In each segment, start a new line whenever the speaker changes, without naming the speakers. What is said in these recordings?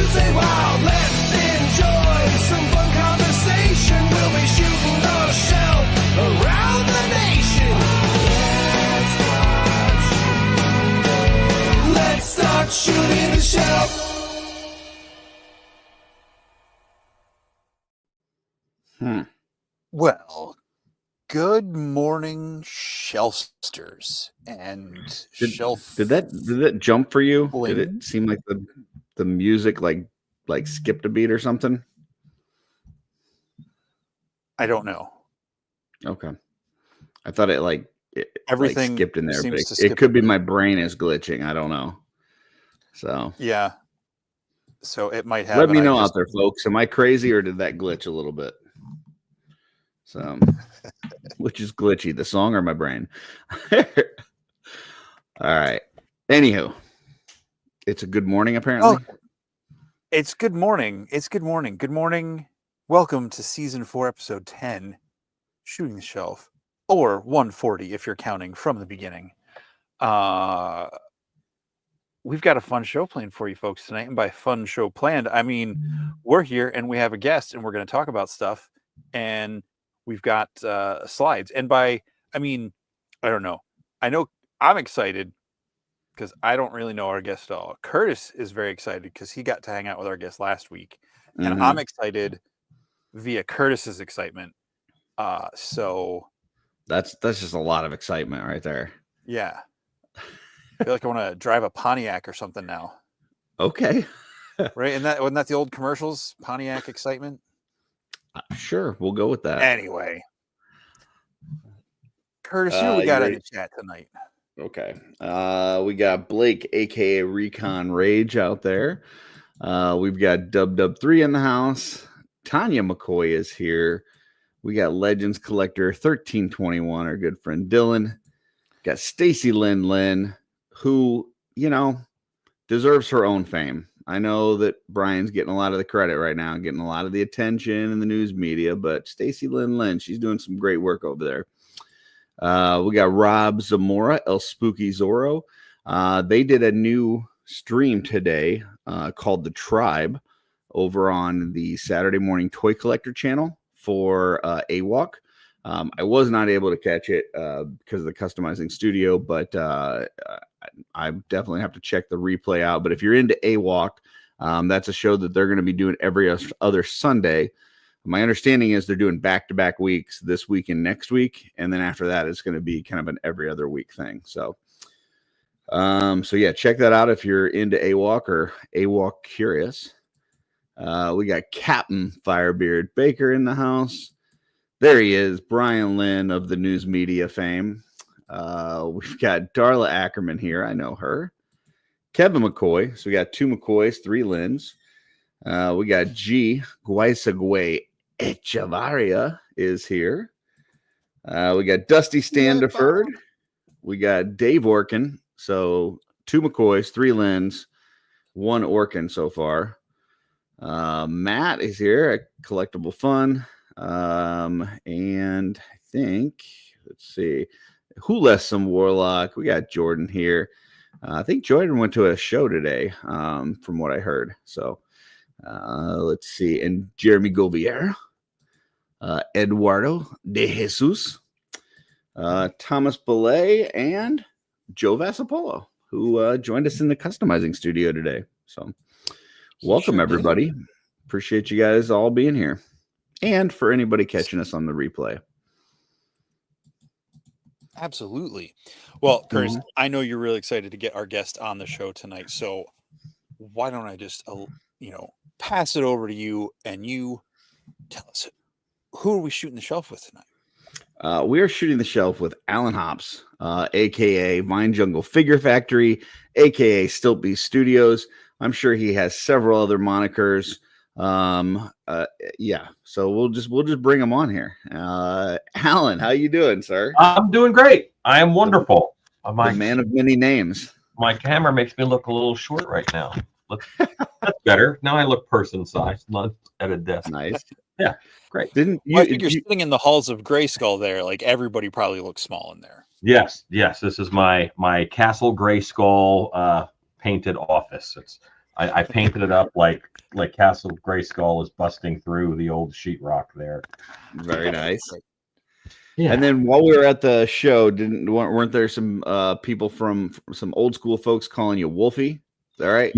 say wow, let's enjoy some fun conversation. We'll be shooting the shelf around the nation. Let's start shooting the shelf.
Well, good morning, shelfsters and shelf.
Did that jump for you?
Bling.
Did it seem like the music like skipped a beat or something?
I don't know.
Okay, I thought it
Everything
skipped in there,
seems
but
to skip
it could
a
be
bit.
my brain is glitching. I don't know. So
Yeah. So it might have.
let me
and I
know
just-
out there, folks. Am I crazy or did that glitch a little bit? So, which is glitchy, the song or my brain? All right. Anywho, it's a good morning, apparently.
Oh, it's good morning. It's good morning. Good morning. Welcome to season 4, episode 10, Shooting the Shelf, or 140 if you're counting from the beginning. We've got a fun show planned for you folks tonight, and by fun show planned, I mean we're here and we have a guest, and we're going to talk about stuff, and we've got slides. And I don't know. I know I'm excited because I don't really know our guest at all. Curtis is very excited because he got to hang out with our guest last week, and I'm excited via Curtis's excitement. So
That's just a lot of excitement right there.
yeah, I feel like I want to drive a Pontiac or something now.
Okay.
Right? And wasn't that the old commercials? Pontiac excitement.
Sure, we'll go with that.
Anyway, Curtis, who we got on the chat tonight?
Okay. We got Blake, aka Recon Rage, out there. We've got Dub3 in the house. Tanya McCoy is here. We got Legends Collector 1321, our good friend Dylan. Got Stacy Lynn, who, deserves her own fame. I know that Brian's getting a lot of the credit right now, getting a lot of the attention in the news media, but Stacy Lynn, she's doing some great work over there. We got Rob Zamora, El Spooky Zorro. They did a new stream today called The Tribe over on the Saturday Morning Toy Collector channel for AWalk. I was not able to catch it because of the customizing studio, but I definitely have to check the replay out. But if you're into AWalk, that's a show that they're going to be doing every other Sunday. My understanding is they're doing back-to-back weeks this week and next week, and then after that, it's going to be kind of an every other week thing. So yeah, check that out if you're into AWalk or AWalk curious. We got Captain Firebeard Baker in the house. There he is, Brian Lynn of the news media fame. We've got Darla Akerman here. I know her. Kevin McCoy. So we got 2 McCoys, 3 Lynns. We got G. Guaisagüe Echevarria is here. We got Dusty Standiford. We got Dave Orkin. So 2 McCoys, 3 Lynns, 1 Orkin so far. Matt is here at Collectible Fun. And I think, let's see, who left some Warlock? We got Jordan here. I think Jordan went to a show today, from what I heard. So let's see. And Jeremy Govier, Eduardo de Jesus, Thomas Belay, and Joe Vassapolo, who joined us in the customizing studio today. So welcome, everybody. Appreciate you guys all being here. And for anybody catching us on the replay.
Absolutely. Well, Curtis, I know you're really excited to get our guest on the show tonight. So why don't I just, pass it over to you and you tell us, who are we shooting the shelf with tonight?
We are shooting the shelf with Alan Hops, a.k.a. Vine Jungle Figure Factory, a.k.a. Stiltbeast Studios. I'm sure he has several other monikers. Yeah, so we'll just bring him on here. Alan, how you doing, sir?
I'm doing great. I am wonderful.
The man of many names.
My camera makes me look a little short right now. That's better. Now I look person sized, not at a desk.
Nice.
Yeah, great.
Didn't you?
Well, I think you're sitting in the halls of Grayskull there. Like everybody probably looks small in there.
Yes. This is my Castle Grayskull painted office. It's I painted it up like Castle Grayskull is busting through the old sheetrock there.
Very nice.
Yeah.
And then while we were at the show, weren't there some people from some old school folks calling you Wolfie? Is that right?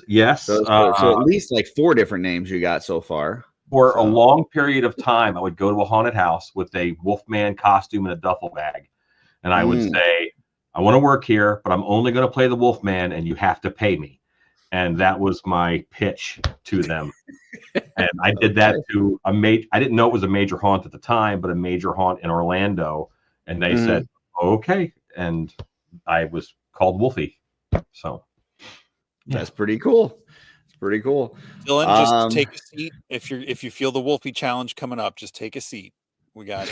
Yes.
So at least like 4 different names you got so far.
For a long period of time, I would go to a haunted house with a Wolfman costume and a duffel bag. And I would say, I want to work here, but I'm only going to play the Wolfman and you have to pay me. And that was my pitch to them. And I did that to I didn't know it was a major haunt at the time, but a major haunt in Orlando. And they said, okay. And I was called Wolfie. So
that's pretty cool. Pretty cool.
Dylan, just take a seat. If you feel the Wolfie challenge coming up, just take a seat. We got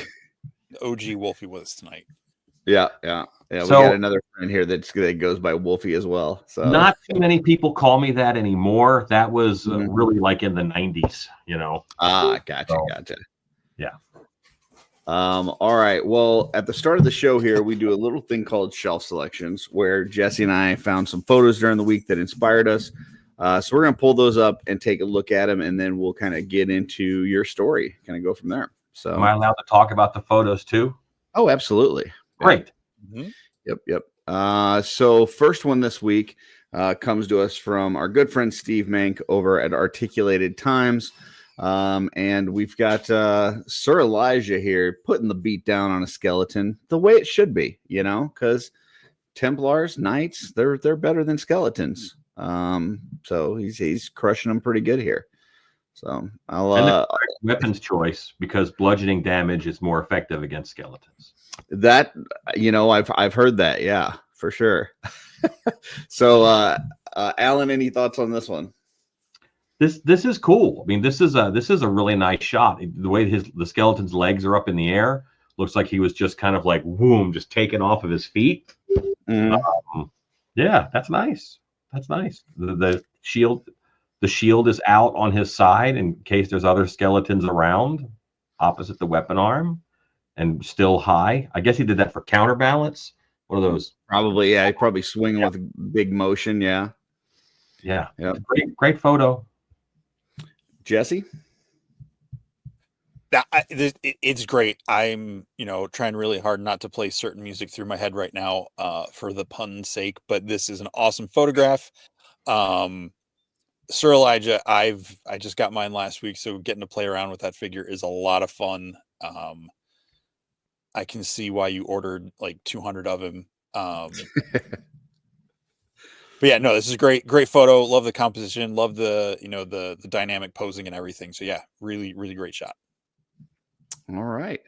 the OG Wolfie with us tonight.
Yeah. So, we got another friend here that goes by Wolfie as well. So
not too many people call me that anymore. That was really like in the 90s, you know.
Gotcha.
Yeah.
All right. Well, at the start of the show here, we do a little thing called shelf selections, where Jesse and I found some photos during the week that inspired us. So we're going to pull those up and take a look at them, and then we'll kind of get into your story, kind of go from there. So,
am I allowed to talk about the photos too?
Oh, absolutely.
Great.
Yeah. Yep. So first one this week comes to us from our good friend Steve Mank over at Articulated Times. And we've got Sir Elijah here putting the beat down on a skeleton the way it should be, you know, because Templars, Knights, they're better than skeletons. So he's crushing them pretty good here. So I'll
weapons choice, because bludgeoning damage is more effective against skeletons.
That, you know, I've heard that, yeah, for sure. So Alan, any thoughts on this one?
This is cool. I mean, this is a really nice shot. The way the skeleton's legs are up in the air, looks like he was just kind of like whoom, just taken off of his feet. Yeah, that's nice. That's nice. The shield is out on his side in case there's other skeletons around, opposite the weapon arm, and still high. I guess he did that for counterbalance. What are those?
Probably, yeah. He's probably swinging with big motion. Yeah.
Great photo.
Jesse?
It's great. I'm, trying really hard not to play certain music through my head right now for the pun's sake, but this is an awesome photograph. Sir Elijah, I just got mine last week, so getting to play around with that figure is a lot of fun. I can see why you ordered like 200 of him. But yeah, no, this is a great photo. Love the composition. Love the, the dynamic posing and everything. So yeah, really, really great shot.
All right.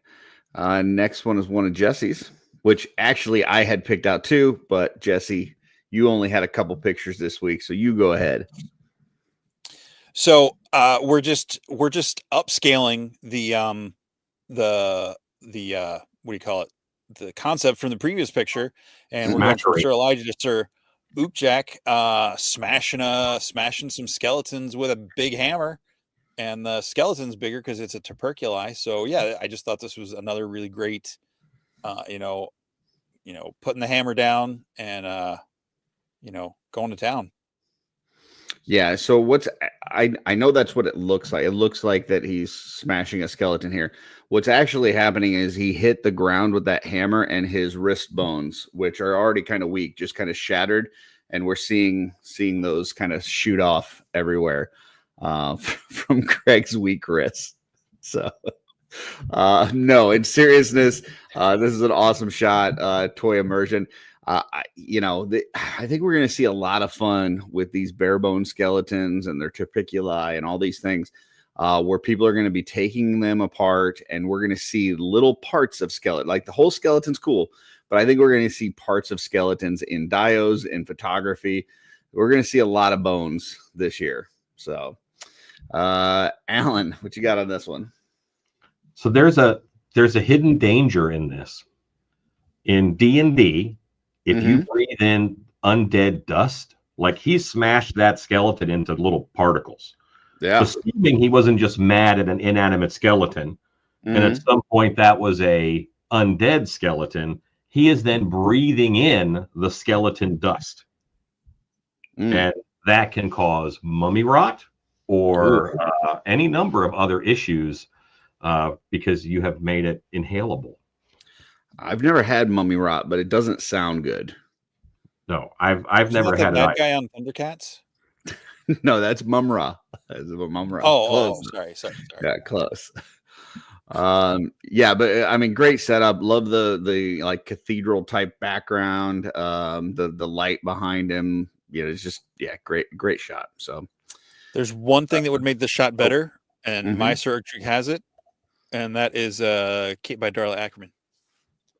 Next one is one of Jesse's, which actually I had picked out too, but Jesse, you only had a couple pictures this week, so you go ahead.
So we're just upscaling the what do you call it? The concept from the previous picture, and we're going from Sir Elijah to Sir Oopjack, smashing some skeletons with a big hammer, and the skeleton's bigger because it's a tuberculi. So yeah, I just thought this was another really great, putting the hammer down and going to town.
Yeah. So I know that's what it looks like. It looks like that he's smashing a skeleton here. What's actually happening is he hit the ground with that hammer, and his wrist bones, which are already kind of weak, just kind of shattered. And we're seeing those kind of shoot off everywhere from Craig's weak wrist. So no, in seriousness, this is an awesome shot. Toy immersion. I think we're going to see a lot of fun with these bare bone skeletons and their tuberculi and all these things, where people are going to be taking them apart, and we're going to see little parts of skeleton. Like the whole skeleton's cool, but I think we're going to see parts of skeletons in dios, in photography. We're going to see a lot of bones this year. So, Alan, what you got on this one?
So there's a hidden danger in this. In D&D, if you breathe in undead dust, like he smashed that skeleton into little particles.
Yeah.
Assuming he wasn't just mad at an inanimate skeleton, and at some point that was a undead skeleton, he is then breathing in the skeleton dust. And that can cause mummy rot or any number of other issues because you have made it inhalable.
I've never had mummy rot, but it doesn't sound good.
No, I've
Isn't
never
that the
had
bad
it.
guy on Thundercats?
No, that's Mumra. That's what Mumra.
Oh, sorry.
Yeah, close. Yeah, but I mean, great setup. Love the like cathedral type background. The light behind him. You know, it's just great shot. So
There's one thing that would make the shot better, and my
Mhm.
search has it, and that is Cape by Darla Akerman.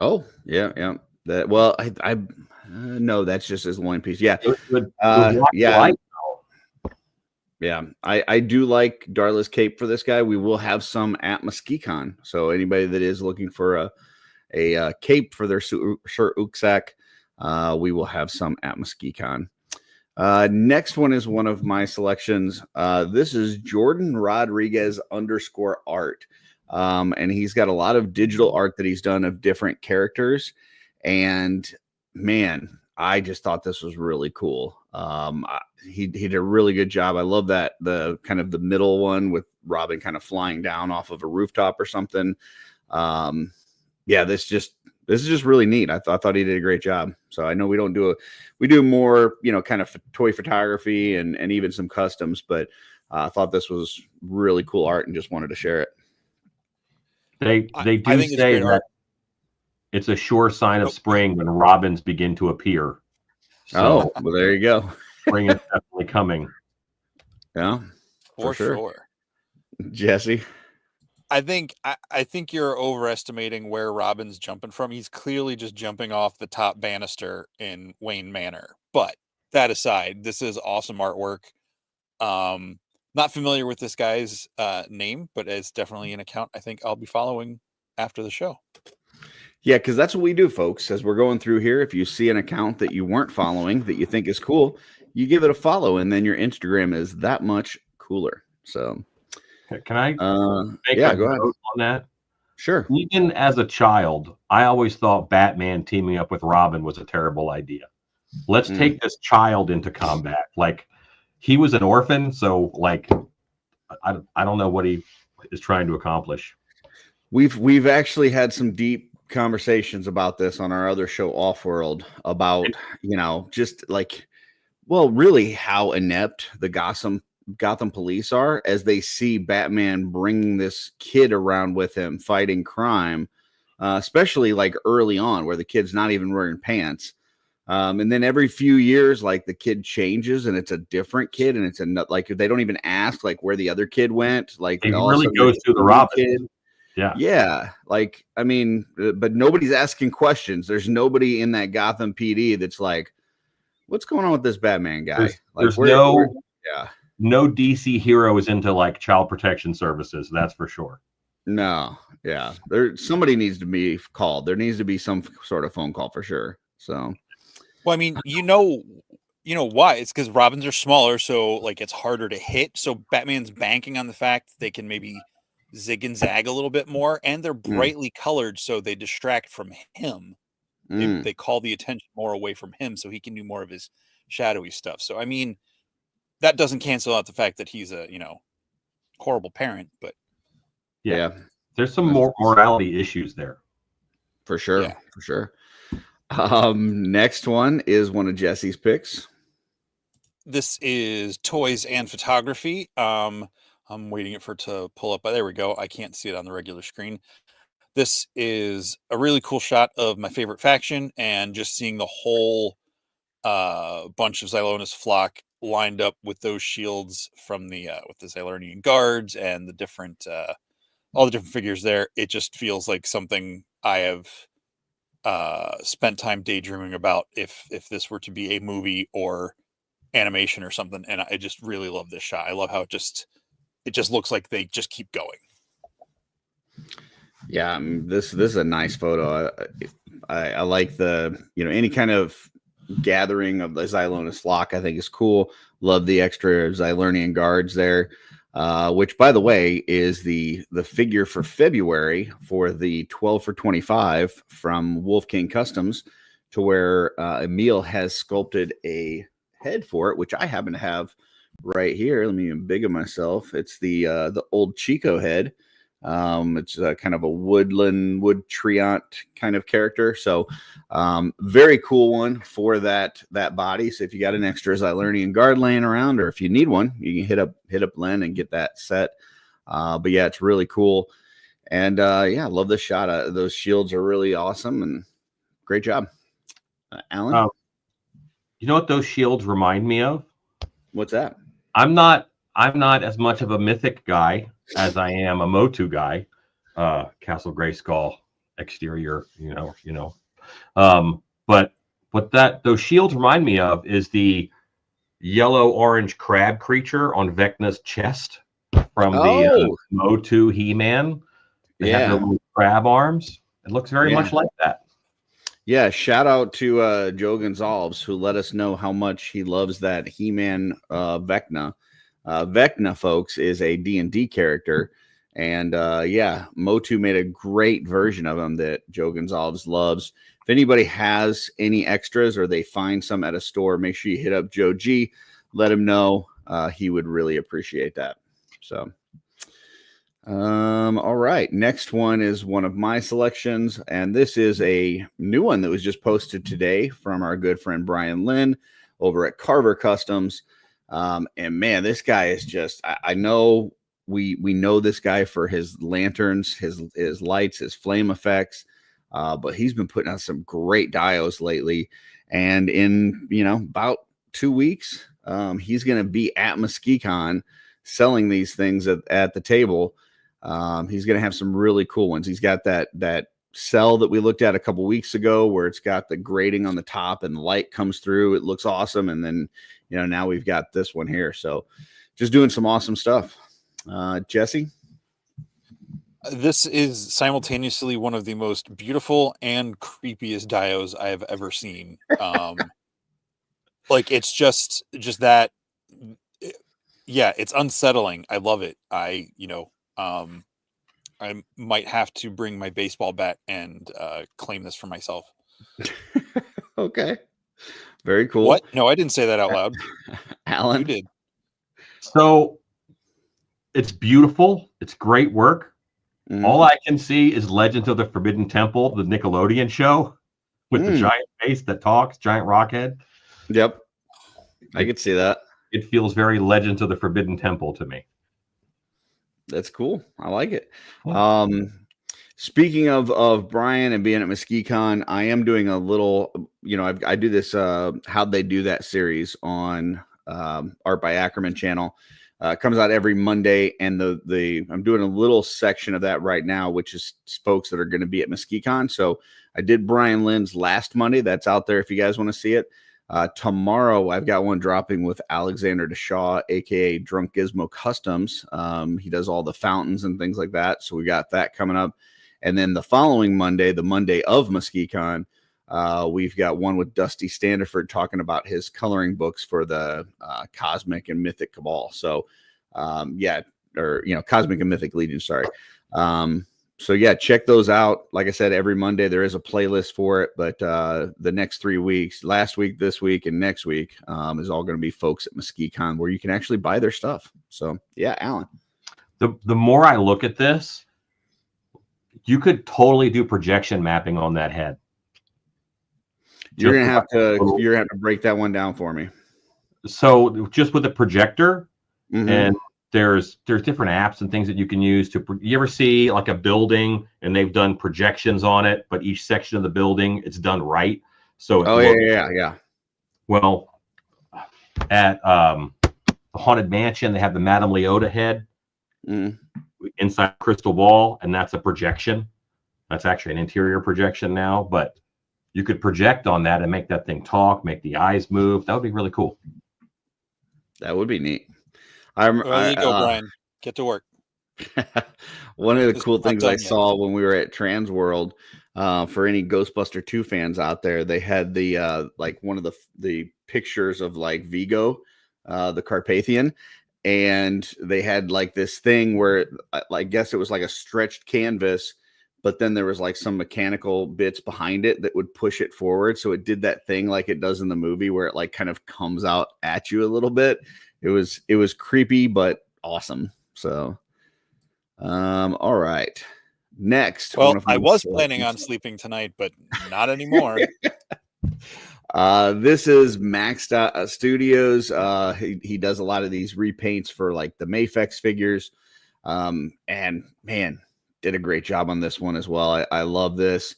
Oh, yeah. That I no, that's just his loin piece. Yeah.
It would
Yeah.
light.
Yeah, I do like Darla's cape for this guy. We will have some at MuskeeCon. So anybody that is looking for a cape for their shirt Uksak, we will have some at MuskeeCon. Next one is one of my selections. This is Jordan Rodriguez _art. And he's got a lot of digital art that he's done of different characters. And man, I just thought this was really cool. He did a really good job. I love that the kind of the middle one with Robin kind of flying down off of a rooftop or something. Yeah, this is just really neat. I thought he did a great job. So I know we do more, kind of toy photography and even some customs, but I thought this was really cool art and just wanted to share it.
They do say that it's a sure sign of spring when robins begin to appear. So,
well, there you go.
spring is definitely coming.
Yeah,
for sure.
Jesse,
I think you're overestimating where Robin's jumping from. He's clearly just jumping off the top banister in Wayne Manor. But that aside, this is awesome artwork. Not familiar with this guy's name, but it's definitely an account I think I'll be following after the show.
Yeah, because that's what we do, folks. As we're going through here, if you see an account that you weren't following that you think is cool, you give it a follow, and then your Instagram is that much cooler. So,
can I make
go
a
ahead
note on that?
Sure.
Even as a child, I always thought Batman teaming up with Robin was a terrible idea. Let's take this child into combat. Like, he was an orphan, so like, I don't know what he is trying to accomplish.
We've actually had some deep conversations about this on our other show, OffWorld, about just like, well, really how inept the Gotham police are as they see Batman bringing this kid around with him fighting crime, especially like early on where the kid's not even wearing pants. And then every few years, like the kid changes and it's a different kid, and it's like they don't even ask like where the other kid went. Like
he really goes through the Robin kid.
Yeah. Like, I mean, but nobody's asking questions. There's nobody in that Gotham PD that's like, what's going on with this Batman guy?
There's
no
DC hero is into like child protection services. That's for sure.
No. Yeah. Somebody needs to be called. There needs to be some sort of phone call for sure. So,
well, I mean, you know why? It's because Robins are smaller, so like it's harder to hit. So Batman's banking on the fact they can maybe zig and zag a little bit more, and they're brightly colored, so they distract from him. They call the attention more away from him, so he can do more of his shadowy stuff. So I mean, that doesn't cancel out the fact that he's a horrible parent, but
yeah,
there's some more morality issues there
for sure. For sure. Next one is one of Jesse's picks.
This is toys and photography. I'm waiting for it to pull up. There we go. I can't see it on the regular screen. This is a really cool shot of my favorite faction, and just seeing the whole bunch of Xylonis flock lined up with those shields from the with the Xylernian guards and the different all the different figures there. It just feels like something I have spent time daydreaming about if this were to be a movie or animation or something. And I just really love this shot. I love how it just looks like they just keep going.
Yeah, this is a nice photo. I like the any kind of gathering of the Xylonis flock. I think is cool. Love the extra Xylernian guards there, which by the way is the figure for February for the 12 for 25 from Wolf King Customs, to where Emil has sculpted a head for it, which I happen to have right here. Let me embiggen myself. It's the old Chico head. It's kind of a wood treant kind of character. So very cool one for that body. So if you got an extra Xylernian guard laying around, or if you need one, you can hit up Len and get that set. But yeah, it's really cool. And yeah, I love the shot. Those shields are really awesome, and great job. Alan?
You know what those shields remind me of?
What's that?
I'm not as much of a mythic guy as I am a Motu guy. Castle Grayskull exterior, but what those shields remind me of is the yellow-orange crab creature on Vecna's chest from the Motu He-Man. They have their little crab arms. It looks very much like that.
Yeah, shout out to Joe Gonzalez, who let us know how much he loves that He-Man Vecna. Vecna, folks, is a D&D character. And yeah, Motu made a great version of him that Joe Gonzalez loves. If anybody has any extras or they find some at a store, make sure you hit up Joe G. Let him know. He would really appreciate that. So, all right. Next one is one of my selections. And this is a new one that was just posted today from our good friend Brian Lynn over at Carver Customs. And man, this guy is just, I know we know this guy for his lanterns, his lights, his flame effects. But he's been putting out some great dios lately. And in, about 2 weeks, he's going to be at MesquiCon selling these things at the table. He's going to have some really cool ones. He's got that cell that we looked at a couple weeks ago where it's got the grating on the top and the light comes through. It looks awesome. And then, now we've got this one here. So just doing some awesome stuff. Jesse?
This is simultaneously one of the most beautiful and creepiest dios I have ever seen. Like it's just that. Yeah, it's unsettling. I love it. I might have to bring my baseball bat and claim this for myself.
Okay. Very cool.
What? No, I didn't say that out loud.
Alan?
You did.
So it's beautiful. It's great work.
Mm.
All I can see is Legends of the Forbidden Temple, the Nickelodeon show with the giant face that talks, giant rock head.
Yep. I could see that.
It feels very Legends of the Forbidden Temple to me.
That's cool. I like it. Speaking of Brian and being at MesquiCon, I am doing a little, I do this How'd They Do That series on Art by Akerman channel. It comes out every Monday, and I'm doing a little section of that right now, which is folks that are going to be at MesquiCon. So I did Brian Lynn's last Monday. That's out there if you guys want to see it. Tomorrow, I've got one dropping with Alexander Deshaw, aka Drunk Gizmo Customs. He does all the fountains and things like that. So we got that coming up. And then the following Monday, the Monday of MesquiCon, we've got one with Dusty Standiford talking about his coloring books for the Cosmic and Mythic Cabal. So, Cosmic and Mythic Legion, sorry. So yeah, check those out. Like I said, every Monday there is a playlist for it, but the next 3 weeks, last week, this week, and next week is all going to be folks at MesquiCon where you can actually buy their stuff. So yeah, Alan.
The more I look at this, you could totally do projection mapping on that head.
You're gonna have to break that one down for me.
So just with a projector, and there's different apps and things that you can use you ever see like a building and they've done projections on it, but each section of the building it's done right. So
yeah.
Well, at the Haunted Mansion, they have the Madame Leota head inside crystal ball, and that's a projection. That's actually an interior projection now, but you could project on that and make that thing talk, make the eyes move. That would be really cool.
That would be neat.
There you go, Brian. Get to work.
One of the cool things I saw when we were at Transworld, for any Ghostbuster 2 fans out there, they had the like one of the pictures of like Vigo, the Carpathian, and they had like this thing where I guess it was like a stretched canvas, but then there was like some mechanical bits behind it that would push it forward. So it did that thing like it does in the movie where it like kind of comes out at you a little bit. It was creepy, but awesome. So, all right. Next.
Well, I was planning on sleeping tonight, but not anymore.
This is Maxed Studios. He does a lot of these repaints for like the Mafex figures. And man, did a great job on this one as well. I love this.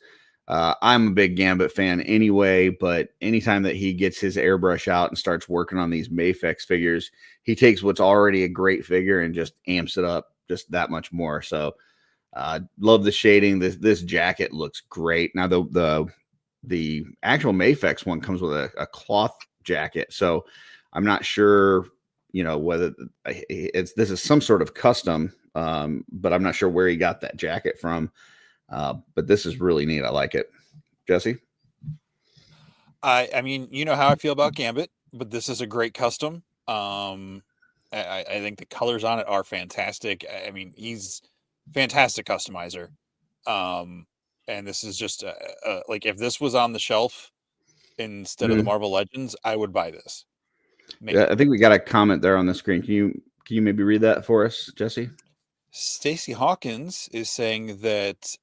I'm a big Gambit fan anyway, but anytime that he gets his airbrush out and starts working on these Mafex figures, he takes what's already a great figure and just amps it up just that much more. So love the shading. This jacket looks great. Now the actual Mafex one comes with a cloth jacket, so I'm not sure, whether this is some sort of custom, but I'm not sure where he got that jacket from. But this is really neat. I like it. Jesse?
I mean, you know how I feel about Gambit, but this is a great custom. I think the colors on it are fantastic. I mean, he's fantastic customizer. And this is just like, if this was on the shelf instead of the Marvel Legends, I would buy this. Maybe.
Yeah, I think we got a comment there on the screen. Can you maybe read that for us, Jesse?
Stacy Hawkins is saying that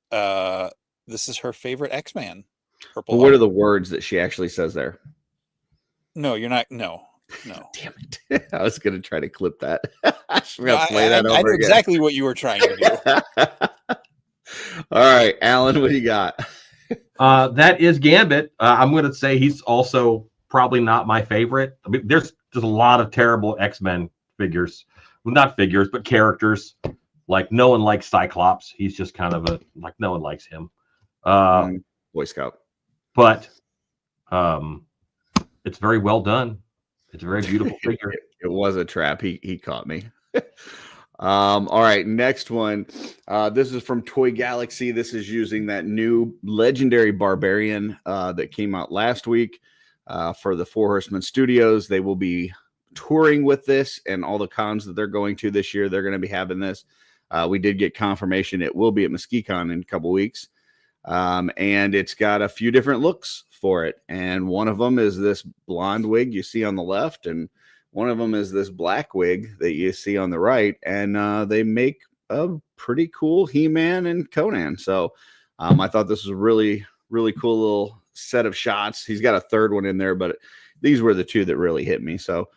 this is her favorite X-Man.
Well, what are the words that she actually says there?
No, you're not. No.
Damn it. I was going to try to clip that. I
know exactly what you were trying to do.
All right, Alan, what do you got?
That is Gambit. I'm going to say he's also probably not my favorite. I mean, there's just a lot of terrible X-Men figures. Well, not figures, but characters. Like, no one likes Cyclops. He's just kind of no one likes him.
Boy Scout.
But it's very well done. It's a very beautiful figure.
It was a trap. He caught me. All right, next one. This is from Toy Galaxy. This is using that new legendary Barbarian that came out last week for the Four Horsemen Studios. They will be touring with this, and all the cons that they're going to this year, they're going to be having this. We did get confirmation it will be at MesquiCon in a couple weeks. And it's got a few different looks for it. And one of them is this blonde wig you see on the left, and one of them is this black wig that you see on the right. And they make a pretty cool He-Man and Conan. So I thought this was a really, really cool little set of shots. He's got a third one in there, but these were the two that really hit me. So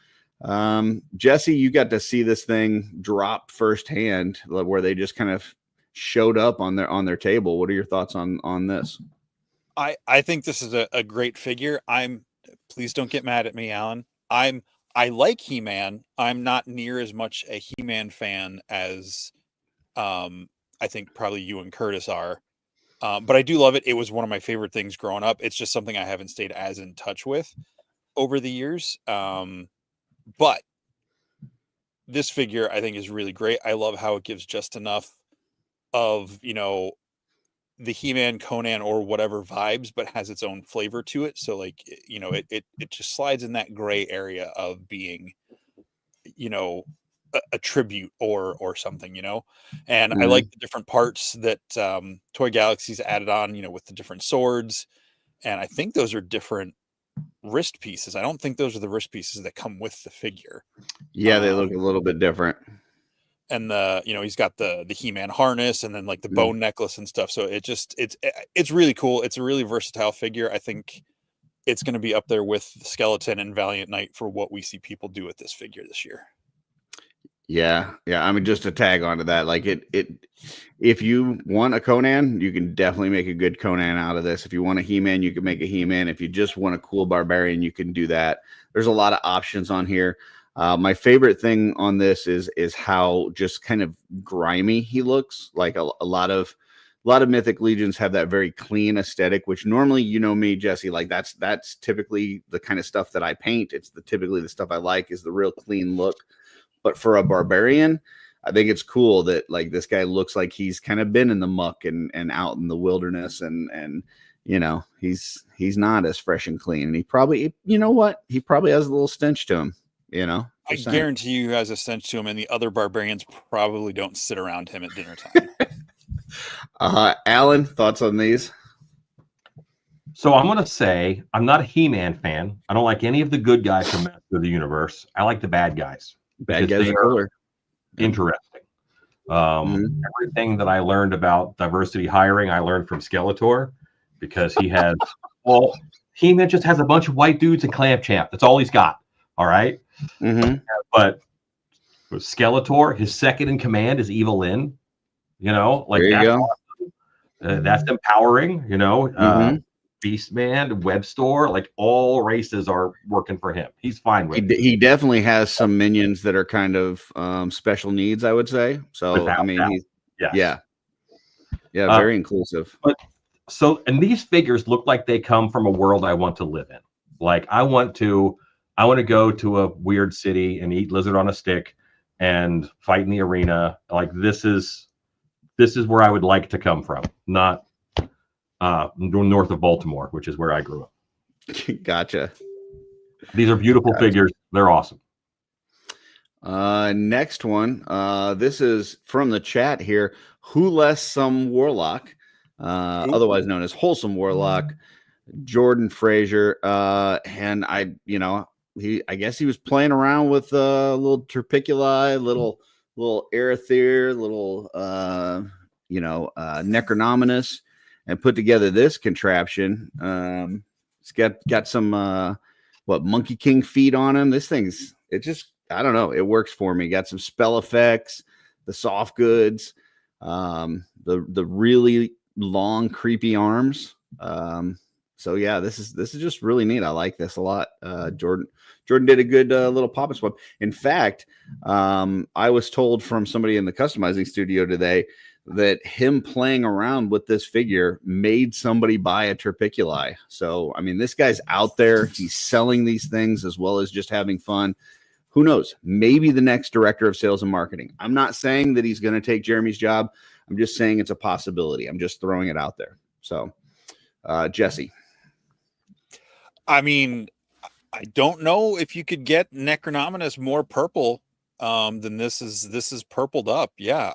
Jesse, you got to see this thing drop firsthand, where they just kind of showed up on their table. What are your thoughts on this?
I think this is a great figure. Please don't get mad at me, Alan. I like He-Man. I'm not near as much a He-Man fan as I think probably you and Curtis are. But I do love it. It was one of my favorite things growing up. It's just something I haven't stayed as in touch with over the years. But this figure I think is really great. I love how it gives just enough of, the He-Man, Conan, or whatever vibes, but has its own flavor to it. So like, it just slides in that gray area of being, a tribute or something, and I like the different parts that Toy Galaxy's added on, with the different swords. And I think those are different wrist pieces. I don't think those are the wrist pieces that come with the figure.
Yeah, they look a little bit different.
And he's got the He-Man harness and then like the bone necklace and stuff. So it's really cool. It's a really versatile figure. I think it's going to be up there with Skeleton and Valiant Knight for what we see people do with this figure this year.
Yeah. I mean, just to tag onto that, like if you want a Conan, you can definitely make a good Conan out of this. If you want a He-Man, you can make a He-Man. If you just want a cool Barbarian, you can do that. There's a lot of options on here. My favorite thing on this is how just kind of grimy he looks. Like a lot of Mythic Legions have that very clean aesthetic, which normally, me, Jesse, like that's typically the kind of stuff that I paint. It's typically the stuff I like is the real clean look. But for a Barbarian, I think it's cool that like this guy looks like he's kind of been in the muck and out in the wilderness, and he's not as fresh and clean. And he probably, he probably has a little stench to him.
I guarantee you has a stench to him, and the other Barbarians probably don't sit around him at dinner time.
Alan, thoughts on these?
So I'm going to say I'm not a He-Man fan. I don't like any of the good guys from Masters of the Universe. I like the bad guys.
Bad
because
guys
they
are cooler.
interesting.
Mhm.
Everything that I learned about diversity hiring, I learned from Skeletor because he has, well, He-Man just has a bunch of white dudes and Clamp Champ. That's all he's got. All right.
Mhm.
But with Skeletor, his second in command is Evil Lynn. You know, like
There you
that's
go.
awesome. That's empowering. You know,
Mhm.
Beastman, Webstore, like all races are working for him. He's fine with it.
He definitely has some minions that are kind of special needs, I would say. So
Without
I mean,
doubt.
he's
Yes.
yeah,
Uh,
very inclusive.
But so, and these figures look like they come from a world I want to live in. Like I want to go to a weird city and eat lizard on a stick and fight in the arena. Like this is where I would like to come from, not north of Baltimore, which is where I grew up.
Gotcha.
These are beautiful figures. They're awesome.
Next one. This is from the chat here. Who less some warlock, otherwise known as wholesome warlock, Jordan Frazier. And I guess he was playing around with a little Terpiculi, little Arethyr, little Necronominus, and put together this contraption. It's got some Monkey King feet on him. This thing's I don't know. It works for me. Got some spell effects, the soft goods, the really long, creepy arms. So yeah, this is just really neat. I like this a lot. Jordan did a good little pop and swap. In fact, I was told from somebody in the customizing studio today that him playing around with this figure made somebody buy a Terpiculi. So I mean, this guy's out there. He's selling these things as well as just having fun. Who knows? Maybe the next director of sales and marketing. I'm not saying that he's going to take Jeremy's job. I'm just saying it's a possibility. I'm just throwing it out there. So, Jesse.
I mean, I don't know if you could get Necronominus more purple than this is purpled up. Yeah,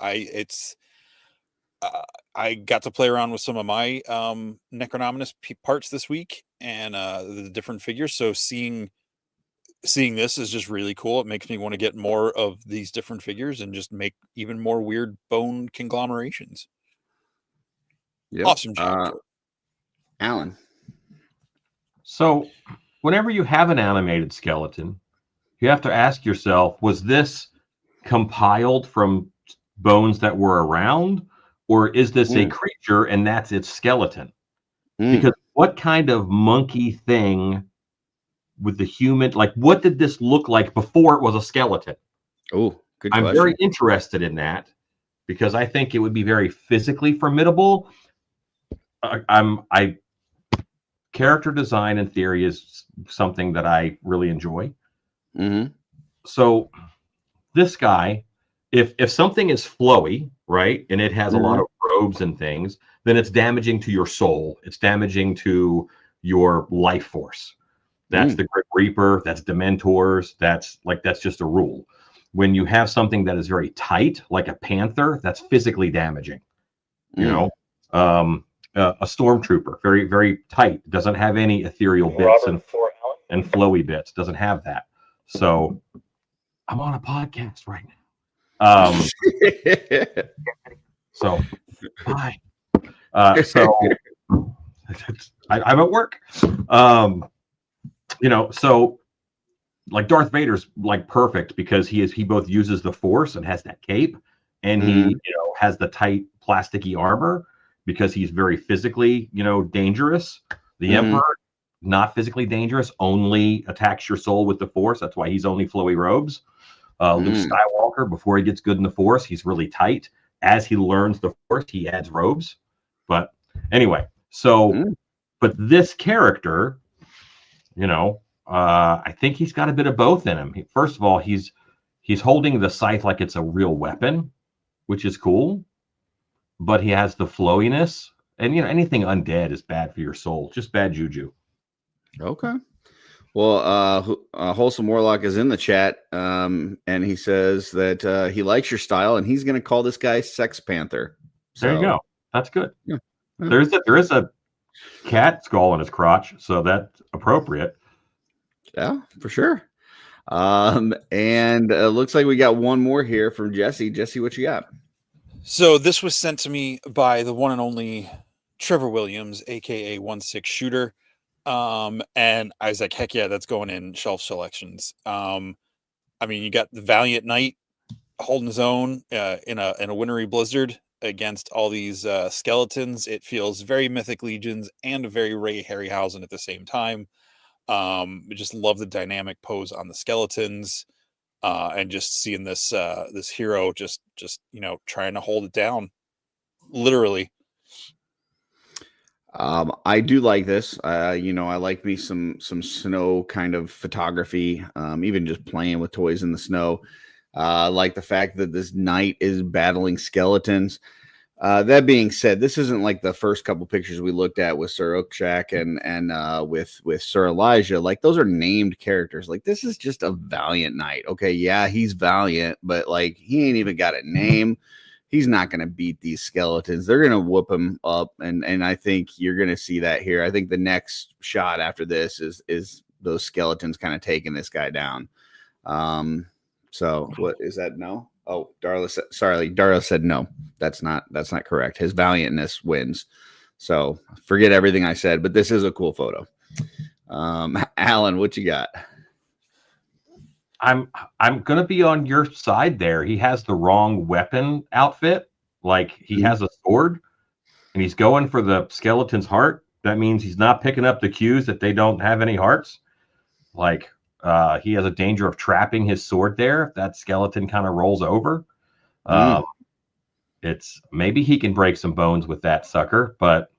I got to play around with some of my Necronominus parts this week and the different figures. So seeing this is just really cool. It makes me want to get more of these different figures and just make even more weird bone conglomerations.
Yep.
Awesome job,
Alan.
So whenever you have an animated skeleton, you have to ask yourself, was this compiled from bones that were around, or is this a creature and that's its skeleton? Because what kind of monkey thing with the human, like what did this look like before it was a skeleton?
Oh, good
I'm
question.
very interested in that because I think it would be very physically formidable. Character design in theory is something that I really enjoy. So this guy, if something is flowy, right, and it has a lot of robes and things, then it's damaging to your soul. It's damaging to your life force. That's the Grim Reaper. That's Dementors. That's just a rule. When you have something that is very tight, like a panther, that's physically damaging. You know, a stormtrooper, very, very tight, doesn't have any ethereal bits and flowy bits, doesn't have that. So I'm on a podcast right now. So bye. So I'm at work. So like Darth Vader's like perfect because he both uses the Force and has that cape, and he has the tight plasticky armor because he's very physically dangerous. The Emperor, not physically dangerous, only attacks your soul with the Force. That's why he's only flowy robes. Luke Skywalker, before he gets good in the Force, he's really tight. As he learns the Force, he adds robes. But anyway, but this character, I think he's got a bit of both in him. First of all, he's holding the scythe like it's a real weapon, which is cool. But he has the flowiness, and anything undead is bad for your soul, just bad juju.
Okay. Well, Wholesome Warlock is in the chat, and he says that he likes your style, and he's going to call this guy Sex Panther.
There you
So,
go. That's good.
yeah.
There is a cat skull in his crotch, so that's appropriate.
Yeah, for sure. And looks like we got one more here from Jesse. Jesse, what you got?
So this was sent to me by the one and only Trevor Williams, aka 1/6 Shooter. And I was like, heck yeah, that's going in shelf selections. I mean, you got the Valiant Knight holding his own in a wintry blizzard against all these skeletons. It feels very Mythic Legions and very Ray Harryhausen at the same time. I just love the dynamic pose on the skeletons. And just seeing this this hero just trying to hold it down, literally.
I do like this. I like me some snow kind of photography. Even just playing with toys in the snow. I like the fact that this knight is battling skeletons. That being said, this isn't like the first couple pictures we looked at with Sir Oakshak and with Sir Elijah. Like those are named characters. Like this is just a Valiant Knight. Okay, yeah, he's valiant, but like he ain't even got a name. He's not going to beat these skeletons. They're going to whoop him up, and I think you're going to see that here. I think the next shot after this is those skeletons kind of taking this guy down. So what is that? No. Oh, Darla said no. That's not correct. His valiantness wins. So forget everything I said, but this is a cool photo. Alan, what you got?
I'm gonna be on your side there. He has the wrong weapon outfit. Like he has a sword and he's going for the skeleton's heart. That means he's not picking up the cues that they don't have any hearts. Like he has a danger of trapping his sword there if that skeleton kind of rolls over. It's maybe he can break some bones with that sucker, but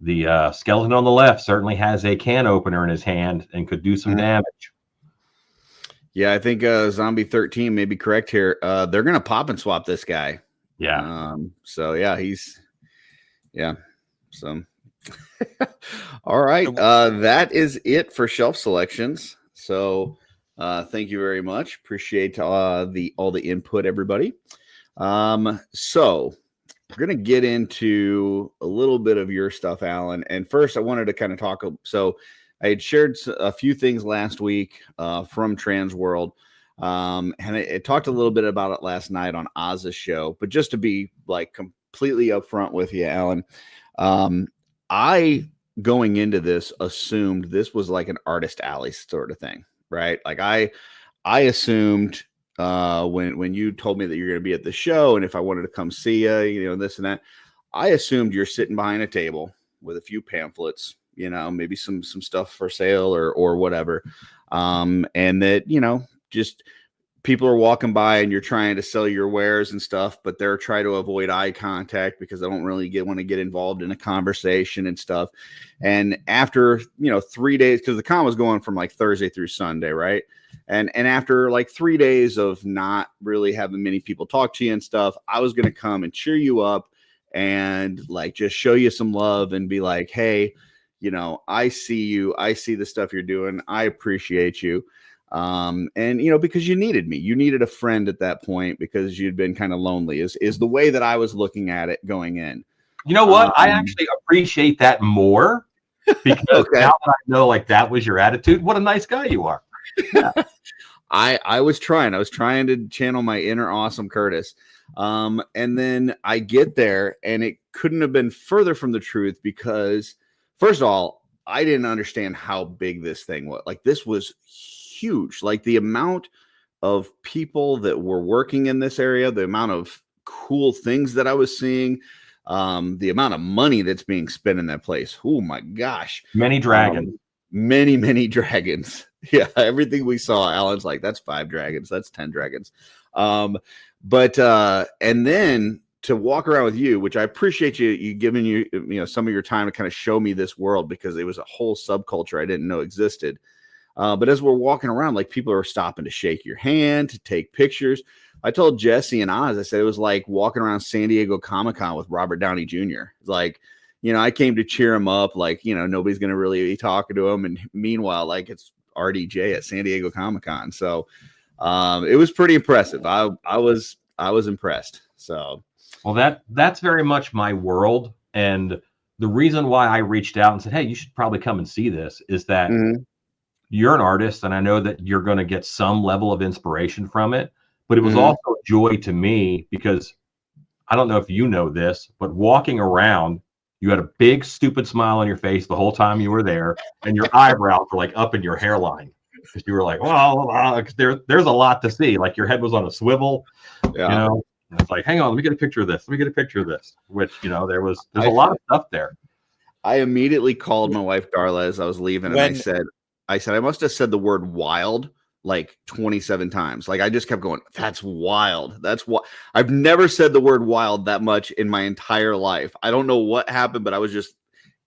the skeleton on the left certainly has a can opener in his hand and could do some damage.
Yeah, I think Zombie 13 may be correct here. They're gonna pop and swap this guy.
Yeah.
So yeah, So all right. That is it for shelf selections. So thank you very much. Appreciate all the input, everybody. So we're gonna get into a little bit of your stuff, Alan. And first I wanted to kind of talk. So I had shared a few things last week from Transworld, and I talked a little bit about it last night on Oz's show. But just to be like completely upfront with you, Alan, I going into this assumed this was like an artist alley sort of thing, right? Like I assumed when you told me that you're going to be at the show, and if I wanted to come see you, this and that, I assumed you're sitting behind a table with a few pamphlets. Maybe some stuff for sale or whatever. And that, just people are walking by and you're trying to sell your wares and stuff, but they're trying to avoid eye contact because they don't really want to get involved in a conversation and stuff. And after, 3 days, because the con was going from like Thursday through Sunday, right? And after like 3 days of not really having many people talk to you and stuff, I was going to come and cheer you up and like just show you some love and be like, hey, I see you. I see the stuff you're doing. I appreciate you. And, because you needed me. You needed a friend at that point because you'd been kind of lonely is the way that I was looking at it going in.
You know what? I actually appreciate that more because now that I know like that was your attitude, what a nice guy you are.
Yeah. I was trying to channel my inner awesome Curtis. And then I get there and it couldn't have been further from the truth because first of all, I didn't understand how big this thing was. Like this was huge. Like the amount of people that were working in this area, the amount of cool things that I was seeing, the amount of money that's being spent in that place. Oh my gosh.
Many dragons.
Many dragons. Yeah. Everything we saw, Alan's like, that's 5 dragons. That's 10 dragons. But and then to walk around with you, which I appreciate you giving you some of your time to kind of show me this world because it was a whole subculture I didn't know existed. But as we're walking around, like people are stopping to shake your hand, to take pictures. I told Jesse and Oz, I said it was like walking around San Diego Comic-Con with Robert Downey Jr. Like, I came to cheer him up. Like, nobody's going to really be talking to him. And meanwhile, like it's RDJ at San Diego Comic-Con. So it was pretty impressive. I was I was impressed. So,
well, that's very much my world. And the reason why I reached out and said, hey, you should probably come and see this is that you're an artist, and I know that you're going to get some level of inspiration from it. But it was also a joy to me because I don't know if you know this, but walking around, you had a big, stupid smile on your face the whole time you were there, and your eyebrows were like up in your hairline because you were like, well, there's a lot to see. Like your head was on a swivel, you know. And it's like, hang on, let me get a picture of this. Let me get a picture of this. Which, you know, there's a lot of stuff there.
I immediately called my wife Darla as I was leaving, and I said I must have said the word wild like 27 times. Like I just kept going, that's wild. That's what I've never said the word wild that much in my entire life. I don't know what happened, but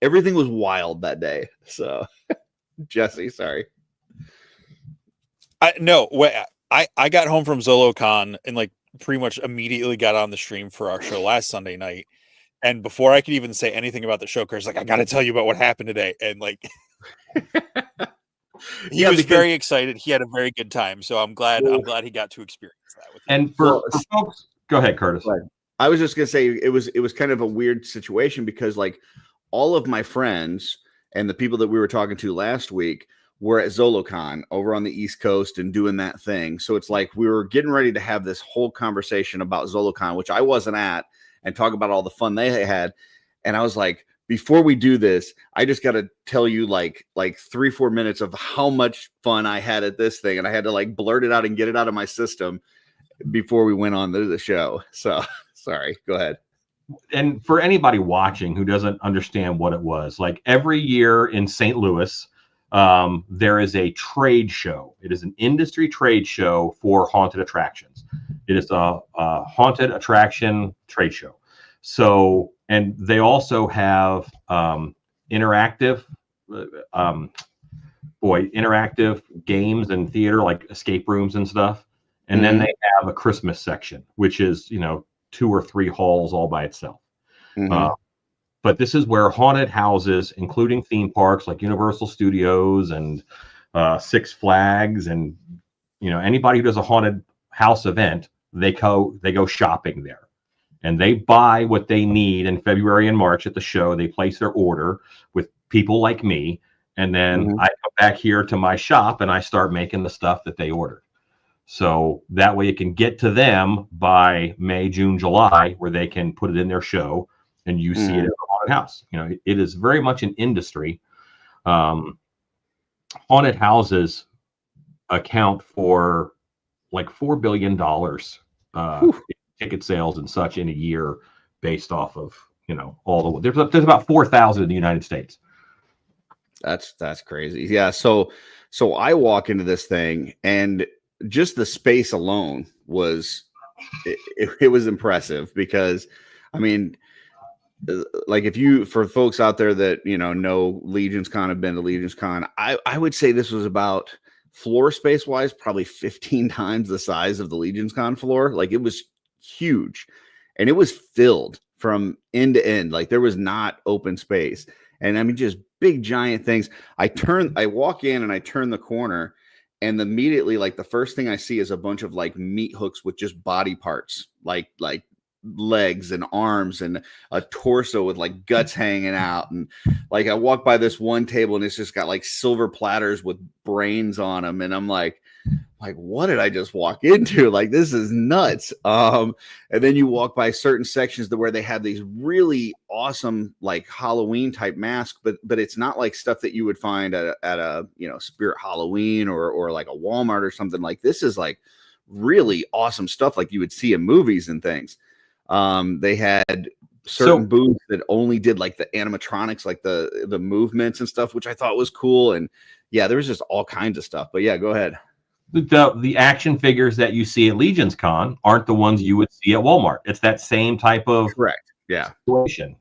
everything was wild that day. So Jesse, sorry.
I got home from ZoloCon and like pretty much immediately got on the stream for our show last Sunday night. And before I could even say anything about the show, Kurt's like, I got to tell you about what happened today. And like, he was very excited. He had a very good time. So I'm glad he got to experience that with you.
And for folks, go ahead, Curtis.
I was just going to say it was kind of a weird situation because like all of my friends and the people that we were talking to last week were at ZoloCon over on the East Coast and doing that thing. So it's like we were getting ready to have this whole conversation about ZoloCon, which I wasn't at, and talk about all the fun they had. And I was like, before we do this, I just got to tell you like 3-4 minutes of how much fun I had at this thing. And I had to like blurt it out and get it out of my system before we went on to the show. So sorry, go ahead.
And for anybody watching who doesn't understand what it was, like every year in St. Louis, there is a trade show. It is an industry trade show for haunted attractions. It is a haunted attraction trade show. So, and they also have interactive games and theater, like escape rooms and stuff. And then they have a Christmas section, which is, 2 or 3 halls all by itself. But this is where haunted houses, including theme parks like Universal Studios and Six Flags, and anybody who does a haunted house event, they go shopping there, and they buy what they need in February and March at the show. They place their order with people like me, and then I come back here to my shop and I start making the stuff that they ordered. So that way it can get to them by May, June, July, where they can put it in their show and you see it at the haunted house. It is very much an industry. Haunted houses account for like $4 billion ticket sales and such in a year, based off of all the there's about 4,000 in the United States.
That's crazy. Yeah. So I walk into this thing, and just the space alone was it was impressive, because I mean, like for folks out there that know Legion's Con, have been to Legion's Con, I would say this was about, floor space wise, probably 15 times the size of the Legion's Con floor. Like it was huge, and it was filled from end to end. Like there was not open space, and I mean just big giant things. I walk in and I turn the corner, and immediately like the first thing I see is a bunch of like meat hooks with just body parts, like legs and arms and a torso with like guts hanging out. And like I walk by this one table and it's just got like silver platters with brains on them, and I'm like what did I just walk into? Like this is nuts. And then you walk by certain sections where they have these really awesome like Halloween type masks, but it's not like stuff that you would find at a Spirit Halloween or like a Walmart or something. Like this is like really awesome stuff like you would see in movies and things. They had certain booths that only did like the animatronics, like the movements and stuff, which I thought was cool. And yeah, there was just all kinds of stuff. But yeah, go ahead.
The action figures that you see at Legion's Con aren't the ones you would see at Walmart. It's that same type of
correct. Yeah.
Situation,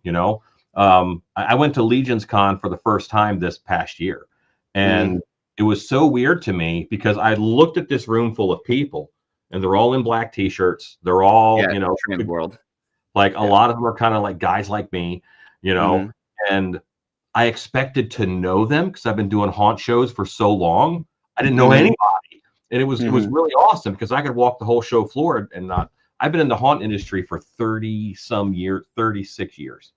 I went to Legion's Con for the first time this past year, and it was so weird to me because I looked at this room full of people, and they're all in black t-shirts. They're all,
Transworld.
Like a lot of them are kind of like guys like me, and I expected to know them because I've been doing haunt shows for so long. I didn't know anybody. And it was really awesome because I could walk the whole show floor and not I've been in the haunt industry for 30 some years, 36 years.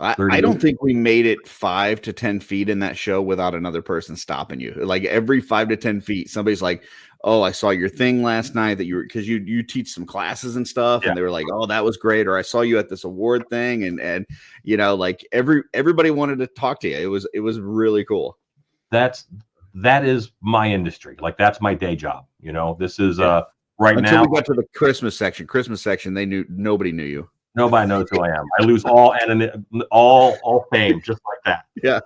I don't think we made it 5 to 10 feet in that show without another person stopping you. Like every 5 to 10 feet, somebody's like, "Oh, I saw your thing last night that you were," because you teach some classes and stuff, and they were like, "Oh, that was great," or "I saw you at this award thing," and you know, like everybody wanted to talk to you. It was really cool.
That is my industry. Like that's my day job. You know, this is right
Until
now.
we got to the Christmas section, nobody knew you.
Nobody knows who I am. I lose all fame just like that.
Yeah.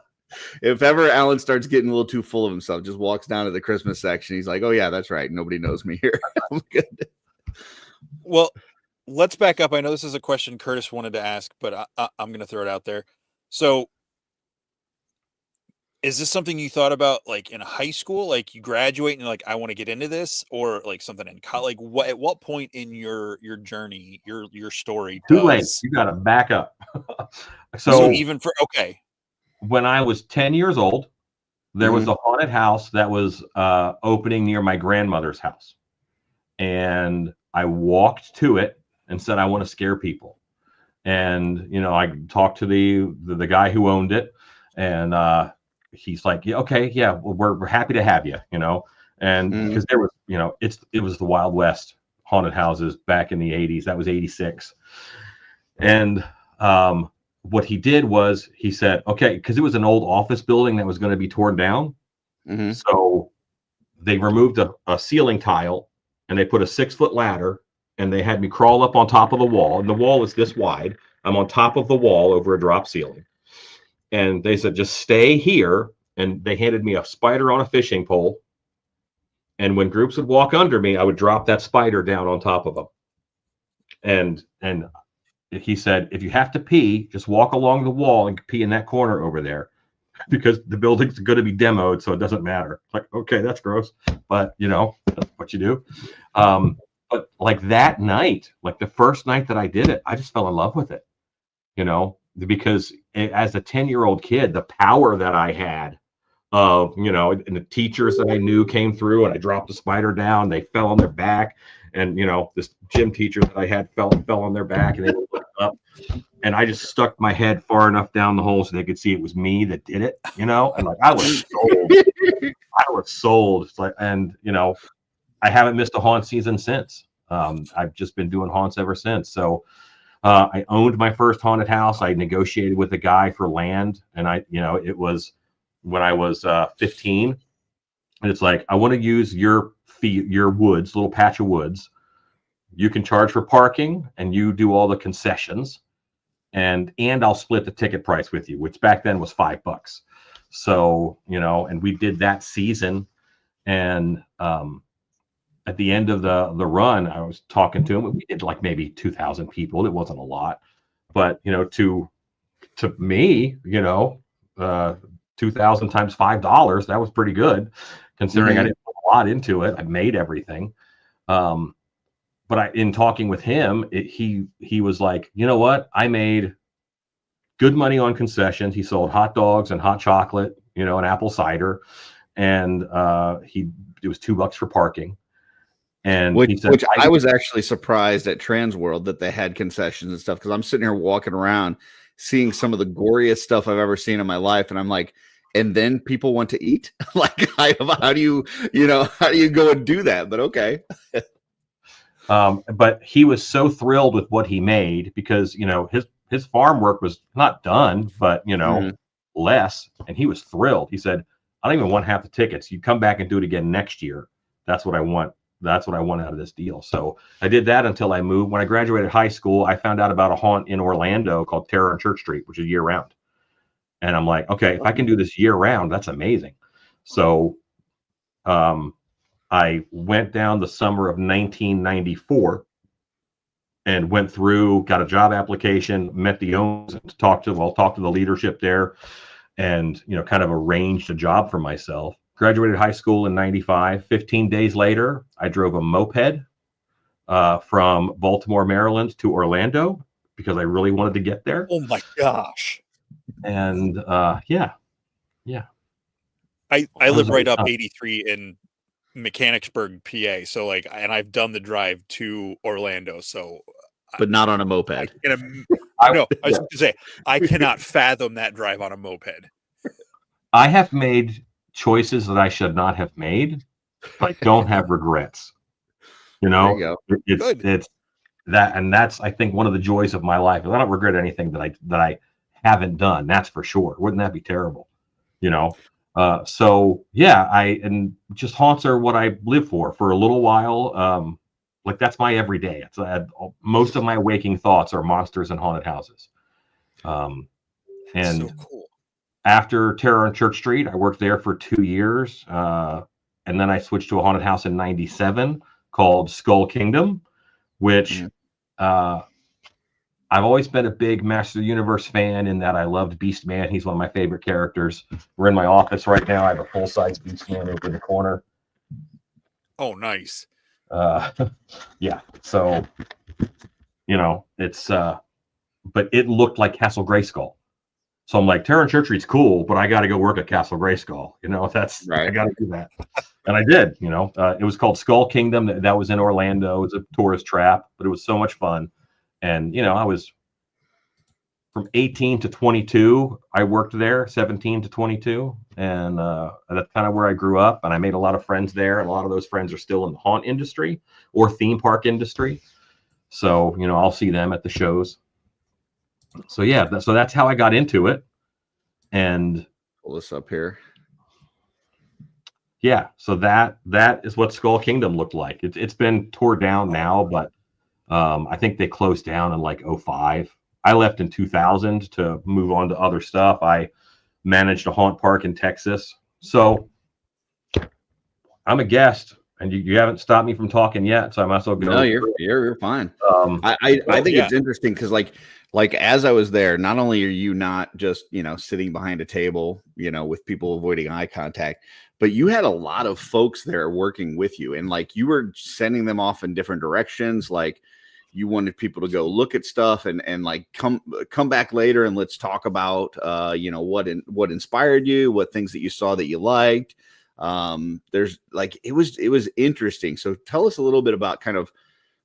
If ever Alan starts getting a little too full of himself, just walks down to the Christmas section. He's like, "Oh yeah, that's right. Nobody knows me here." I'm good.
Well, let's back up. I know this is a question Curtis wanted to ask, but I'm going to throw it out there. So is this something you thought about like in high school? Like you graduate and you're like, I want to get into this, or like something in college? Like at what point in your journey, your story?
Too late. You got to back up.
So even for, okay.
When I was 10 years old, there was a haunted house that was opening near my grandmother's house. And I walked to it and said, I want to scare people. And, you know, I talked to the guy who owned it, and he's like, "Yeah, okay, yeah, well, we're happy to have you," you know, and because there was, you know, it was the Wild West haunted houses back in the 80s. That was 86. And what he did was he said, okay, because it was an old office building that was going to be torn down. So they removed a ceiling tile and they put a 6-foot ladder, and they had me crawl up on top of the wall. And the wall is this wide. I'm on top of the wall over a drop ceiling. And they said, just stay here. And they handed me a spider on a fishing pole. And when groups would walk under me, I would drop that spider down on top of them. And he said, if you have to pee, just walk along the wall and pee in that corner over there, because the building's going to be demoed, so it doesn't matter. It's like, okay, that's gross, but you know, that's what you do. But like that night, like the first night that I did it, I just fell in love with it, you know, because as a 10-year-old kid, the power that I had of, you know, and the teachers that I knew came through, and I dropped the spider down, they fell on their back. And, you know, this gym teacher that I had fell on their back, and they would look up, and I just stuck my head far enough down the hole so they could see it was me that did it, you know, and like I was sold. I was sold. It's like, and, you know, I haven't missed a haunt season since. I've just been doing haunts ever since. So I owned my first haunted house. I negotiated with a guy for land, and you know, it was when I was 15, and it's like, I want to use your woods, little patch of woods. You can charge for parking, and you do all the concessions, and I'll split the ticket price with you, which back then was $5. So, you know, and we did that season, and at the end of the run, I was talking to him. We did like maybe 2,000 people. It wasn't a lot, but you know, to me, you know, 2,000 times $5, that was pretty good, considering I didn't put a lot into it. I made everything. But in talking with him, he was like, you know what? I made good money on concessions. He sold hot dogs and hot chocolate, you know, and apple cider, and it was $2 for parking. And
which,
he said,
which I was actually surprised at Transworld that they had concessions and stuff, because I'm sitting here walking around seeing some of the goriest stuff I've ever seen in my life, and I'm like, and then people want to eat? Like, how do you go and do that? But okay.
But he was so thrilled with what he made, because, you know, his farm work was not done, but, you know, less. And he was thrilled. He said, I don't even want half the tickets. You come back and do it again next year. That's what I want. That's what I want out of this deal. So I did that until I moved. When I graduated high school, I found out about a haunt in Orlando called Terror on Church Street, which is year round. And I'm like, okay, if I can do this year round, that's amazing. So I went down the summer of 1994 and went through, got a job application, met the owners, talked to the leadership there, and, you know, kind of arranged a job for myself. Graduated high school in 95. 15 days later, I drove a moped from Baltimore, Maryland to Orlando, because I really wanted to get there.
Oh my gosh.
And yeah.
I live right up 83 in Mechanicsburg, PA. So like, and I've done the drive to Orlando. So,
but not on a
I
moped.
can,
I-
no, I was
yeah.
going to say I cannot fathom that drive on a moped.
I have made choices that I should not have made, but I don't have regrets. You
There
know,
you go.
Good.
it's that, and that's, I think, one of the joys of my life. I don't regret anything that I haven't done. That's for sure. Wouldn't that be terrible? You know. So yeah, and just haunts are what I live for a little while. Like that's my everyday. It's most of my waking thoughts are monsters and haunted houses. And
So cool.
after Terror on Church Street, I worked there for 2 years. And then I switched to a haunted house in '97 called Skull Kingdom, which I've always been a big Master of the Universe fan in that I loved Beast Man. He's one of my favorite characters. We're in my office right now. I have a full-size Beast Man over in the corner.
Oh, nice.
Yeah. So, you know, it's but it looked like Castle Grayskull. So I'm like, Terror on Church Street's cool, but I got to go work at Castle Grayskull. You know, that's
Right.
I got to do that, and I did. You know, it was called Skull Kingdom. That was in Orlando. It was a tourist trap, but it was so much fun. And you know, I was from 18 to 22. I worked there, 17 to 22, and that's kind of where I grew up. And I made a lot of friends there. And a lot of those friends are still in the haunt industry or theme park industry. So you know, I'll see them at the shows. So yeah, so that's how I got into it. And
Pull this up here.
yeah, so that is what Skull Kingdom looked like. It's been tore down now, but I think they closed down in like 05. I left in 2000 to move on to other stuff. I managed a haunt park in Texas. So I'm a guest, and you haven't stopped me from talking yet, so I might as well go.
No, you're fine. I think
yeah.
it's interesting because like as I was there, not only are you not just, you know, sitting behind a table, you know, with people avoiding eye contact, but you had a lot of folks there working with you, and like you were sending them off in different directions. Like you wanted people to go look at stuff and like come back later and let's talk about you know, what inspired you, what things that you saw that you liked. There's like it was interesting. So tell us a little bit about kind of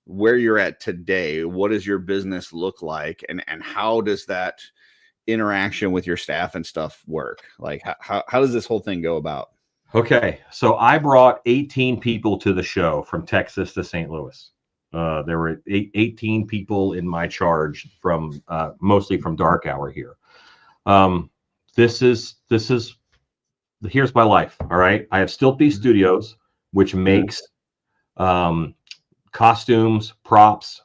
where you're at today. What does your business look like, and how does that interaction with your staff and stuff work? Like how does this whole thing go about?
Okay, so I brought 18 people to the show from Texas to St. Louis. There were 18 people in my charge from mostly from Dark Hour here. This is here's my life. All right, I have Stiltbeast Studios, which makes costumes, props,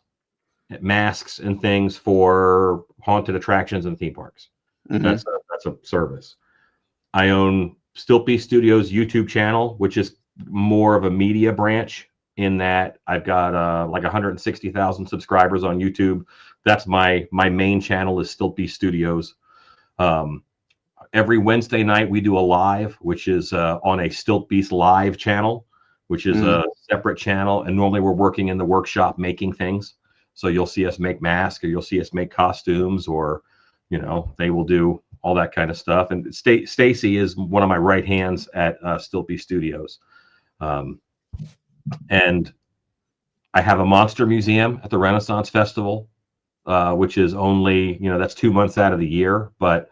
masks, and things for haunted attractions and theme parks.
Mhm.
That's a service. I own Stiltbeast Studios YouTube channel, which is more of a media branch in that I've got like 160,000 subscribers on YouTube. That's my main channel is Stiltbeast Studios. Every Wednesday night we do a live, which is on a Stiltbeast live channel, which is a separate channel. And normally we're working in the workshop making things. So you'll see us make masks, or you'll see us make costumes, or, you know, they will do all that kind of stuff. And Stacy is one of my right hands at Stiltbeast Studios. And I have a monster museum at the Renaissance Festival, which is only, you know, that's 2 months out of the year, but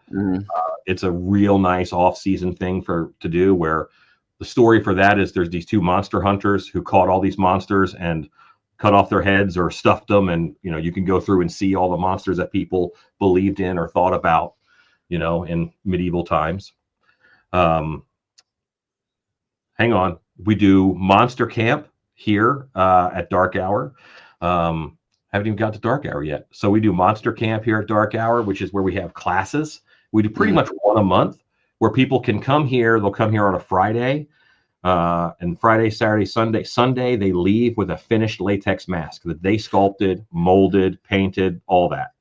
it's a real nice off-season thing to do, where the story for that is there's these two monster hunters who caught all these monsters and cut off their heads or stuffed them. And, you know, you can go through and see all the monsters that people believed in or thought about, you know, in medieval times. Hang on. We do Monster Camp here at Dark Hour. Haven't even got to Dark Hour yet. So we do Monster Camp here at Dark Hour, which is where we have classes. We do pretty much one a month, where people can come here. They'll come here on a Friday, and Friday, Saturday, Sunday, they leave with a finished latex mask that they sculpted, molded, painted, all that.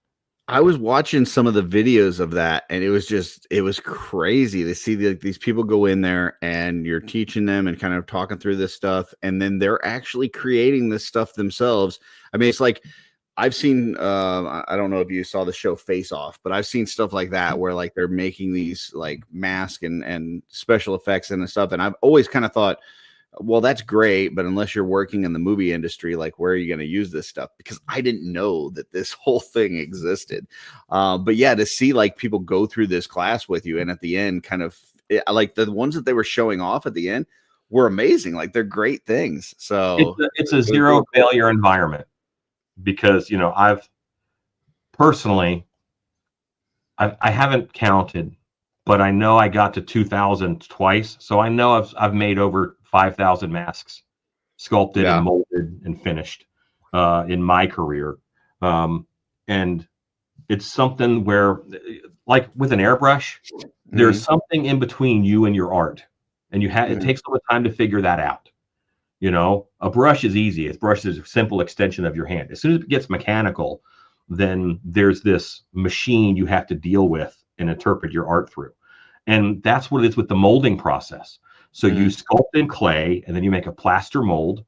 I was watching some of the videos of that, and it was crazy to see these people go in there and you're teaching them and kind of talking through this stuff, and then they're actually creating this stuff themselves. I mean, it's like I've seen, I don't know if you saw the show Face Off, but I've seen stuff like that where like they're making these like mask and special effects and stuff. And I've always kind of thought, well, that's great, but unless you're working in the movie industry, like, where are you going to use this stuff? Because I didn't know that this whole thing existed. But yeah, to see like people go through this class with you, and at the end, kind of like the ones that they were showing off at the end were amazing. Like, they're great things. So
it's a zero failure environment, because I've personally, I haven't counted, but I know I got to 2,000 twice. So I know I've made over 5,000 masks, sculpted and molded and finished in my career. And it's something where, like with an airbrush, there's something in between you and your art, and it takes a little time to figure that out. A brush is easy. A brush is a simple extension of your hand. As soon as it gets mechanical, then there's this machine you have to deal with and interpret your art through. And that's what it is with the molding process. So you sculpt in clay, and then you make a plaster mold.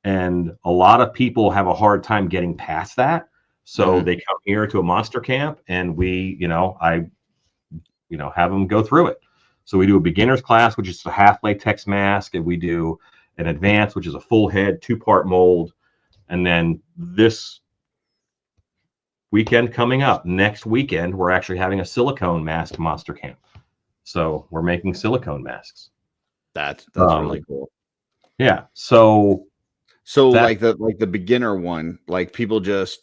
And a lot of people have a hard time getting past that. So they come here to a monster camp, and we, I have them go through it. So we do a beginner's class, which is a half latex mask, and we do an advanced, which is a full head 2-part mold. And then this weekend coming up, next weekend, we're actually having a silicone mask monster camp. So we're making silicone masks.
That's really cool.
Yeah. So
like the beginner one, like people just,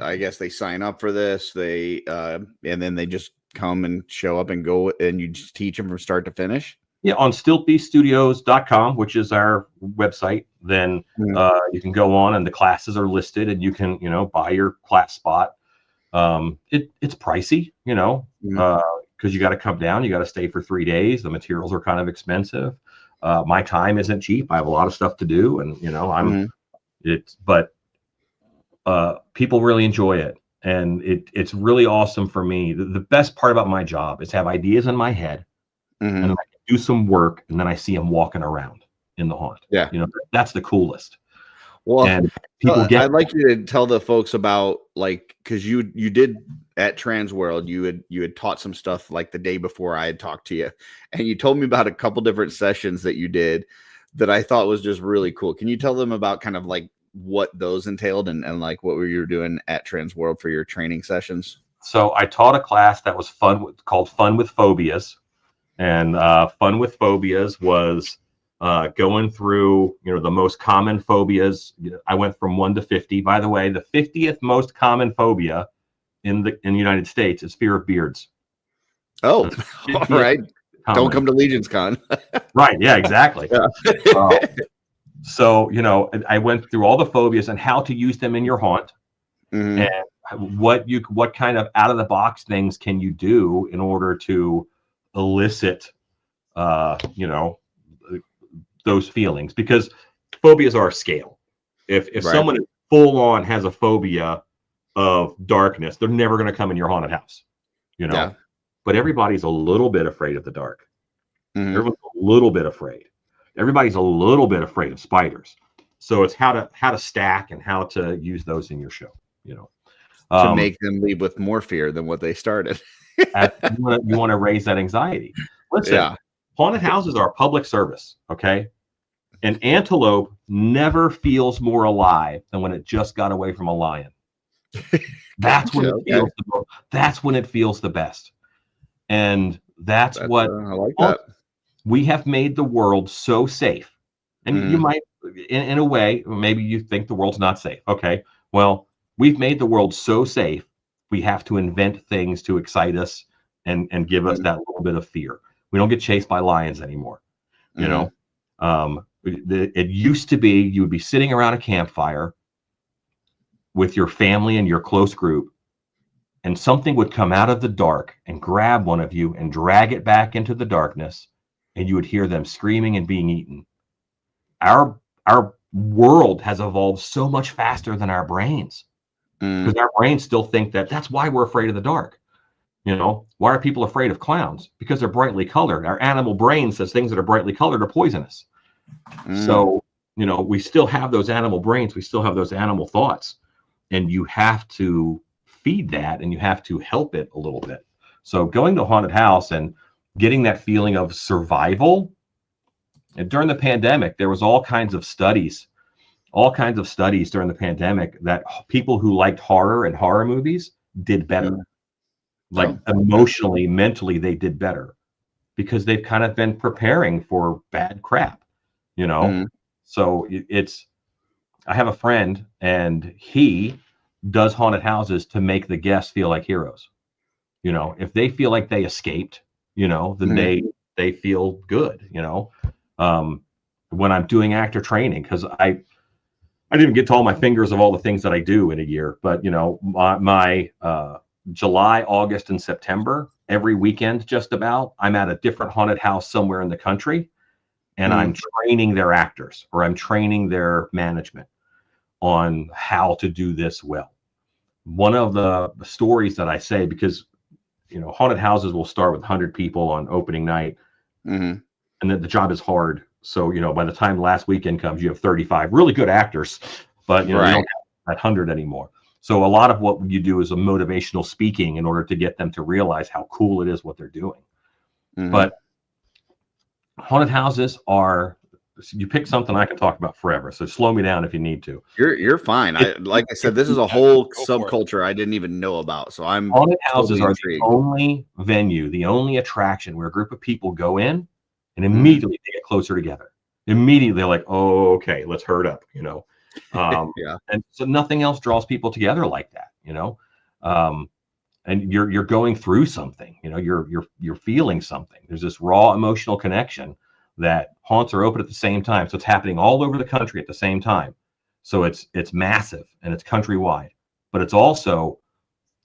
I guess they sign up for this, they and then they just come and show up and go, and you just teach them from start to finish.
Yeah, on Stiltbeaststudios.com, which is our website, then you can go on, and the classes are listed, and you can buy your class spot. It's pricey, because you got to come down, you got to stay for 3 days. The materials are kind of expensive. My time isn't cheap. I have a lot of stuff to do, and but people really enjoy it, and it's really awesome for me. The best part about my job is to have ideas in my head, and then I can do some work, and then I see them walking around in the haunt.
Yeah,
that's the coolest.
Well,
and
I'd like you to tell the folks about, like, because you did at Transworld, you had taught some stuff like the day before I had talked to you, and you told me about a couple different sessions that you did that I thought was just really cool. Can you tell them about kind of like what those entailed, and like what were you doing at Transworld for your training sessions?
So I taught a class that was called Fun with Phobias, and Fun with Phobias was going through, the most common phobias. I went from 1 to 50. By the way, the 50th most common phobia in the United States is fear of beards.
Oh, all right.
Common. Don't
come to Legion's Con.
Right. Yeah, exactly. So, I went through all the phobias and how to use them in your haunt, and what kind of out of the box things can you do in order to elicit, those feelings, because phobias are a scale. If someone full on has a phobia of darkness, they're never going to come in your haunted house, but everybody's a little bit afraid of the dark. Everyone's a little bit afraid. Everybody's a little bit afraid of spiders. So it's how to stack and how to use those in your show,
to make them leave with more fear than what they started.
You want to raise that anxiety. Listen, haunted houses are a public service, okay? An antelope never feels more alive than when it just got away from a lion. That's when it feels the most. That's when it feels the best. And that's what
I like that.
We have made the world so safe. And you might, in a way, maybe you think the world's not safe. Okay, well, we've made the world so safe, we have to invent things to excite us and give us that little bit of fear. We don't get chased by lions anymore. It used to be you would be sitting around a campfire with your family and your close group, and something would come out of the dark and grab one of you and drag it back into the darkness, and you would hear them screaming and being eaten. Our world has evolved so much faster than our brains, because our brains still think that's why we're afraid of the dark. Why are people afraid of clowns? Because they're brightly colored. Our animal brain says things that are brightly colored are poisonous. So, we still have those animal brains. We still have those animal thoughts, and you have to feed that, and you have to help it a little bit. So going to a haunted house and getting that feeling of survival And during the pandemic, there was all kinds of studies during the pandemic that people who liked horror and horror movies did better. Like emotionally, mentally, they did better because they've kind of been preparing for bad crap, you know? So I have a friend and he does haunted houses to make the guests feel like heroes. You know, if they feel like they escaped, you know, then they feel good, you know. When I'm doing actor training, because I didn't even get to all my fingers of all the things that I do in a year, but you know, my July, August, and September, every weekend just about, I'm at a different haunted house somewhere in the country, and I'm training their actors or I'm training their management on how to do this well. One of the stories that I say, because you know, haunted houses will start with 100 people on opening night, and then the job is hard. So, you know, by the time last weekend comes, you have 35 really good actors, but you know, you don't have that 100 anymore. So a lot of what you do is a motivational speaking in order to get them to realize how cool it is what they're doing. But haunted houses are, you pick something I can talk about forever. So slow me down if you need to.
You're fine. Like I said, this is a whole subculture I didn't even know about. So I'm
haunted houses
totally
are
intrigued.
the only venue, the only attraction where a group of people go in and immediately they get closer together. Immediately they're like, oh, okay, let's herd up, you know. And so nothing else draws people together like that, you know. And you're going through something, you know, you're feeling something. There's this raw emotional connection that haunts are open at the same time. So it's happening all over the country at the same time. So it's massive and it's countrywide, but it's also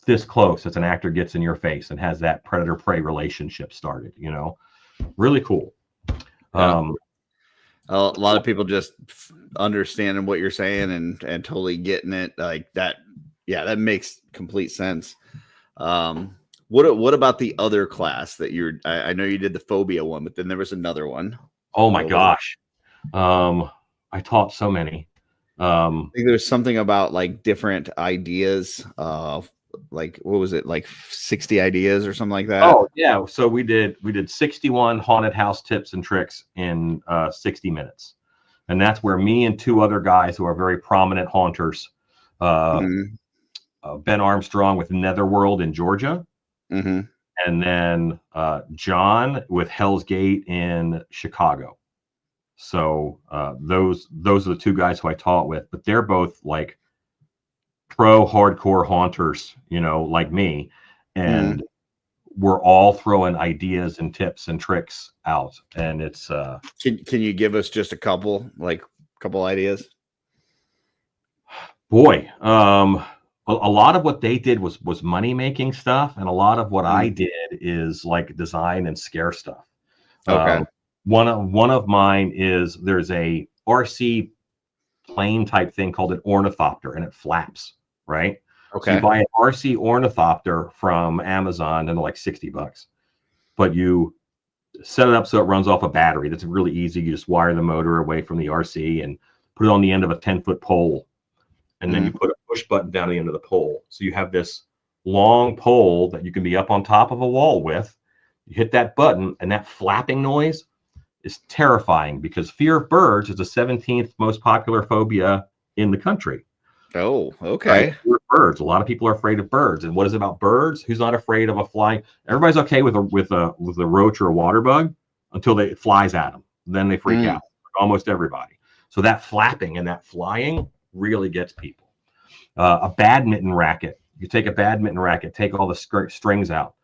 this close as an actor gets in your face and has that predator-prey relationship started, you know. Really cool.
A lot of people just understanding what you're saying and totally getting it like that. Yeah, that makes complete sense. What about the other class that I know you did the phobia one, but then there was another one.
Oh my gosh. I taught so many.
I think there's something about like different ideas. Like what was it, like 60 ideas or something like that?
Oh yeah. So we did 61 haunted house tips and tricks in 60 minutes. And that's where me and two other guys who are very prominent haunters, Ben Armstrong with Netherworld in Georgia, and then John with Hell's Gate in Chicago. So those are the two guys who I taught with, but they're both like pro hardcore haunters, you know, like me, and we're all throwing ideas and tips and tricks out. And it's
can you give us just a couple ideas?
Boy, a lot of what they did was money making stuff, and a lot of what I did is like design and scare stuff.
Okay.
One of mine is there's a RC plane type thing called an ornithopter, and it flaps, right?
Okay.
So you buy an RC ornithopter from Amazon and they're like $60, but you set it up so it runs off a battery. That's really easy. You just wire the motor away from the RC and put it on the end of a 10-foot pole. And then you put a push button down the end of the pole. So you have this long pole that you can be up on top of a wall with. You hit that button and that flapping noise is terrifying because fear of birds is the 17th most popular phobia in the country.
Oh, okay.
Right? Fear of birds. A lot of people are afraid of birds. And what is it about birds? Who's not afraid of a flying? Everybody's okay with a roach or a water bug until it flies at them. Then they freak out. Almost everybody. So that flapping and that flying really gets people. A badminton racket. You take a badminton racket, take all the strings out,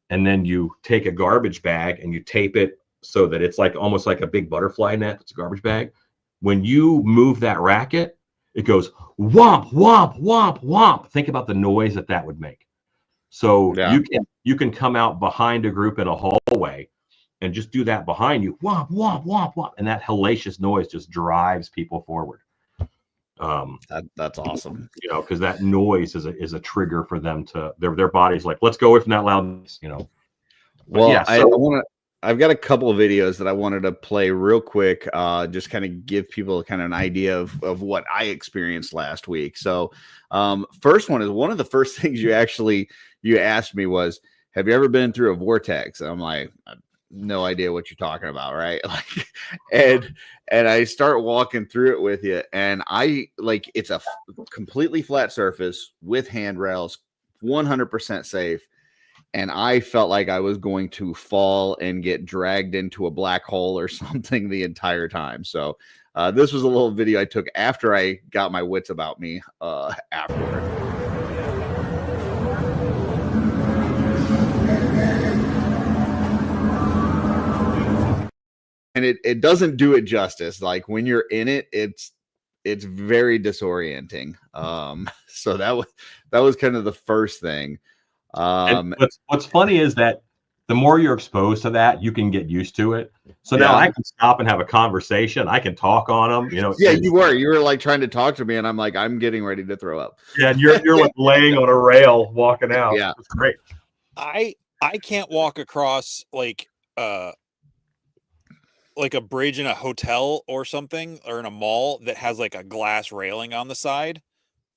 and then you take a garbage bag and you tape it so that it's like almost like a big butterfly net. It's a garbage bag. When you move that racket, it goes whomp, whomp, whomp, whomp. Think about the noise that would make. So you can come out behind a group in a hallway and just do that behind you, whomp, whomp, whomp, whomp, and that hellacious noise just drives people forward.
That's awesome.
You know, because that noise is a trigger for them to their body's like, let's go away from that loudness. You know.
Well, yeah, I've got a couple of videos that I wanted to play real quick, just kind of give people kind of an idea of what I experienced last week. So first one is one of the first things you asked me was, have you ever been through a vortex? And I'm like, no idea what you're talking about, right? Like, and I start walking through it with you, and I like it's a completely flat surface with handrails, 100% safe. And I felt like I was going to fall and get dragged into a black hole or something the entire time. So this was a little video I took after I got my wits about me afterward. And it doesn't do it justice. Like when you're in it, it's very disorienting. So that was kind of the first thing.
And what's funny is that the more you're exposed to that, you can get used to it. So now I can stop and have a conversation. I can talk on them, you know.
Yeah, you were like trying to talk to me, and I'm like, I'm getting ready to throw up.
Yeah, and you're like laying on a rail walking out.
Yeah,
it's great.
I can't walk across like a bridge in a hotel or something, or in a mall that has like a glass railing on the side,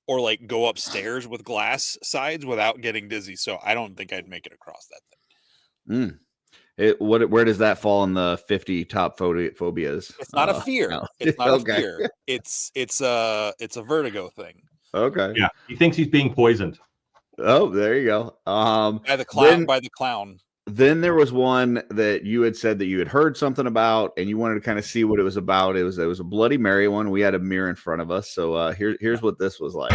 or like go upstairs with glass sides without getting dizzy. So I don't think I'd make it across that thing.
Where does that fall in the 50 top phobias?
It's not a fear.
No.
It's not a fear. It's a vertigo thing.
Okay.
Yeah, he thinks he's being poisoned.
Oh, there you go.
By the clown.
Then there was one that you had said that you had heard something about, and you wanted to kind of see what it was about. It was a Bloody Mary one. We had a mirror in front of us, so here's what this was like.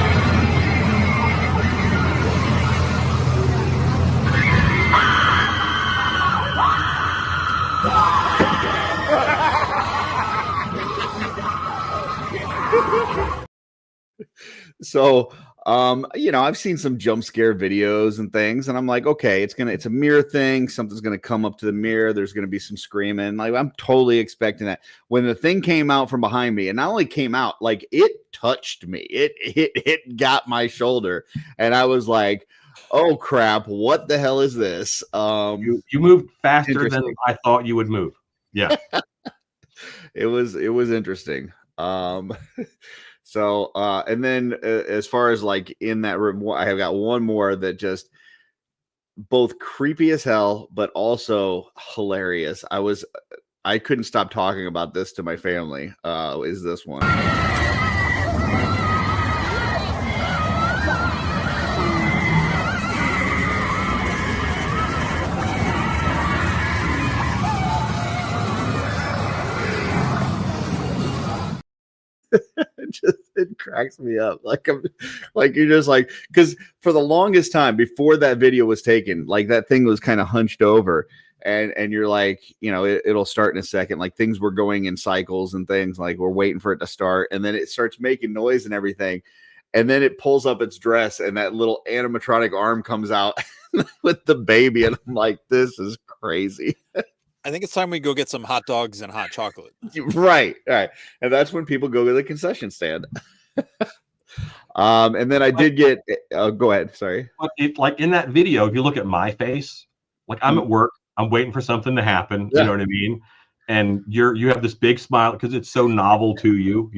So I've seen some jump scare videos and things, and I'm like, okay, it's a mirror thing. Something's gonna come up to the mirror. There's gonna be some screaming. Like, I'm totally expecting that. When the thing came out from behind me, and not only came out, like it touched me. It got my shoulder, and I was like, oh crap, what the hell is this?
You moved faster than I thought you would move. Yeah.
It was interesting. So, and then as far as like in that room, I have got one more that just both creepy as hell, but also hilarious. I couldn't stop talking about this to my family. Is this one? It cracks me up. Like you're just like, because for the longest time before that video was taken, like that thing was kind of hunched over, and you're like, it'll start in a second. Like things were going in cycles and things, like we're waiting for it to start, and then it starts making noise and everything, and then it pulls up its dress, and that little animatronic arm comes out with the baby, and I'm like, this is crazy.
I think it's time we go get some hot dogs and hot chocolate.
Right. And that's when people go to the concession stand. And then I did get, go ahead. Sorry.
But like in that video, if you look at my face, like I'm at work, I'm waiting for something to happen.
Yeah.
You know what I mean? And you have this big smile because it's so novel to you,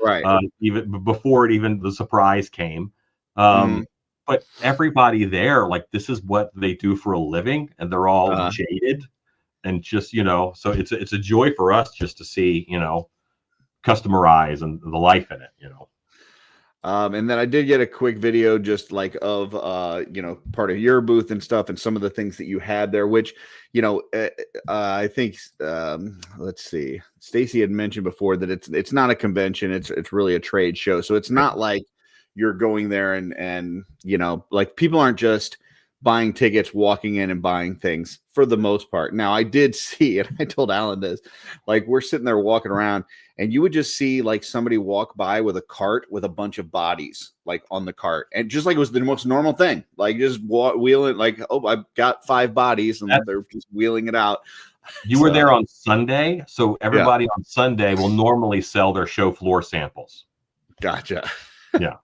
right.
Even before the surprise came. But everybody there, like this is what they do for a living, and they're all jaded. And just, so it's a joy for us just to see, customer eyes and the life in it,
And then I did get a quick video just like of, part of your booth and stuff and some of the things that you had there, which, I think, let's see, Stacy had mentioned before that it's not a convention. It's really a trade show. So it's not like you're going there and, like people aren't just buying tickets, walking in and buying things for the most part. Now I did see, and I told Alan this, like we're sitting there walking around and you would just see like somebody walk by with a cart with a bunch of bodies like on the cart. And just like it was the most normal thing, like just wheeling like, oh, I've got 5 bodies and they're just wheeling it out.
You were there on Sunday. So everybody on Sunday will normally sell their show floor samples.
Gotcha.
Yeah.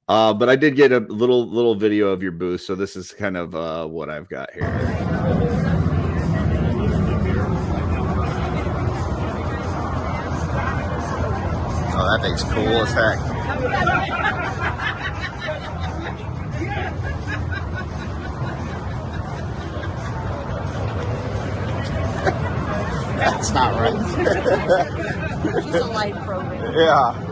But I did get a little video of your booth, so this is kind of what I've got here. Oh, that thing's cool as heck. That's not right.
She's a light program.
Yeah.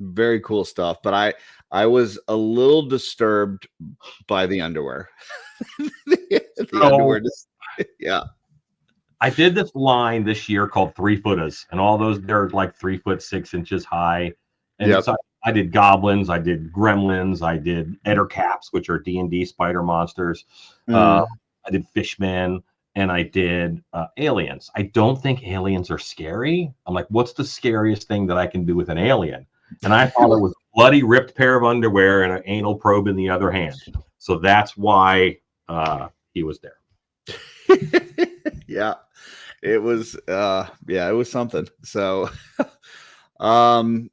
Very cool stuff, but I was a little disturbed by the underwear. the underwear just, yeah.
I did this line this year called 3 Footers, and all those, they're like 3 foot 6 inches high. And
Yep.
so I did goblins, I did gremlins, I did ettercaps, which are D&D spider monsters. I did fishmen, and I did aliens. I don't think aliens are scary. I'm like, what's the scariest thing that I can do with an alien? And I thought it was a bloody ripped pair of underwear and an anal probe in the other hand. So that's why he was there.
Yeah, it was it was something. So you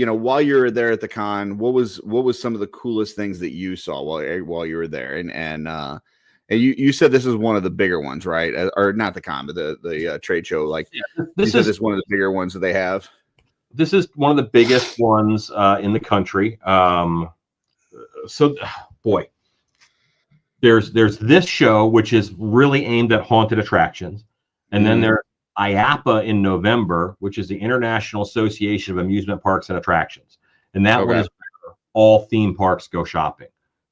know, while you were there at the con, what was some of the coolest things that you saw while you were there? And you said this is one of the bigger ones, right? Or not the con, but the trade show. Like, yeah, this is one of the bigger ones that they have.
This is one of the biggest ones in the country. So, boy, there's this show which is really aimed at haunted attractions, and then there's IAAPA in November, which is the International Association of Amusement Parks and Attractions, and that one is where all theme parks go shopping.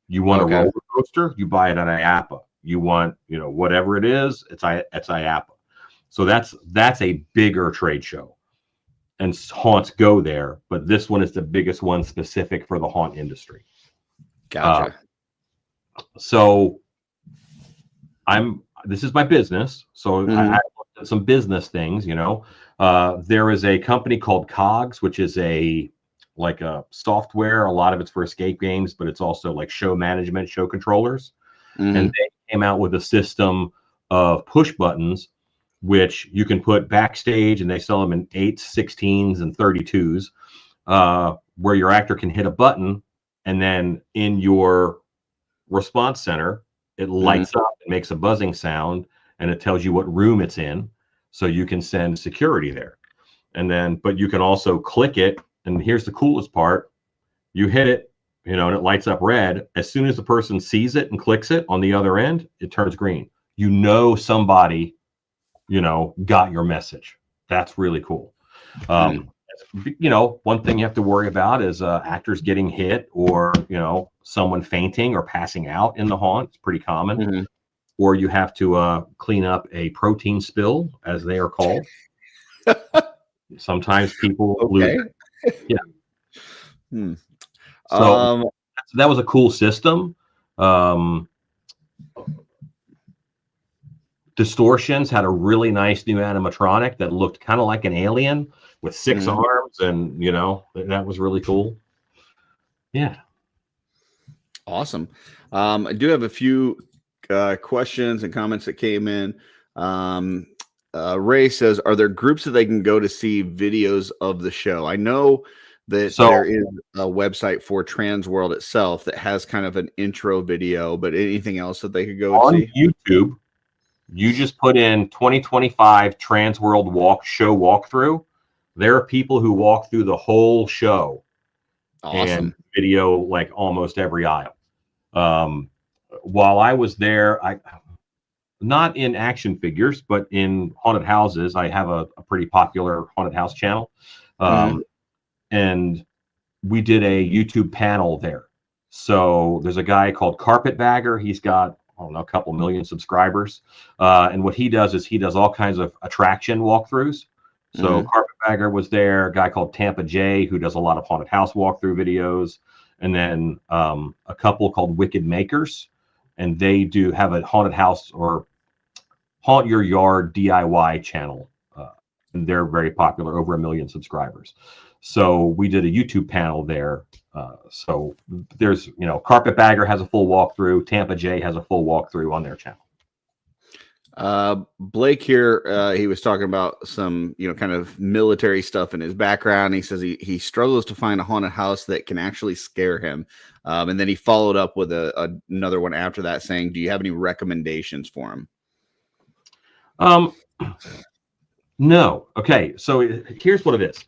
You want a roller coaster, you buy it at IAAPA. You want, you know, whatever it is, it's IAAPA. So that's a bigger trade show, and haunts go there. But this one is the biggest one specific for the haunt industry.
Gotcha.
So this is my business. So I looked at some business things, you know. There is a company called Cogs, which is like a software. A lot of it's for escape games, but it's also like show management, show controllers. And they came out with a system of push buttons, which you can put backstage, and they sell them in 8s, 16s, and 32s, where your actor can hit a button, and then in your response center, it lights up and makes a buzzing sound, and it tells you what room it's in, so you can send security there. And then, but you can also click it, and here's the coolest part: you hit it, you know, and it lights up red. As soon as the person sees it and clicks it on the other end, it turns green. You know, somebody, you know, got your message. That's really cool. You know, one thing you have to worry about is actors getting hit, or, you know, someone fainting or passing out in the haunt. It's pretty common. Or you have to clean up a protein spill, as they are called. Sometimes people lose it. Yeah. So that was a cool system. Distortions had a really nice new animatronic that looked kind of like an alien with 6 arms, and, you know, that was really cool. Yeah.
Awesome. I do have a few questions and comments that came in. Ray says, are there groups that they can go to see videos of the show? I know that there is a website for Transworld itself that has kind of an intro video, but anything else that they could go
on
see?
YouTube, you just put in 2025 Transworld show walkthrough. There are people who walk through the whole show.
Awesome.
And video like almost every aisle. While I was there, not in action figures, but in haunted houses. I have a pretty popular haunted house channel. And we did a YouTube panel there. So there's a guy called Carpetbagger. He's got, I don't know, a couple million subscribers. And what he does is he does all kinds of attraction walkthroughs. So Carpetbagger was there, a guy called Tampa J, who does a lot of haunted house walkthrough videos. And then a couple called Wicked Makers. And they do have a haunted house or haunt your yard DIY channel. And they're very popular, over 1 million subscribers. So we did a YouTube panel there. So there's, you know, Carpetbagger has a full walkthrough. Tampa J has a full walkthrough on their channel.
Blake here, he was talking about some, kind of military stuff in his background. He says he struggles to find a haunted house that can actually scare him. And then he followed up with another one after that saying, do you have any recommendations for him?
No. Okay. So here's what it is.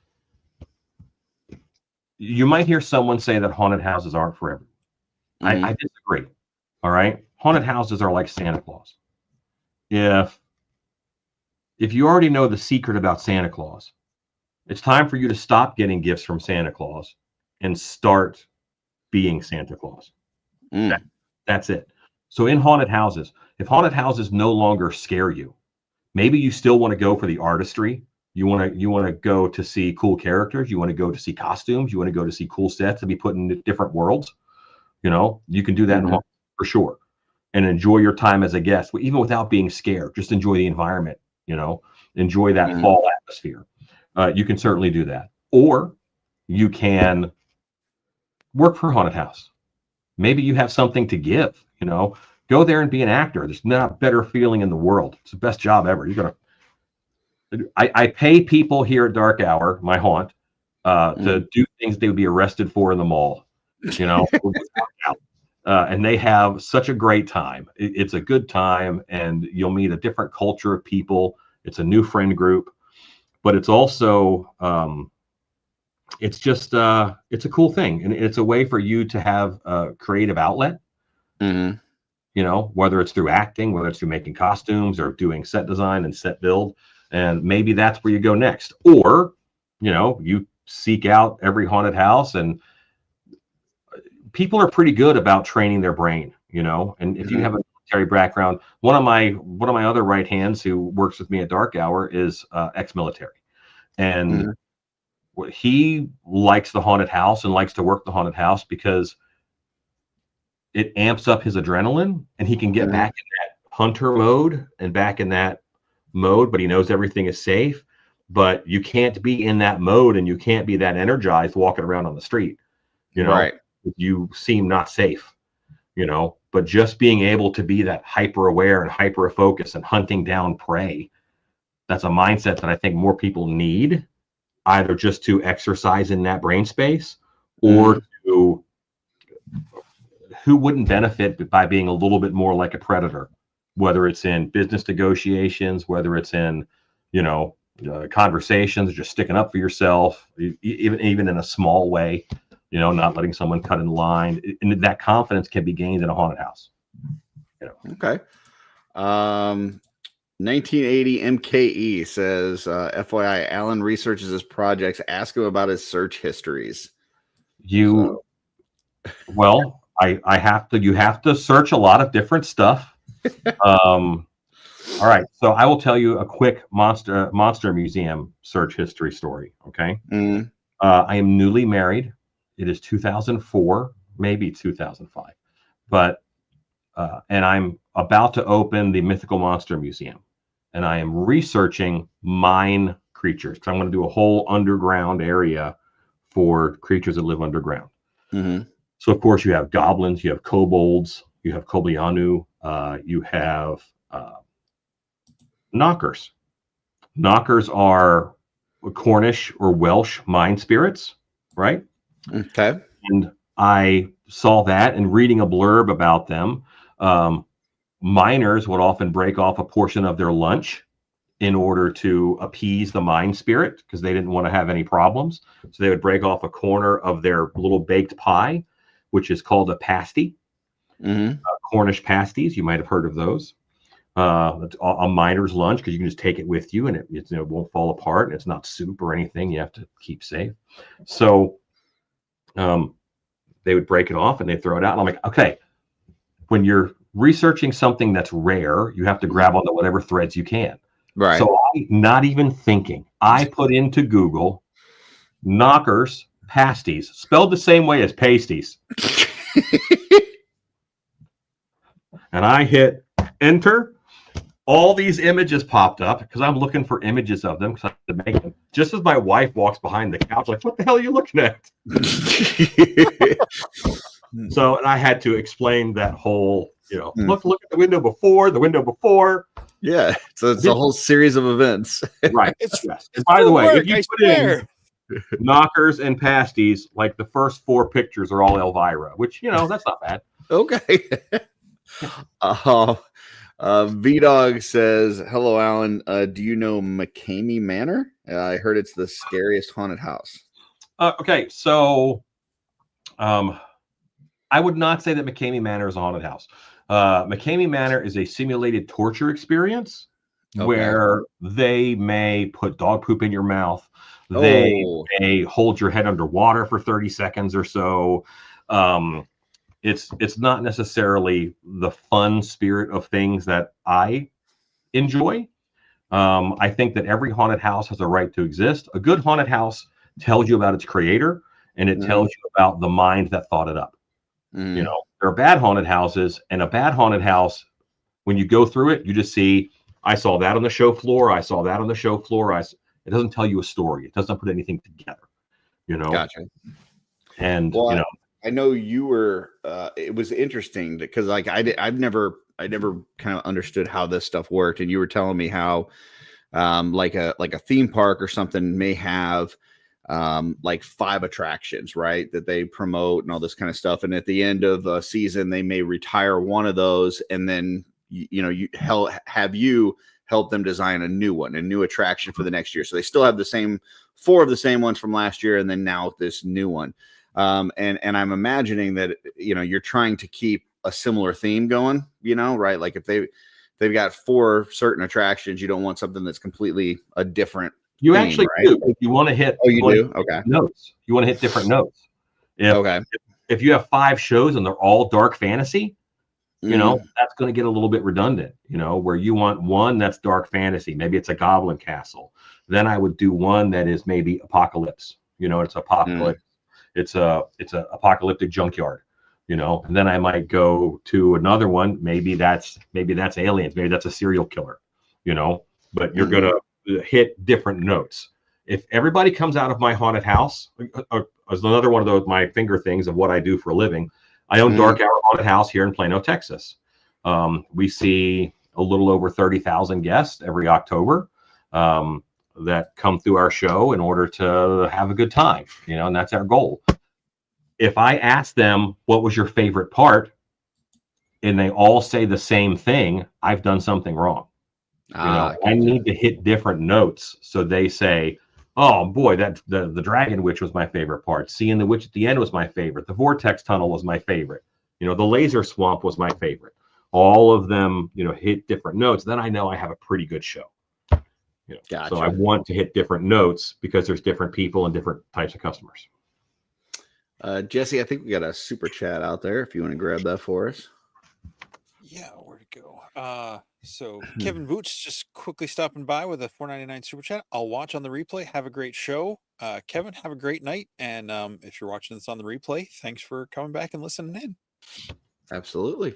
You might hear someone say that haunted houses aren't for everyone. I disagree. All right. Haunted houses are like Santa Claus. If you already know the secret about Santa Claus, it's time for you to stop getting gifts from Santa Claus and start being Santa Claus. That's it. So in haunted houses, if haunted houses no longer scare you, maybe you still want to go for the artistry. You want to go to see cool characters. You want to go to see costumes. You want to go to see cool sets to be put in different worlds. You can do that in haunted for sure, and enjoy your time as a guest, even without being scared. Just enjoy the environment. Enjoy that fall atmosphere. You can certainly do that, or you can work for a haunted house. Maybe you have something to give. Go there and be an actor. There's not a better feeling in the world. It's the best job ever. I pay people here at Dark Hour, my haunt, to do things they would be arrested for in the mall, and they have such a great time. It's a good time, and you'll meet a different culture of people. It's a new friend group, but it's also, it's just, it's a cool thing. And it's a way for you to have a creative outlet, whether it's through acting, whether it's through making costumes or doing set design and set build. And maybe that's where you go next. Or, you seek out every haunted house, and people are pretty good about training their brain, and if you have a military background, one of my other right hands who works with me at Dark Hour is ex-military. And he likes the haunted house and likes to work the haunted house because it amps up his adrenaline, and he can get back in that hunter mode and back in that mode, but he knows everything is safe. But you can't be in that mode, and you can't be that energized walking around on the street.
Right.
You seem not safe, but just being able to be that hyper aware and hyper focused and hunting down prey, that's a mindset that I think more people need, either just to exercise in that brain space, or to, who wouldn't benefit by being a little bit more like a predator, whether it's in business negotiations, whether it's in, conversations, just sticking up for yourself, even in a small way, not letting someone cut in line. And that confidence can be gained in a haunted house.
Okay. 1980 MKE says, FYI, Alan researches his projects. Ask him about his search histories.
Well, you have to search a lot of different stuff. All right. So I will tell you a quick monster museum search history story. Okay. I am newly married. It is 2004, maybe 2005, but, and I'm about to open the Mythical Monster Museum, and I am researching mine creatures, because I'm going to do a whole underground area for creatures that live underground. So of course you have goblins, you have kobolds, you have koblianu, you have knockers. Knockers are Cornish or Welsh mine spirits, right?
Okay.
And I saw that, and reading a blurb about them, miners would often break off a portion of their lunch in order to appease the mine spirit, because they didn't want to have any problems. So they would break off a corner of their little baked pie, which is called a pasty. Cornish pasties, you might have heard of those. That's a miner's lunch, because you can just take it with you, and it won't fall apart, and it's not soup or anything. You have to keep safe. So they would break it off and they throw it out. And I'm like, okay, when you're researching something that's rare, you have to grab onto whatever threads you can.
Right.
So not even thinking, I put into Google knockers pasties, spelled the same way as pasties. And I hit enter. All these images popped up, because I'm looking for images of them, because I have to make them. Just as my wife walks behind the couch, like, what the hell are you looking at? So, and I had to explain that whole, look at the window before,
Yeah, so it's a whole series of events.
Right.
It's
Yes. And by the
for
way,
work,
if you
I
put in
swear.
knockers and pasties, like the first 4 pictures are all Elvira, which, that's not bad.
Okay. V-Dog says, hello, Alan. Do you know McCamey Manor? I heard it's the scariest haunted house.
Okay, so I would not say that McCamey Manor is a haunted house. McCamey Manor is a simulated torture experience where they may put dog poop in your mouth. They may hold your head underwater for 30 seconds or so. It's not necessarily the fun spirit of things that I enjoy. I think that every haunted house has a right to exist. A good haunted house tells you about its creator, and it tells you about the mind that thought it up. There are bad haunted houses, and a bad haunted house, when you go through it, you just see, I saw that on the show floor. I saw that on the show floor. It doesn't tell you a story. It doesn't put anything together,
Gotcha.
And,
I know you were, it was interesting because like I never kind of understood how this stuff worked. And you were telling me how, like a theme park or something may have, like 5 attractions, right, that they promote and all this kind of stuff. And at the end of a season, they may retire one of those, and then you help them design a new attraction for the next year. So they still have the same 4 of the same ones from last year, and then now this new one. And I'm imagining that you're trying to keep a similar theme going, right? Like if they've got 4 certain attractions, you don't want something that's completely a different.
You
theme,
actually
right?
do. If you want to hit,
Okay.
Notes. You want to hit different notes. If you have 5 shows and they're all dark fantasy, that's going to get a little bit redundant. Where you want one that's dark fantasy, maybe it's a goblin castle. Then I would do one that is maybe apocalypse. It's apocalypse. It's a apocalyptic junkyard. And then I might go to another one. Maybe that's aliens. Maybe that's a serial killer. But you're gonna hit different notes. If everybody comes out of my haunted house, as another one of those my finger things of what I do for a living, I own Dark Hour Haunted House here in Plano, Texas. We see a little over 30,000 guests every October that come through our show in order to have a good time, and that's our goal. If I ask them, what was your favorite part, and they all say the same thing, I've done something wrong. I need to hit different notes. So they say, oh boy, that the Dragon Witch was my favorite part. Seeing the witch at the end was my favorite. The Vortex Tunnel was my favorite. The Laser Swamp was my favorite. All of them, hit different notes. Then I know I have a pretty good show.
Gotcha.
So I want to hit different notes because there's different people and different types of customers.
Jesse, I think we got a super chat out there if you want to grab that for us.
Yeah, where'd it go? So Kevin Boots just quickly stopping by with a $4.99 super chat. I'll watch on the replay. Have a great show. Kevin, have a great night. And if you're watching this on the replay, thanks for coming back and listening in.
Absolutely.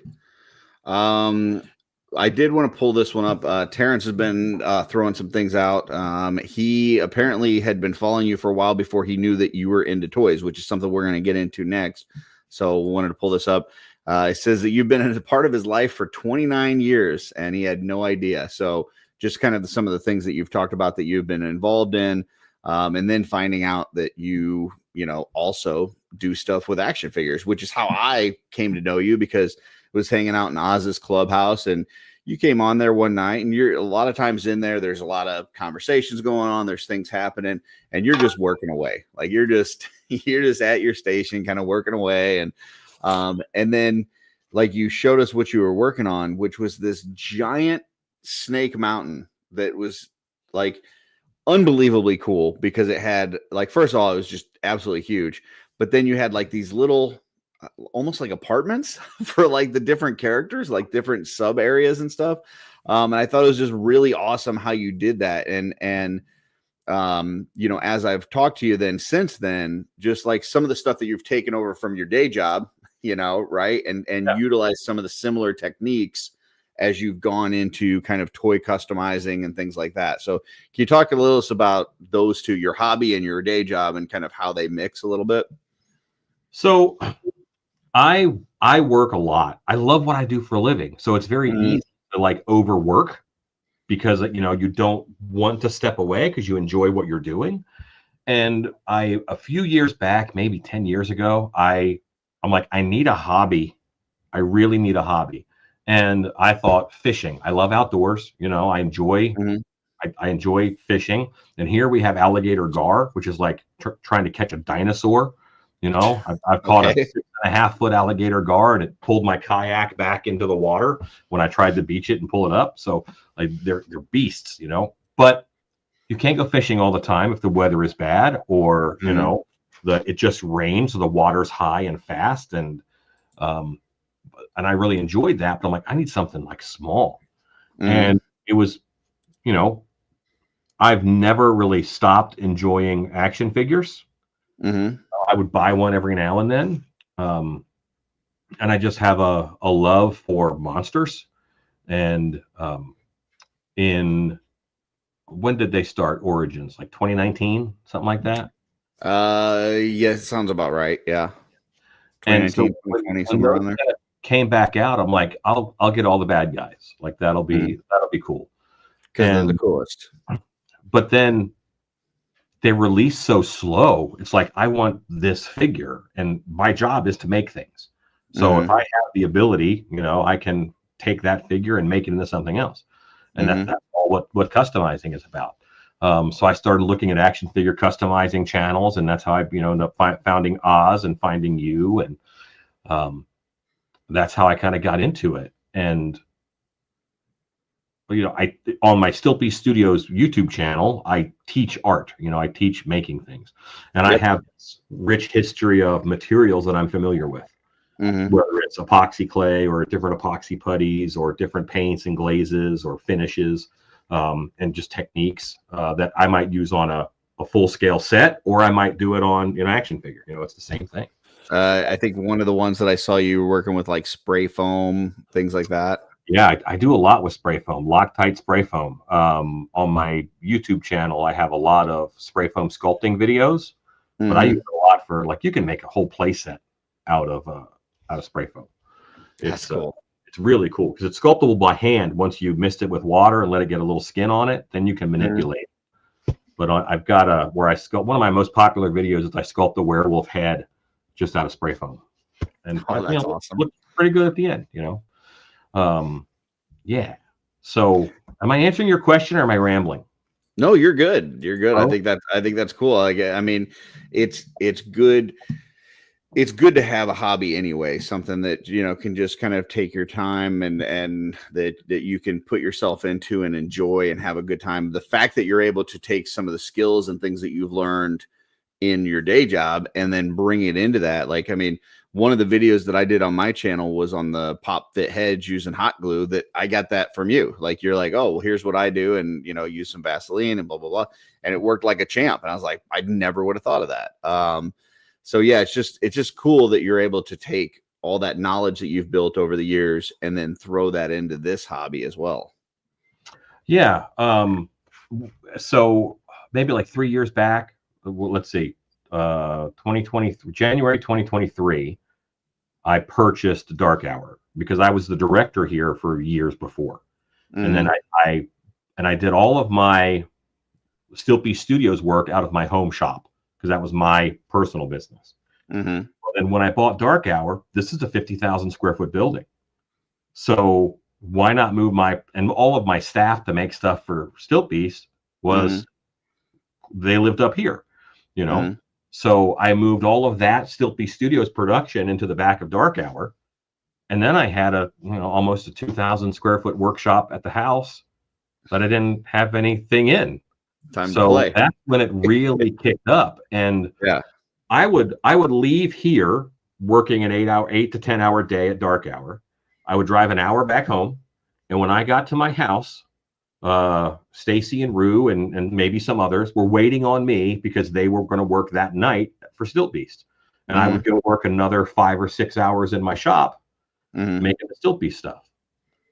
I did want to pull this one up. Terrence has been throwing some things out. He apparently had been following you for a while before he knew that you were into toys, which is something we're going to get into next. So wanted to pull this up. It says that you've been a part of his life for 29 years, and he had no idea. So just kind of some of the things that you've talked about that you've been involved in, and then finding out that you also do stuff with action figures, which is how I came to know you, because was hanging out in Oz's clubhouse, and you came on there one night, and you're a lot of times in there, there's a lot of conversations going on, there's things happening, and you're just working away. Like you're just at your station kind of working away. And then like you showed us what you were working on, which was this giant snake mountain that was like unbelievably cool, because it had like, first of all, it was just absolutely huge, but then you had like these little almost like apartments for like the different characters, like different sub areas and stuff. And I thought it was just really awesome how you did that. And as I've talked to you then since then, just like some of the stuff that you've taken over from your day job, right. And utilize some of the similar techniques as you've gone into kind of toy customizing and things like that. So can you talk a little about those two, your hobby and your day job, and kind of how they mix a little bit?
So I work a lot. I love what I do for a living. So it's very easy to like overwork because you don't want to step away because you enjoy what you're doing. And a few years back, maybe 10 years ago, I'm like, I need a hobby. I really need a hobby. And I thought fishing. I love outdoors. I enjoy I enjoy fishing. And here we have alligator gar, which is like trying to catch a dinosaur. I've caught a 6.5-foot alligator gar, and it pulled my kayak back into the water when I tried to beach it and pull it up. So like they're beasts, but you can't go fishing all the time if the weather is bad, or it just rains, so the water's high and fast, and I really enjoyed that. But I'm like, I need something like small, and it was, I've never really stopped enjoying action figures. I would buy one every now and then, and I just have a love for monsters. And when did they start Origins? Like 2019, something like that.
Yes, sounds about right. Yeah, 2019,
and so
2020, somewhere on there.
Came back out, I'm like, I'll get all the bad guys. Like that'll be cool.
Because they're the coolest.
But then they release so slow. It's like, I want this figure, and my job is to make things. So if I have the ability, I can take that figure and make it into something else. And that's all what customizing is about. So I started looking at action figure customizing channels, and that's how I, ended up founding Oz and finding you. And that's how I kind of got into it. And on my Stiltbeast Studios YouTube channel, I teach art. I teach making things, and I have this rich history of materials that I'm familiar with, whether it's epoxy clay or different epoxy putties or different paints and glazes or finishes, and just techniques that I might use on a full scale set, or I might do it on an action figure. It's the same thing.
I think one of the ones that I saw you were working with, like spray foam, things like that.
Yeah, I do a lot with spray foam, Loctite spray foam. On my YouTube channel, I have a lot of spray foam sculpting videos, but I use it a lot for, like, you can make a whole play set out of spray foam.
That's cool.
It's really cool because it's sculptable by hand. Once you mist it with water and let it get a little skin on it, then you can manipulate. But I've got where I sculpt. One of my most popular videos is I sculpt the werewolf head just out of spray foam, and
that's awesome.
Looks pretty good at the end, Yeah. So, am I answering your question, or am I rambling?
No, you're good. You're good.
Oh.
I think that's cool. I mean, it's good. It's good to have a hobby anyway, something that can just kind of take your time and that you can put yourself into and enjoy and have a good time. The fact that you're able to take some of the skills and things that you've learned in your day job and then bring it into that. Like, I mean, one of the videos that I did on my channel was on the pop fit heads using hot glue. That I got that from you. Like, you're like, oh, well, here's what I do, and use some Vaseline and blah blah blah, and it worked like a champ. And I was like, I never would have thought of that. So yeah, it's just cool that you're able to take all that knowledge that you've built over the years and then throw that into this hobby as well.
Yeah. So maybe like 3 years back, let's see, 2020, January 2023, I purchased Dark Hour because I was the director here for years before. And then I did all of my Stiltbeast Studios work out of my home shop, because that was my personal business. And when I bought Dark Hour, this is a 50,000 square foot building. So why not move all of my staff to make stuff for Stiltbeast was they lived up here, So I moved all of that Stiltbeast Studios production into the back of Dark Hour. And then I had almost a 2,000 square foot workshop at the house that I didn't have anything in.
Time to play.
That's when it really kicked up. And I would leave here working an 8 to 10 hour day at Dark Hour. I would drive an hour back home. And when I got to my house, Stacy and Rue and maybe some others were waiting on me because they were going to work that night for Stiltbeast. And I would go work another 5 or 6 hours in my shop making the Stiltbeast stuff.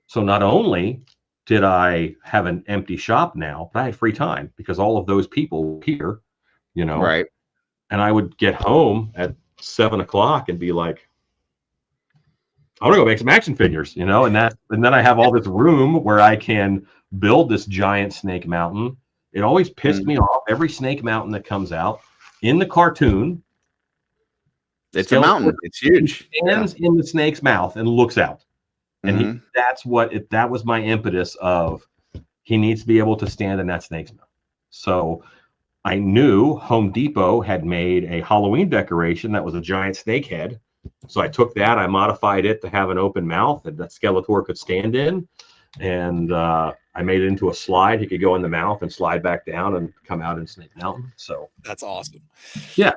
So not only did I have an empty shop now, but I had free time because all of those people were here,
Right.
And I would get home at 7 o'clock and be like, I want to go make some action figures, and then I have all this room where I can build this giant snake mountain. It always pissed me off. Every snake mountain that comes out in the cartoon,
It's a mountain. It's huge.
Stands in the snake's mouth and looks out. And that was my impetus of he needs to be able to stand in that snake's mouth. So I knew Home Depot had made a Halloween decoration that was a giant snake head. So I took that, I modified it to have an open mouth that Skeletor could stand in. And I made it into a slide. He could go in the mouth and slide back down and come out in Snake Mountain. So
that's awesome.
Yeah.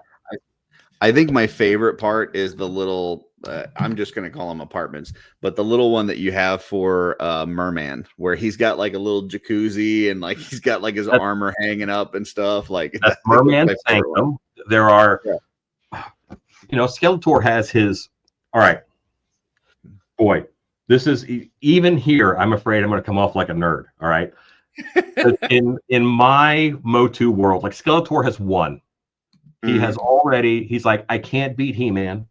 I think my favorite part is the little, I'm just going to call them apartments, but the little one that you have for Merman, where he's got like a little jacuzzi and like he's got like his armor hanging up and stuff. Like
that's Merman Sanctum. There are, you know, Skeletor has his, all right, boy, this is, even here, I'm afraid I'm going to come off like a nerd, all right? in my Motu world, like Skeletor has won. He has already, he's like, I can't beat He-Man,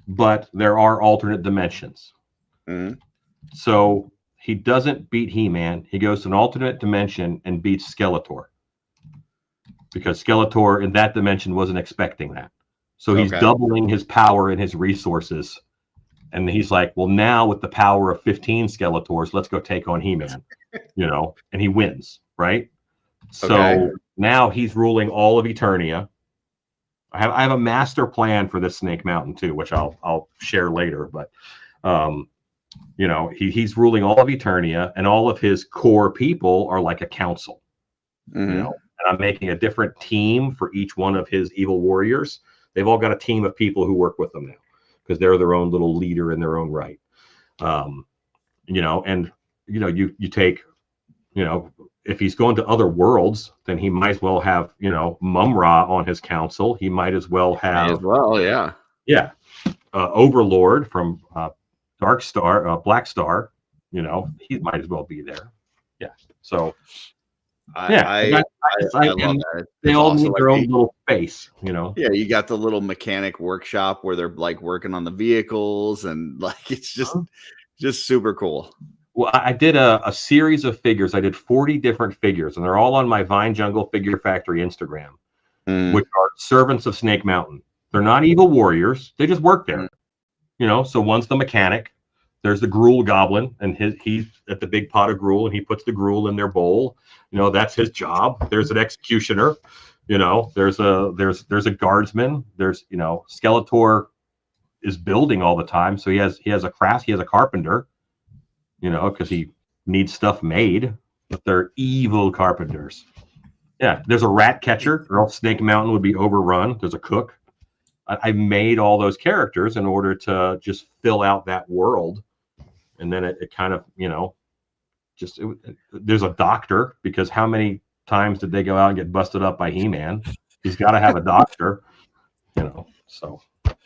but there are alternate dimensions. So he doesn't beat He-Man. He goes to an alternate dimension and beats Skeletor. Because Skeletor in that dimension wasn't expecting that. So he's doubling his power and his resources. And he's like, well, now with the power of 15 Skeletors, let's go take on He-Man. You know, and he wins, right? So now he's ruling all of Eternia. I have a master plan for this Snake Mountain too, which I'll share later. But you know, he's ruling all of Eternia, and all of his core people are like a council. You know, and I'm making a different team for each one of his evil warriors. They've all got a team of people who work with them now because they're their own little leader in their own right. You know, and you know, you take, you know, if he's going to other worlds, then he might as well have, you know, Mum-Ra on his council. He might as well have, Overlord from Dark Star, Black Star. You know, he might as well be there. Yeah. So,
I love that.
They all need their own little space. You know.
Yeah, you got the little mechanic workshop where they're like working on the vehicles, and like it's just super cool.
Well, I did a series of figures. I did 40 different figures, and they're all on my Vine Jungle Figure Factory Instagram, which are servants of Snake Mountain. They're not evil warriors. They just work there. You know, so one's the mechanic. There's the Gruel Goblin, and he's at the big pot of gruel, and he puts the gruel in their bowl. You know, that's his job. There's an executioner. You know, there's a guardsman. There's, you know, Skeletor is building all the time, so he has a carpenter. You know, because he needs stuff made, but they're evil carpenters. Yeah, there's a rat catcher, or else Snake Mountain would be overrun. There's a cook. I made all those characters in order to just fill out that world. And then it kind of, you know, there's a doctor, because how many times did they go out and get busted up by He-Man? He's got to have a doctor, you know, so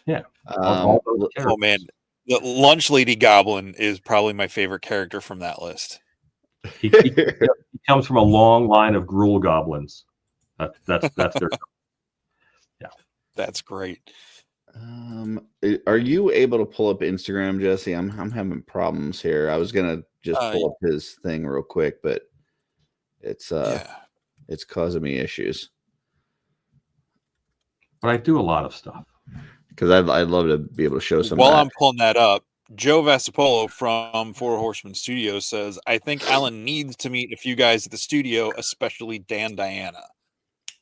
yeah.
Oh, man. The Lunch Lady Goblin is probably my favorite character from that list.
He comes from a long line of Gruel Goblins. That's their. Yeah,
that's great.
Are you able to pull up Instagram, Jesse? I'm having problems here. I was gonna just pull up his thing real quick, but it's causing me issues.
But I do a lot of stuff.
Because I'd love to be able to show some.
While I'm pulling that up, Joe Vassapolo from Four Horsemen Studios says, I think Alan needs to meet a few guys at the studio, especially Dan Diana.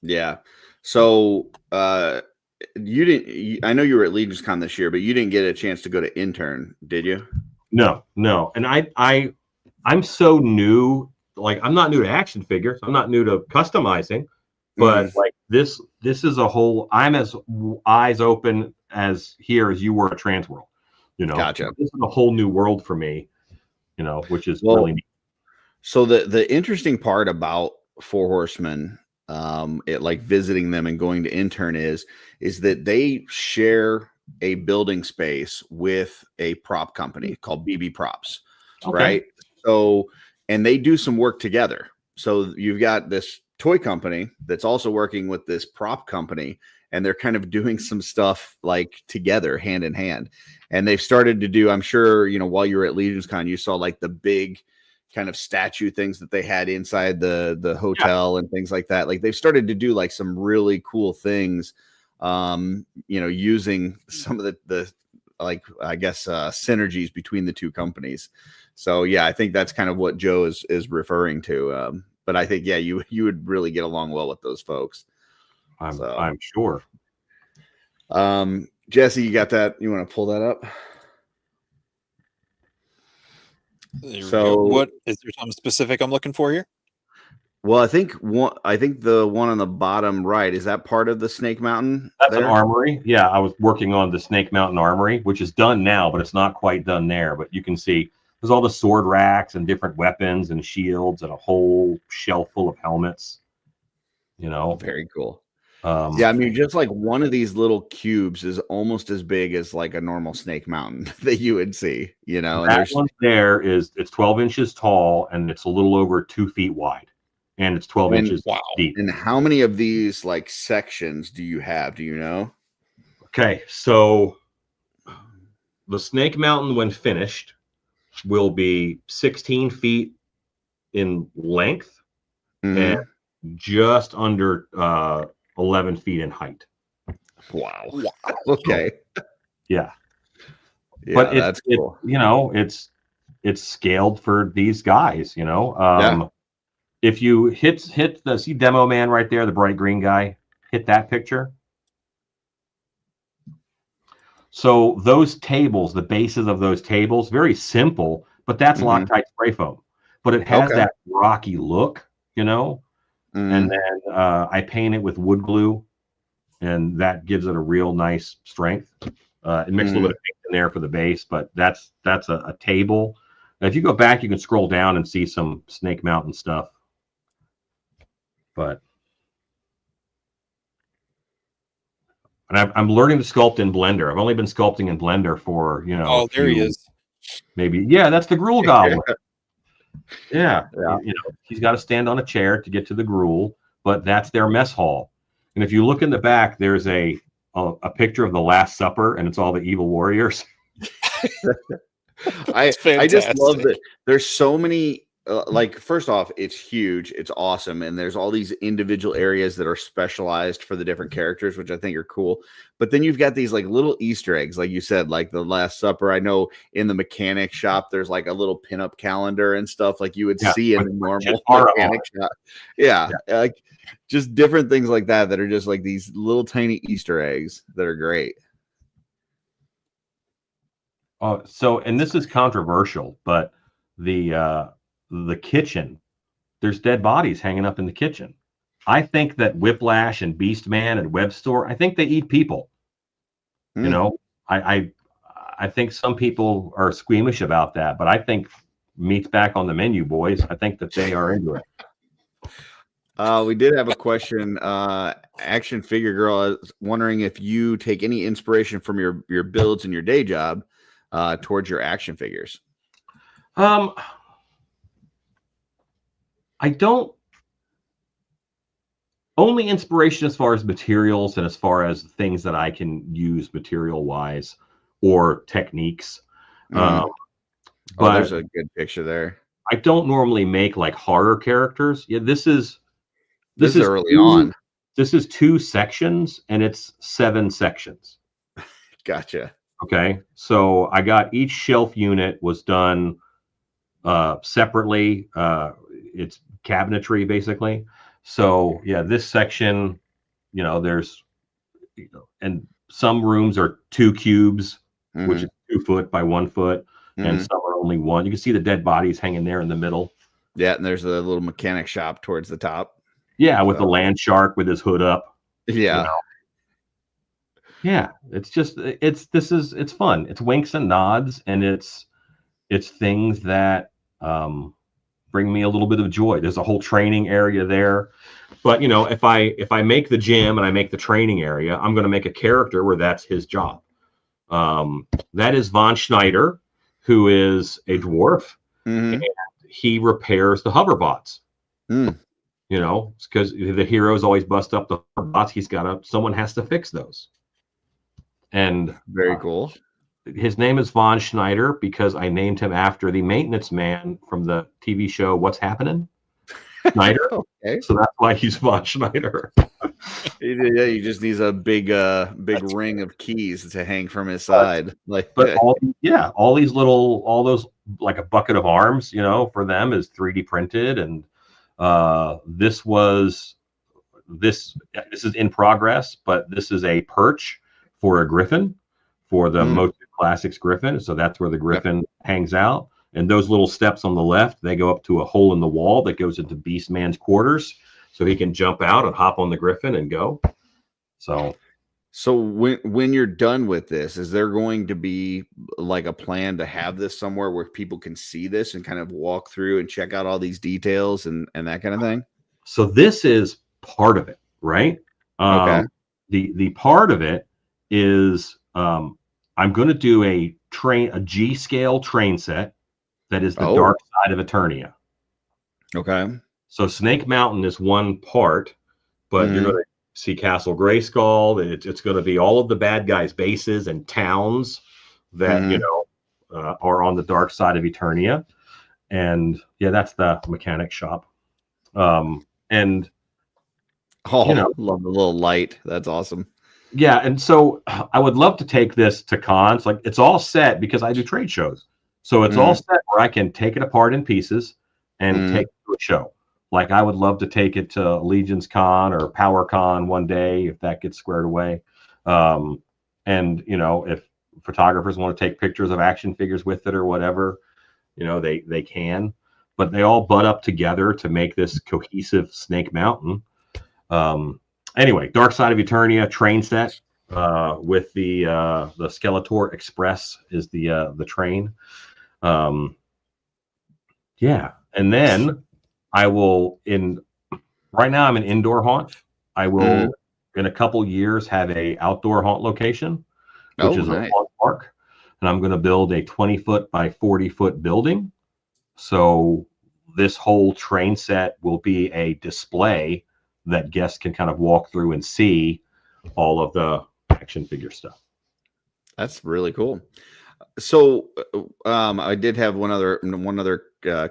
Yeah.
So you didn't. I know you were at Legion's Con this year, but you didn't get a chance to go to intern, did you?
No. And I'm so new. Like, I'm not new to action figures. I'm not new to customizing. But like this is a whole. I'm as eyes open as here as you were at Transworld. You know,
gotcha.
This is a whole new world for me. You know, which is really neat.
So the interesting part about Four Horsemen, it like visiting them and going to intern is that they share a building space with a prop company called BB Props, right? So, and they do some work together. So you've got this toy company that's also working with this prop company, and they're kind of doing some stuff like together, hand in hand. And they've started to do, I'm sure, you know, while you were at Legion's Con, you saw like the big, kind of statue things that they had inside the hotel and things like that. Like they've started to do like some really cool things, using some of the like, I guess, synergies between the two companies. So yeah, I think that's kind of what Joe is referring to. But I think, yeah, you would really get along well with those folks.
I'm sure.
Jesse, you got that? You want to pull that up?
So what is there something specific I'm looking for here?
Well, I think the one on the bottom right, is that part of the Snake Mountain?
That's an armory. Yeah, I was working on the Snake Mountain armory, which is done now, but it's not quite done there. But you can see there's all the sword racks and different weapons and shields and a whole shelf full of helmets.
Very cool. Yeah, I mean, just like one of these little cubes is almost as big as like a normal Snake Mountain that you would see.
That one there it's 12 inches tall and it's a little over 2 feet wide. And it's 12 inches deep.
And how many of these like sections do you have? Do you know?
Okay, so the Snake Mountain, when finished, will be 16 feet in length and just under 11 feet in height.
Wow. Okay.
Yeah.
But that's cool.
It's scaled for these guys. If you hit the see Demo Man right there, the bright green guy, hit that picture. So those tables, the bases of those tables, very simple, but that's Loctite spray foam. But it has that rocky look, And then I paint it with wood glue, and that gives it a real nice strength. It makes a little bit of paint in there for the base, but that's a table. Now, if you go back, you can scroll down and see some Snake Mountain stuff. And I'm learning to sculpt in Blender. I've only been sculpting in Blender for,
Oh, there he is.
Maybe. Yeah, that's the Gruul Goblin. Yeah. He's got to stand on a chair to get to the Gruul, but that's their mess hall. And if you look in the back, there's a picture of the Last Supper, and it's all the evil warriors.
I just love that there's so many. First off, it's huge, it's awesome, and there's all these individual areas that are specialized for the different characters, which I think are cool. But then you've got these like little Easter eggs, like you said, like the Last Supper. I know in the mechanic shop there's like a little pinup calendar and stuff like you would see in the normal mechanic shop. Yeah, like just different things like that are just like these little tiny Easter eggs that are great.
And this is controversial, but the kitchen, there's dead bodies hanging up in the kitchen. I think that Whiplash and Beastman and Web Store, I think they eat people. I think some people are squeamish about that, but I think meat's back on the menu, boys. I think that they are into it.
We did have a question. Action Figure Girl is wondering if you take any inspiration from your builds in your day job towards your action figures.
I don't. Only inspiration as far as materials and as far as things that I can use material wise or techniques. But
there's a good picture there.
I don't normally make like harder characters. Yeah, this is
early on.
This is 2 sections and it's 7 sections.
Gotcha.
Okay, so I got each shelf unit was done separately. It's cabinetry basically. So yeah, this section, there's, and some rooms are 2 cubes, which is 2 foot by 1 foot, and some are only 1. You can see the dead bodies hanging there in the middle.
Yeah, and there's a little mechanic shop towards the top.
Yeah, with the land shark with his hood up.
Yeah.
Yeah, it's just it's fun. It's winks and nods, and it's things that bring me a little bit of joy. There's a whole training area there. But if I make the gym and I make the training area, I'm going to make a character where that's his job. That is Von Schneider, who is a dwarf, and he repairs the hoverbots. It's because the heroes always bust up the hoverbots. Someone has to fix those. And
very cool.
his name is Von Schneider because I named him after the maintenance man from the TV show What's Happening? Schneider.
Okay.
So that's why he's Von Schneider.
Yeah, he just needs a big ring of keys to hang from his side.
But all these little, all those, like a bucket of arms, for them is 3D printed. And this is in progress, but this is a perch for a griffin, for the Motu Classics griffin. So that's where the griffin hangs out. And those little steps on the left, they go up to a hole in the wall that goes into Beastman's quarters, so he can jump out and hop on the griffin and go. So
when you're done with this, is there going to be like a plan to have this somewhere where people can see this and kind of walk through and check out all these details and that kind of thing?
So this is part of it, right?
Okay.
The part of it is I'm going to do a G scale train set that is the dark side of Eternia.
Okay.
So Snake Mountain is one part, but you're going to see Castle Grayskull. It's going to be all of the bad guys' bases and towns that are on the dark side of Eternia. And yeah, that's the mechanic shop. Love the
little light. That's awesome.
Yeah, and so I would love to take this to cons. Like, it's all set because I do trade shows. So it's all set where I can take it apart in pieces and take it to a show. Like, I would love to take it to Legion's Con or Power Con one day if that gets squared away. If photographers want to take pictures of action figures with it or whatever, they can. But they all butt up together to make this cohesive Snake Mountain. Anyway, Dark Side of Eternia train set with the Skeletor Express is the train. And then I will right now I'm an indoor haunt. I will in a couple years have a outdoor haunt location, which is a haunt park, and I'm going to build a 20-foot by 40-foot building. So this whole train set will be a display that guests can kind of walk through and see all of the action figure stuff.
That's really cool. So I did have one other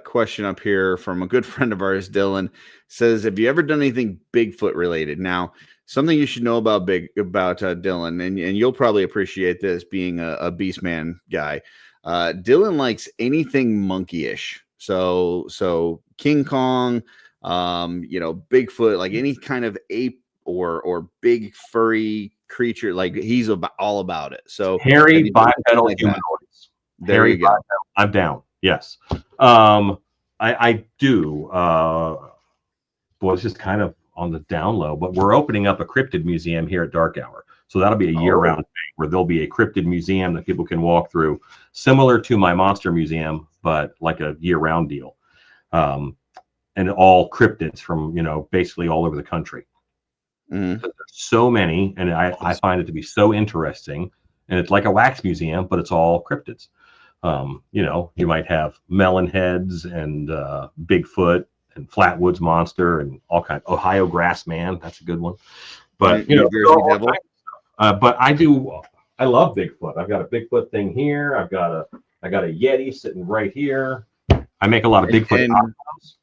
question up here from a good friend of ours. Dylan says, have you ever done anything Bigfoot related? Now, something you should know about Dylan, and you'll probably appreciate this being a Beastman guy. Dylan likes anything monkeyish. So King Kong, Bigfoot, like any kind of ape or big furry creature, like he's all about it. So
hairy bipedal humanoids.
There you go.
I'm down. Yes. I do. It's just kind of on the down low, but we're opening up a cryptid museum here at Dark Hour. So that'll be a year-round thing where there'll be a cryptid museum that people can walk through, similar to my monster museum, but like a year-round deal. And all cryptids from, basically all over the country. There's so many, and I find it to be so interesting. And it's like a wax museum, but it's all cryptids. You might have melon heads and Bigfoot and Flatwoods Monster and all kinds. Ohio Grass Man, that's a good one. But but I love Bigfoot. I've got a Bigfoot thing here. I got a Yeti sitting right here. I make a lot of Bigfoot costumes.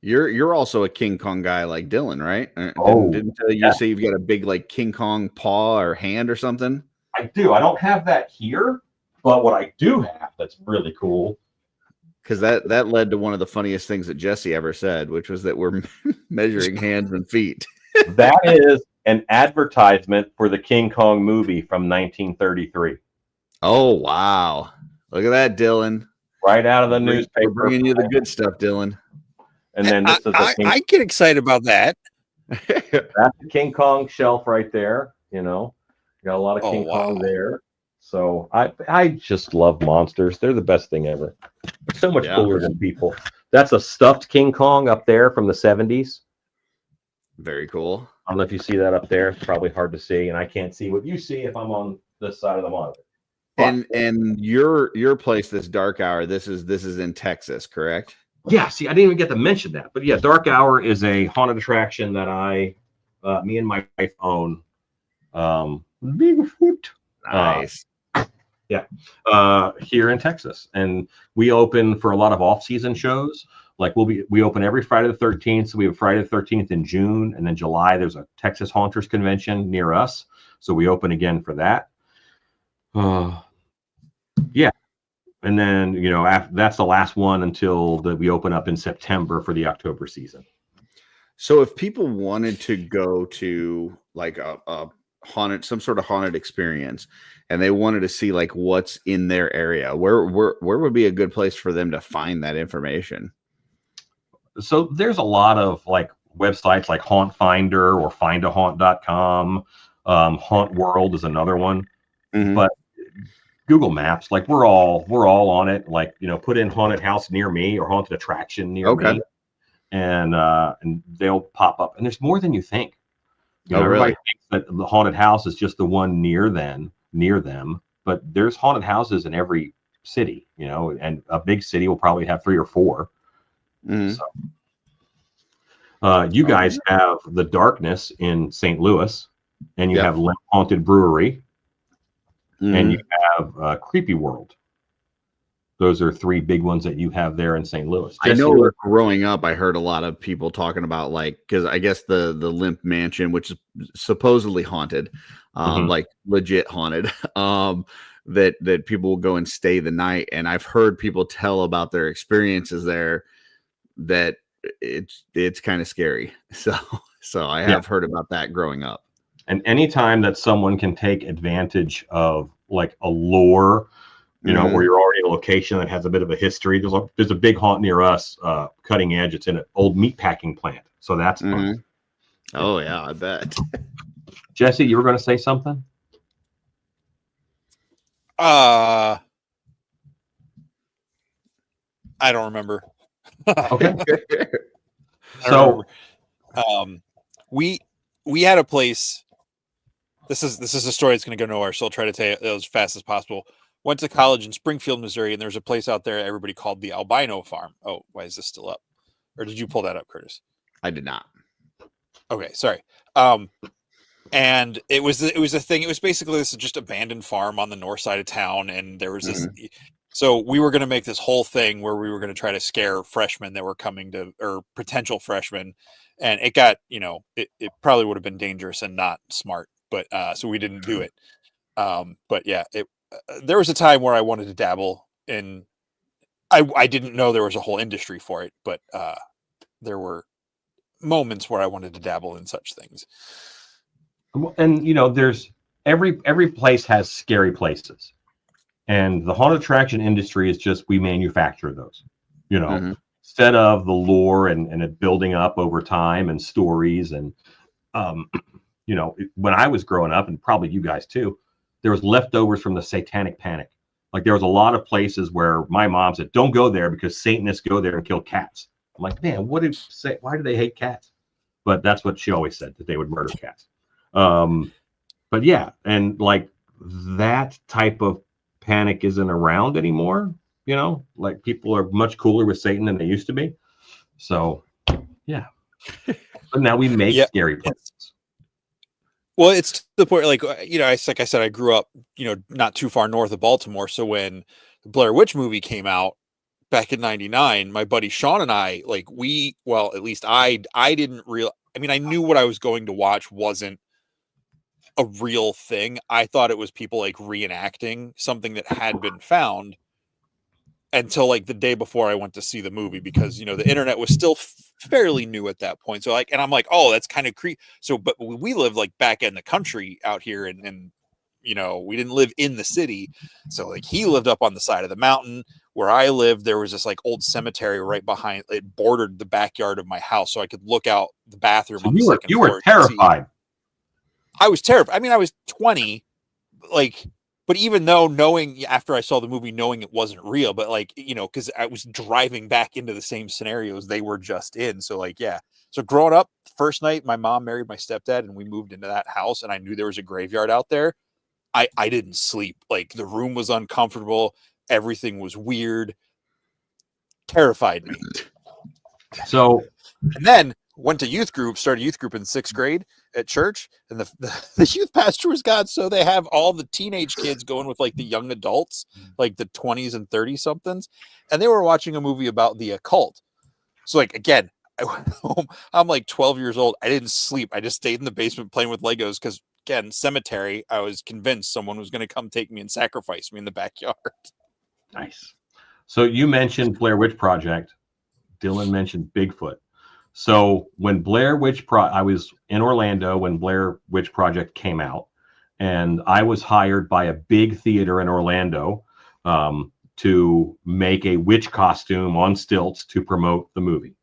You're also a King Kong guy like Dylan, right? Didn't you say you've got a big like King Kong paw or hand or something?
I do. I don't have that here, but what I do have that's really cool.
Because that led to one of the funniest things that Jesse ever said, which was that we're measuring hands and feet.
That is an advertisement for the King Kong movie from 1933.
Oh, wow. Look at that, Dylan.
Right out of the newspaper.
We're bringing you the good stuff, Dylan.
And then this is I get excited about that.
That's the King Kong shelf right there. Got a lot of King Kong there. So I just love monsters. They're the best thing ever. So much cooler than people. That's a stuffed King Kong up there from the 70s.
Very cool.
I don't know if you see that up there. It's probably hard to see, and I can't see what you see if I'm on this side of the monitor.
And your place, this Dark Hour, this is in Texas, correct?
Yeah, see, I didn't even get to mention that. But yeah, Dark Hour is a haunted attraction that me and my wife own. Bigfoot.
Nice.
Yeah, here in Texas, and we open for a lot of off-season shows. Like we open every Friday the 13th. So we have Friday the 13th in June, and then July there's a Texas Haunters convention near us. So we open again for that. Yeah, and then after that's the last one until we open up in September for the October season.
So if people wanted to go to like a haunted, some sort of haunted experience, and they wanted to see like what's in their area, where would be a good place for them to find that information?
So there's a lot of like websites like Haunt Finder or findahaunt.com. Haunt World is another one. But Google Maps, like we're all on it. Like, put in haunted house near me or haunted attraction near me, and they'll pop up. And there's more than you think. Everybody thinks that the haunted house is just the one near them, but there's haunted houses in every city, and a big city will probably have 3 or 4. So, you guys have the Darkness in St. Louis, and you have Limp Haunted Brewery, and you have Creepy World. Those are 3 big ones that you have there in St. Louis.
I know growing up, I heard a lot of people talking about because I guess the Limp Mansion, which is supposedly haunted, like legit haunted, that people will go and stay the night. And I've heard people tell about their experiences there that it's kind of scary. So I have heard about that growing up.
And anytime that someone can take advantage of like a lore, where you're already in a location that has a bit of a history. There's a big haunt near us, Cutting Edge. It's in an old meat packing plant. So that's fun.
Oh yeah, I bet.
Jesse, you were going to say something?
I don't remember.
Okay.
So we had a place. This is a story that's going to go nowhere, so I'll try to tell it as fast as possible. Went to college in Springfield, Missouri, and there's a place out there everybody called the Albino Farm. Oh, why is this still up? Or did you pull that up, Curtis?
I did not.
Okay, sorry. And it was a thing. It was basically this just abandoned farm on the north side of town, and there was this. So we were going to make this whole thing where we were going to try to scare freshmen that were coming to, or potential freshmen, and it got, it probably would have been dangerous and not smart, but so we didn't do it. But yeah, there was a time where I wanted to dabble in. I didn't know there was a whole industry for it, but there were moments where I wanted to dabble in such things.
And there's every place has scary places, and the haunted attraction industry is just we manufacture those. Instead of the lore and it building up over time and stories and when I was growing up, and probably you guys too, there was leftovers from the Satanic Panic. Like there was a lot of places where my mom said, "Don't go there because Satanists go there and kill cats." I'm like, man, why do they hate cats? But that's what she always said, that they would murder cats. But yeah, and like that type of panic isn't around anymore. Like people are much cooler with Satan than they used to be. So yeah, but now we make scary places.
Well, it's to the point, like, like I said, I grew up, not too far north of Baltimore. So when the Blair Witch movie came out back in '99, my buddy Sean and I, like, at least I didn't I knew what I was going to watch wasn't a real thing. I thought it was people like reenacting something that had been found until like the day before I went to see the movie, because, the internet was still fairly new at that point. So and I'm like, oh, that's kind of creepy. So, but we lived like back in the country out here, and we didn't live in the city. So like he lived up on the side of the mountain. Where I lived, there was this like old cemetery right behind. It bordered the backyard of my house, so I could look out the bathroom.
So
on the second
you
floor
were terrified.
I was terrified. I was 20, but even though knowing after I saw the movie, knowing it wasn't real, but because I was driving back into the same scenarios they were just in. So So growing up, first night, my mom married my stepdad and we moved into that house, and I knew there was a graveyard out there. I didn't sleep. Like the room was uncomfortable. Everything was weird. Terrified me.
So,
and then went to youth group, started youth group in 6th grade at church, and the youth pastor was God, so they have all the teenage kids going with like the young adults, like the 20s and 30 somethings, and they were watching a movie about the occult. So like again, I went home, I'm like 12 years old. I didn't sleep. I just stayed in the basement playing with Legos because again, cemetery, I was convinced someone was going to come take me and sacrifice me in the backyard.
Nice. So you mentioned Blair Witch Project. Dylan mentioned Bigfoot. So when Blair Witch I was in Orlando when Blair Witch Project came out, and I was hired by a big theater in Orlando to make a witch costume on stilts to promote the movie.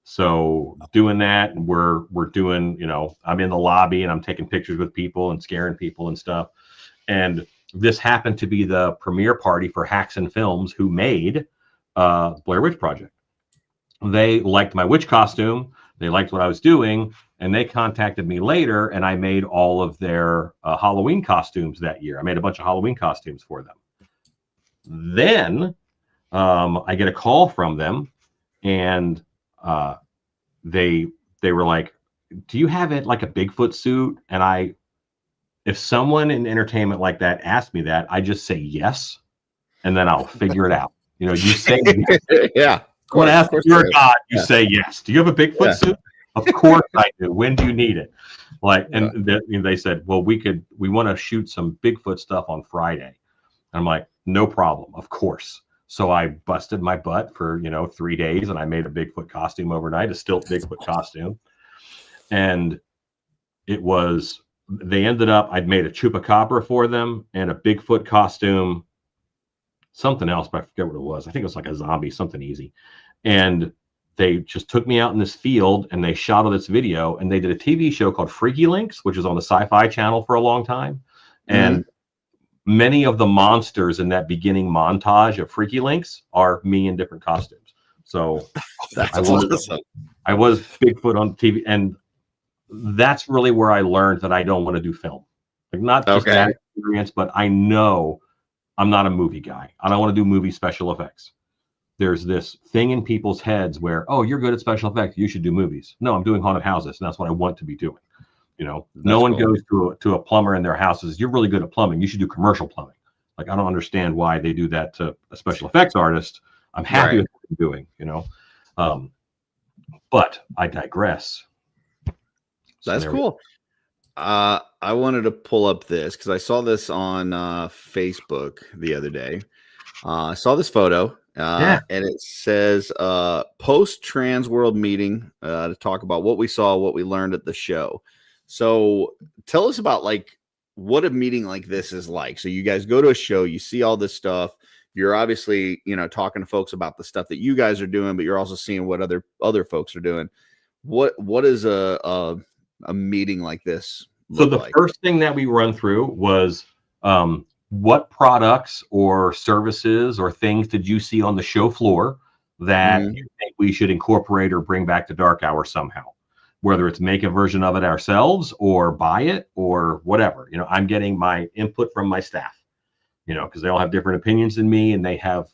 So doing that, we're doing, I'm in the lobby and I'm taking pictures with people and scaring people and stuff. And this happened to be the premiere party for Haxon Films, who made Blair Witch Project. They liked my witch costume. They liked what I was doing, and they contacted me later, and I made all of their Halloween costumes that year. I made a bunch of Halloween costumes for them. Then I get a call from them, and they were like, "Do you have it like a Bigfoot suit?" And if someone in entertainment like that asked me that, I just say yes, and then I'll figure it out. You say yes.
Yeah.
When asked if you're a god, you say yes. Do you have a Bigfoot suit? Of course I do. When do you need it? And they said, well, we want to shoot some Bigfoot stuff on Friday. And I'm like, no problem, of course. So I busted my butt for 3 days, and I made a Bigfoot costume overnight, a stilt Bigfoot costume. And they ended up, I'd made a chupacabra for them and a Bigfoot costume, something else, but I forget what it was. I think it was like a zombie, something easy. And they just took me out in this field and they shot all this video, and they did a TV show called Freaky Links, which was on the Sci-Fi Channel for a long time. And many of the monsters in that beginning montage of Freaky Links are me in different costumes. So I was Bigfoot on TV, and that's really where I learned that I don't want to do film. Like, not just that experience, but I know I'm not a movie guy. I don't want to do movie special effects. There's this thing in people's heads where, oh, you're good at special effects, you should do movies. No, I'm doing haunted houses, and that's what I want to be doing. No one goes to a plumber in their houses. You're really good at plumbing, you should do commercial plumbing. Like, I don't understand why they do that to a special effects artist. I'm happy with what I'm doing, but I digress.
That's cool. I wanted to pull up this because I saw this on Facebook the other day. I saw this photo, and it says post Transworld meeting to talk about what we saw, what we learned at the show. So tell us about what a meeting like this is like. So you guys go to a show, you see all this stuff. You're obviously, talking to folks about the stuff that you guys are doing, but you're also seeing what other folks are doing. What is a meeting like this?
So the first thing that we run through was what products or services or things did you see on the show floor that you think we should incorporate or bring back to Dark Hour somehow? Whether it's make a version of it ourselves or buy it or whatever. I'm getting my input from my staff, because they all have different opinions than me, and they have,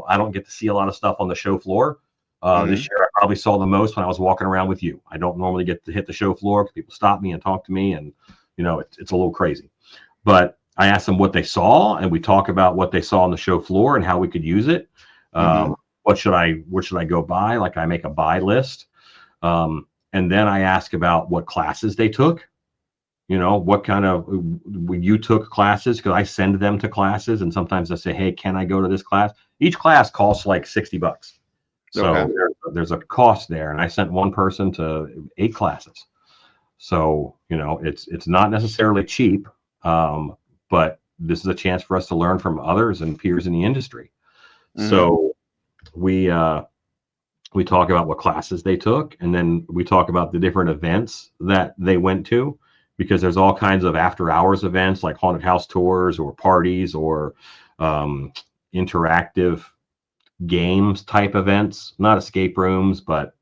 I don't get to see a lot of stuff on the show floor. This year I probably saw the most when I was walking around with you. I don't normally get to hit the show floor because people stop me and talk to me, and it's a little crazy. But I asked them what they saw, and we talk about what they saw on the show floor and how we could use it. What should I go buy? Like, I make a buy list. And then I ask about what classes they took. What kind of, when you took classes, because I send them to classes, and sometimes I say, hey, can I go to this class? Each class costs like $60. So there's a cost there. And I sent one person to 8 classes. So, it's not necessarily cheap, but this is a chance for us to learn from others and peers in the industry. So we talk about what classes they took, and then we talk about the different events that they went to, because there's all kinds of after hours events like haunted house tours or parties or interactive games type events, not escape rooms, but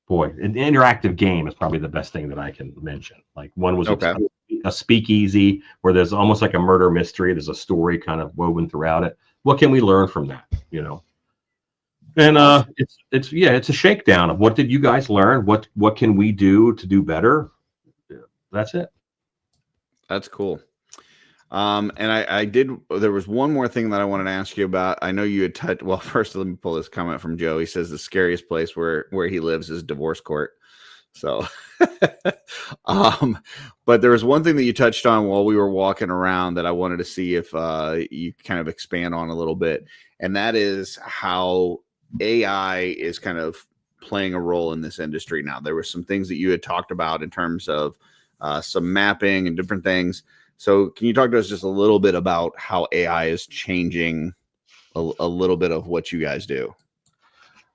boy, an interactive game is probably the best thing that I can mention. Like, one was a speakeasy where there's almost like a murder mystery. There's a story kind of woven throughout it. What can we learn from that? And it's a shakedown of what did you guys learn? What can we do to do better? That's it.
That's cool. And there was one more thing that I wanted to ask you about. I know you had touched, well, first let me pull this comment from Joe. He says the scariest place where he lives is divorce court. So, but there was one thing that you touched on while we were walking around that I wanted to see if you kind of expand on a little bit. And that is how AI is kind of playing a role in this industry now. There were some things that you had talked about in terms of some mapping and different things. So can you talk to us just a little bit about how AI is changing a little bit of what you guys do?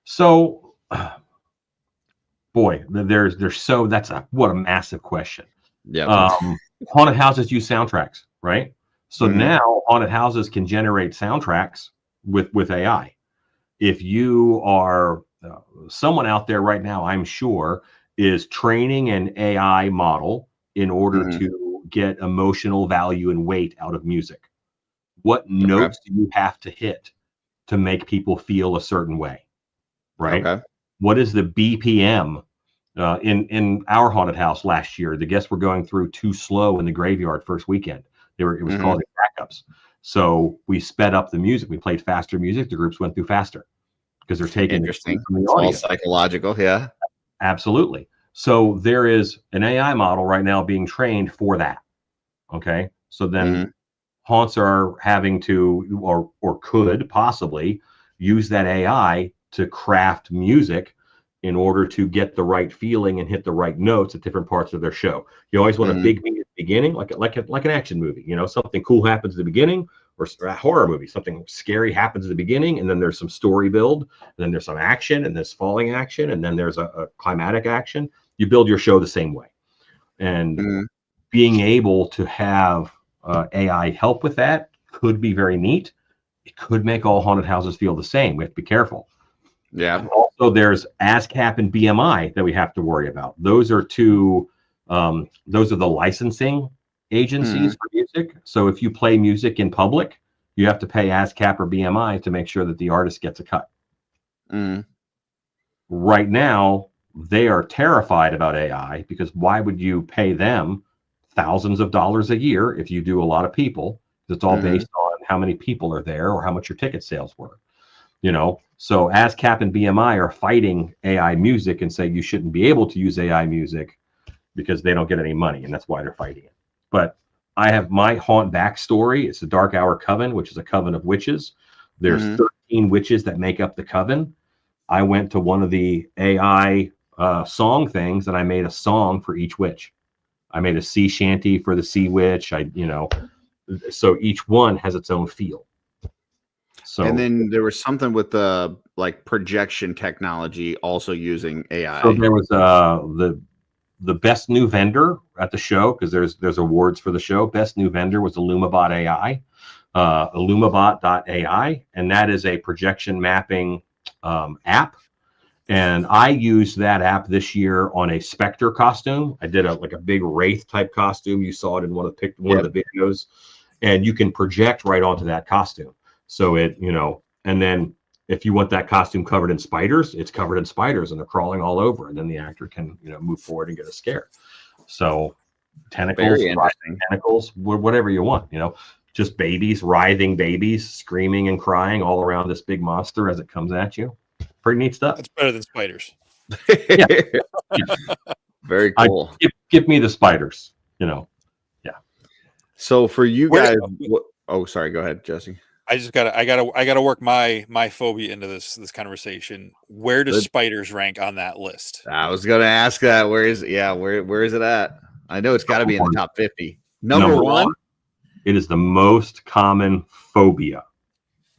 So, boy, what a massive question.
Yeah.
Haunted houses use soundtracks, right? So now haunted houses can generate soundtracks with AI. If you are someone out there right now, I'm sure, is training an AI model in order to get emotional value and weight out of music. What notes do you have to hit to make people feel a certain way, right?
Okay.
What is the BPM? In our haunted house last year, the guests were going through too slow in the graveyard first weekend. It was causing backups. So we sped up the music. We played faster music. The groups went through faster because they're taking
interesting
from the
it's all
audience.
Psychological. Yeah.
Absolutely. So there is an AI model right now being trained for that. Okay. So then haunts are having to, or could possibly use that AI to craft music in order to get the right feeling and hit the right notes at different parts of their show. You always want a big beat at the beginning, like an action movie. You know, something cool happens at the beginning, or a horror movie, something scary happens at the beginning, and then there's some story build, and then there's some action, and there's falling action, and then there's a climatic action. You build your show the same way. And being able to have AI help with that could be very neat. It could make all haunted houses feel the same. We have to be careful.
Yeah.
Also, there's ASCAP and BMI that we have to worry about. Those are two. Those are the licensing agencies for music. So if you play music in public, you have to pay ASCAP or BMI to make sure that the artist gets a cut. Right now, they are terrified about AI because why would you pay them thousands of dollars a year if you do a lot of people? It's all based on how many people are there or how much your ticket sales were. You know, so ASCAP and BMI are fighting AI music and say you shouldn't be able to use AI music because they don't get any money, and that's why they're fighting it. But I have my haunt backstory. It's the Dark Hour Coven, which is a coven of witches. There's 13 witches that make up the coven. I went to one of the AI song things, and I made a song for each witch. I made a sea shanty for the sea witch. So each one has its own feel. So,
and then there was something with the like projection technology also using AI.
So there was the best new vendor at the show, because there's awards for the show. Best new vendor was Illumabot AI, Illumabot.ai, and that is a projection mapping app. And I used that app this year on a Spectre costume. I did a big Wraith type costume. You saw it in one of the videos, and you can project right onto that costume. So it, and then if you want that costume covered in spiders, it's covered in spiders and they're crawling all over. And then the actor can, move forward and get a scare. So tentacles, tentacles, whatever you want, just babies, writhing babies, screaming and crying all around this big monster as it comes at you. Pretty neat stuff.
That's better than spiders.
Yeah.
Very cool.
Give me the spiders, Yeah.
So for you guys, oh, sorry. Go ahead, Jesse.
I gotta work my phobia into this conversation. Where does spiders rank on that list?
I was gonna ask that. Where is it? Yeah, where is it at? I know it's got to be in the top 50. Number one.
It is the most common phobia.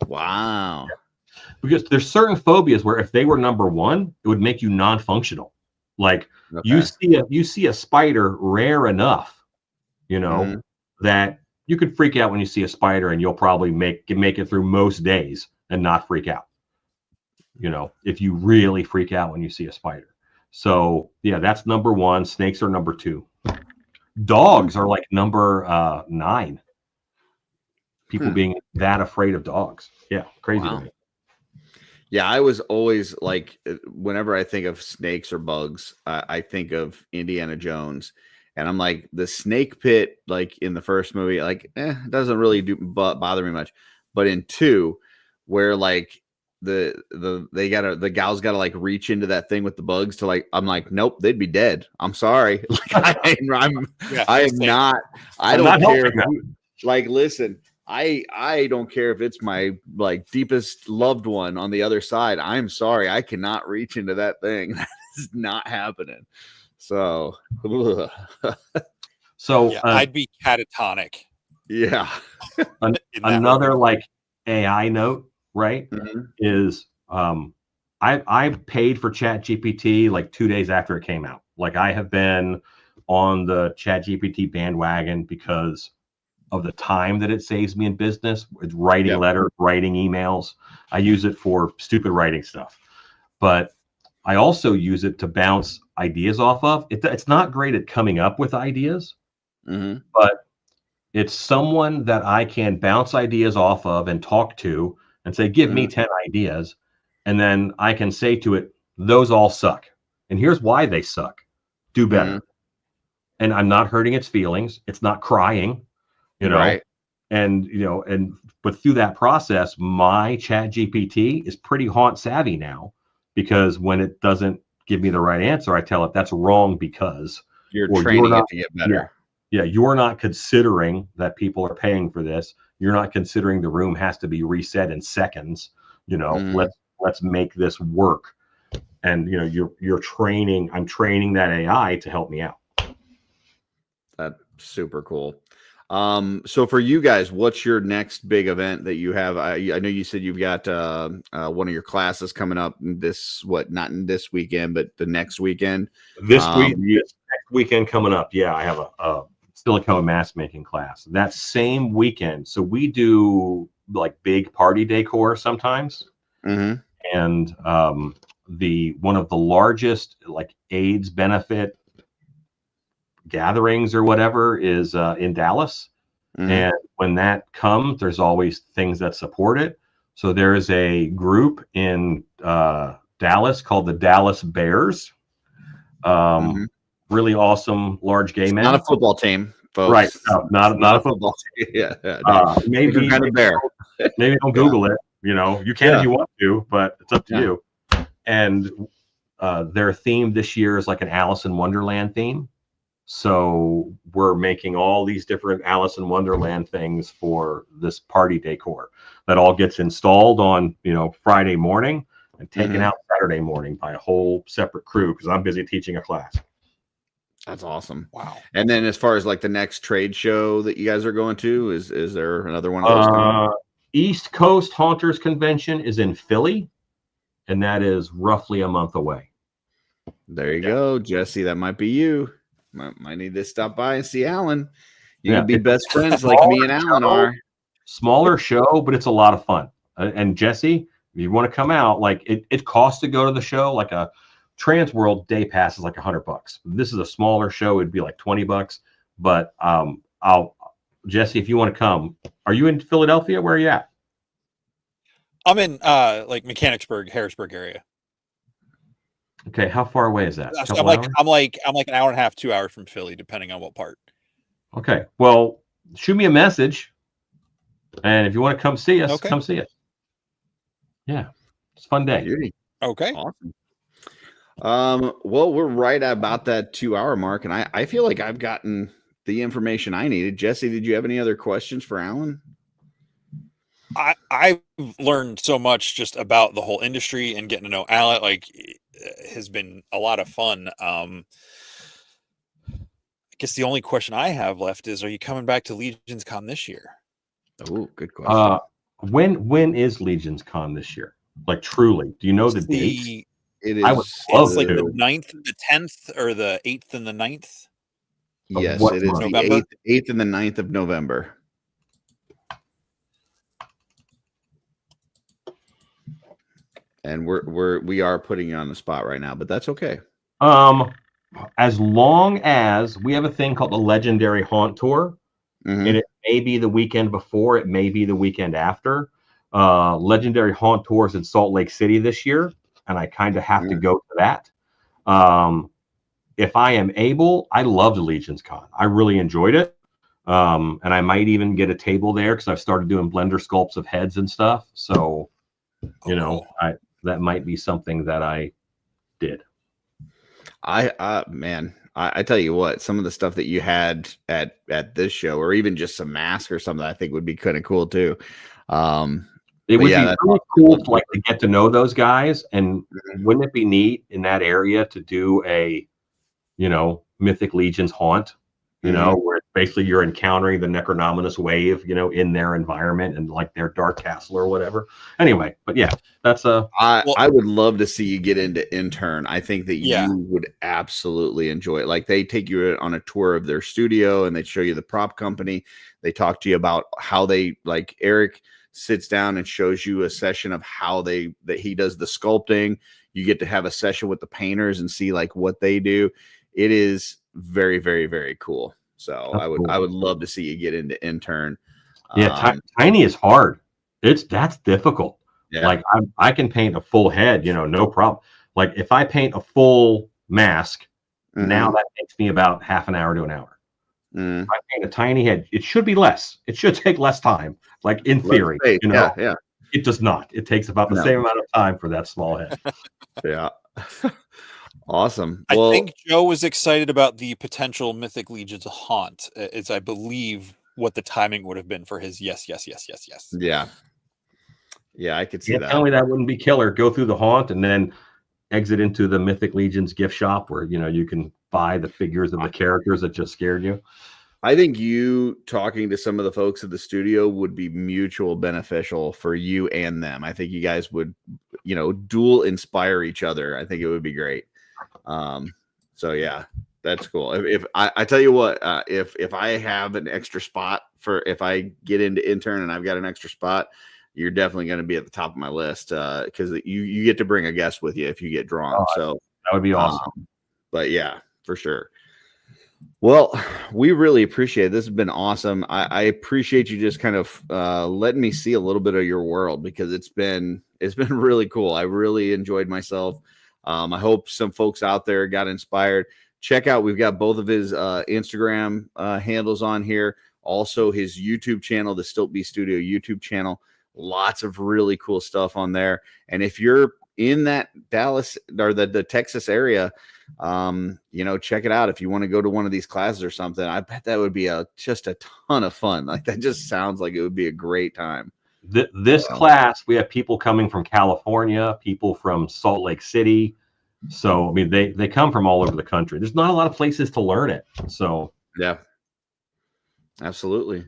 Wow.
Because there's certain phobias where if they were number one, it would make you non-functional. Like you see a spider rare enough, that you could freak out when you see a spider, and you'll probably make it through most days and not freak out. If you really freak out when you see a spider. So yeah, that's number one. Snakes are number two. Dogs are like number 9. People being that afraid of dogs. Yeah, crazy to me.
Yeah, I was always like, whenever I think of snakes or bugs, I think of Indiana Jones, and I'm like, the snake pit, like in the first movie, like, it doesn't really bother me much, but in 2, where like the gals gotta like reach into that thing with the bugs to like, I'm like, nope, they'd be dead. I'm sorry, like I am not. I
I'm
don't
not
care.
helping them.
Like, listen. I don't care if it's my like deepest loved one on the other side. I'm sorry, I cannot reach into that thing. That is not happening. So,
So
Yeah, I'd be catatonic.
yeah.
in that
another
regard.
like AI note, right?
Mhm.
Is I paid for ChatGPT like 2 days after it came out. Like I have been on the ChatGPT bandwagon because of the time that it saves me in business. It's writing
Yep.
letters, writing emails. I use it for stupid writing stuff, but I also use it to bounce ideas off of. It's not great at coming up with ideas,
Mhm.
but it's someone that I can bounce ideas off of and talk to and say, give me 10 ideas. And then I can say to it, those all suck. And here's why they suck. Do better. And I'm not hurting its feelings. It's not crying, you know.
Right.
And but through that process, my Chat GPT is pretty haunt savvy now, because when it doesn't give me the right answer, I tell it that's wrong because
You're
or
training it
not,
to get better.
yeah, you're not considering that people are paying for this. You're not considering the room has to be reset in seconds. Let's make this work. And you're training. I'm training that AI to help me out.
That's super cool. So for you guys, what's your next big event that you have? I know you said you've got one of your classes coming up not in this weekend, but the next weekend.
This next weekend coming up, yeah, I have a silicone mask making class that same weekend. So we do like big party decor sometimes, and one of the largest like AIDS benefit gatherings or whatever is in Dallas. And when that comes, there's always things that support it. So there's a group in Dallas called the Dallas Bears. Really awesome, large gay men.
Not a football team, folks.
Right. No, not a football
team. Yeah.
Maybe
kind of bear.
Maybe don't Google it. You can if you want to, but it's up to you. And their theme this year is like an Alice in Wonderland theme. So we're making all these different Alice in Wonderland things for this party decor that all gets installed on, Friday morning and taken out Saturday morning by a whole separate crew because I'm busy teaching a class.
That's awesome.
Wow.
And then as far as like the next trade show that you guys are going to, is there another one of those coming?
East Coast Haunters Convention is in Philly, and that is roughly a month away.
There you go, Jesse. That might be you. Might need to stop by and see Alan. You can be best friends like me and Alan are.
Smaller show, but it's a lot of fun. And Jesse, if you want to come out, like it costs to go to the show. Like a Transworld day pass is like $100. This is a smaller show; it'd be like $20. But Jesse, if you want to come, are you in Philadelphia? Where are you at?
I'm in like Mechanicsburg, Harrisburg area.
Okay, how far away is that?
I'm like an hour and a half, 2 hours from Philly, depending on what part.
Okay, well, shoot me a message, and if you want to come see us, come see us. Yeah, it's a fun day.
Beauty.
Okay,
awesome. Well, we're right at about that 2 hour mark, and I feel like I've gotten the information I needed. Jesse, did you have any other questions for Alan?
I've learned so much just about the whole industry and getting to know Alan. Like, has been a lot of fun. I guess the only question I have left is, are you coming back to Legions Con this year?
Oh, good question.
When
is Legions Con this year? Like, truly, do you know the date?
It is.
I would love
it's like
to.
the 9th and the 10th, or the 8th and the 9th.
Yes, it is
November?
the 8th and the 9th of November. And we are putting you on the spot right now, but that's okay.
As long as we have a thing called the Legendary Haunt Tour, and it may be the weekend before, it may be the weekend after, Legendary Haunt Tours in Salt Lake City this year, and I kind of have to go to that. If I am able, I loved Legion's Con. I really enjoyed it. And I might even get a table there because I've started doing blender sculpts of heads and stuff. So, that might be something that I did.
Man, I tell you what, some of the stuff that you had at this show, or even just some masks or something, I think would be kind of cool too.
It would be really cool to get to know those guys, and wouldn't it be neat in that area to do a, Mythic Legion's haunt, where basically you're encountering the Necronominous wave, in their environment and like their dark castle or whatever. Anyway, but yeah, that's
I would love to see you get into Intern. I think that you would absolutely enjoy it. Like, they take you on a tour of their studio and they show you the prop company. They talk to you about how they, like, Eric sits down and shows you a session of how that he does the sculpting. You get to have a session with the painters and see like what they do. It is very, very, very cool. So I would love to see you get into Intern.
Yeah, tiny is hard. That's difficult.
Yeah.
Like I can paint a full head, no problem. Like if I paint a full mask, now that takes me about half an hour to an hour. If I paint a tiny head, it should be less. It should take less time. Like in theory,
Yeah.
It does not. It takes about the same amount of time for that small head.
Yeah. Awesome.
I think Joe was excited about the potential Mythic Legion's haunt. It's, I believe, what the timing would have been for his yes.
Yeah. Yeah, I could see that.
Tell me that wouldn't be killer. Go through the haunt and then exit into the Mythic Legion's gift shop where, you can buy the figures of the characters that just scared you.
I think you talking to some of the folks at the studio would be mutual beneficial for you and them. I think you guys would, dual inspire each other. I think it would be great. So yeah, that's cool. If I tell you what, if I have an extra spot if I get into Intern and I've got an extra spot, you're definitely going to be at the top of my list. Cause you get to bring a guest with you if you get drawn. So
that would be awesome.
But yeah, for sure. Well, we really appreciate it. This has been awesome. I appreciate you just kind of letting me see a little bit of your world, because it's been really cool. I really enjoyed myself. I hope some folks out there got inspired. Check out, we've got both of his Instagram handles on here. Also his YouTube channel, the Stiltbeast Studio YouTube channel. Lots of really cool stuff on there. And if you're in that Dallas or the Texas area, check it out. If you want to go to one of these classes or something, I bet that would be just a ton of fun. Like, that just sounds like it would be a great time.
This class, we have people coming from California, people from Salt Lake City. So, I mean, they come from all over the country. There's not a lot of places to learn it. So,
yeah, absolutely.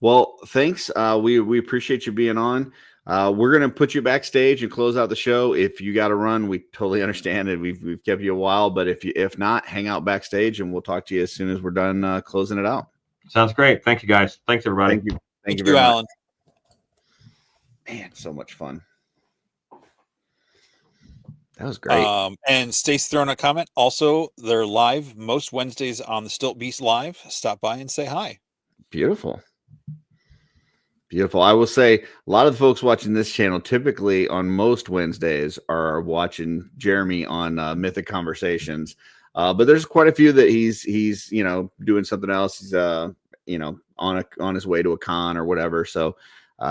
Well, thanks. We appreciate you being on. We're going to put you backstage and close out the show. If you got to run, we totally understand it. We've kept you a while, but if not, hang out backstage and we'll talk to you as soon as we're done closing it out.
Sounds great. Thank you, guys. Thanks, everybody.
Thank you
very
very
Alan.
much. Man, so much fun. That was great.
And Stace throwing a comment. Also, they're live most Wednesdays on the Stiltbeast Live. Stop by and say hi.
Beautiful. Beautiful. I will say a lot of the folks watching this channel typically on most Wednesdays are watching Jeremy on Mythic Conversations. But there's quite a few that he's doing something else. He's on his way to a con or whatever. So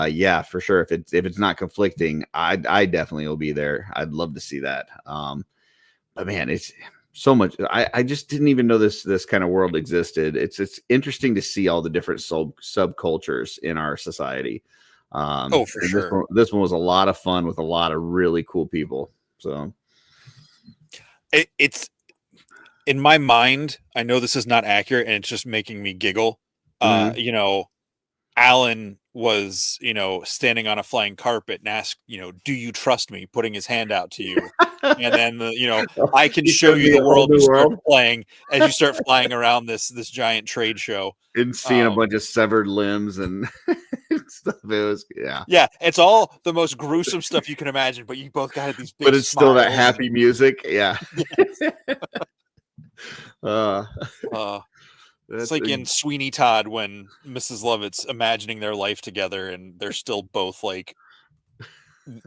yeah, for sure. If it's not conflicting, I definitely will be there. I'd love to see that. But man, it's so much. I just didn't even know this kind of world existed. It's interesting to see all the different subcultures in our society.
For sure.
This one was a lot of fun with a lot of really cool people. So
it's in my mind. I know this is not accurate, and it's just making me giggle. Alan was, standing on a flying carpet and asked, do you trust me? Putting his hand out to you. And then, I can show you the world you start playing as you start flying around this giant trade show.
And seeing a bunch of severed limbs and stuff. It was, yeah.
Yeah, it's all the most gruesome stuff you can imagine, but you both got these big
But it's still that happy music. Yeah.
It's like in Sweeney Todd when Mrs. Lovett's imagining their life together and they're still both like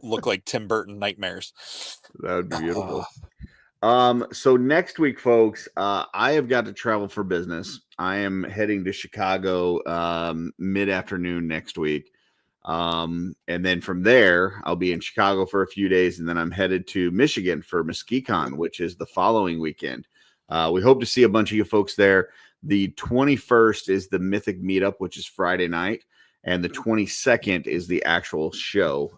look like Tim Burton nightmares.
That would be beautiful. So next week, folks, I have got to travel for business. I am heading to Chicago mid-afternoon next week. And then from there, I'll be in Chicago for a few days, and then I'm headed to Michigan for MesquiCon, which is the following weekend. We hope to see a bunch of you folks there. The 21st is the Mythic Meetup, which is Friday night, and the 22nd is the actual show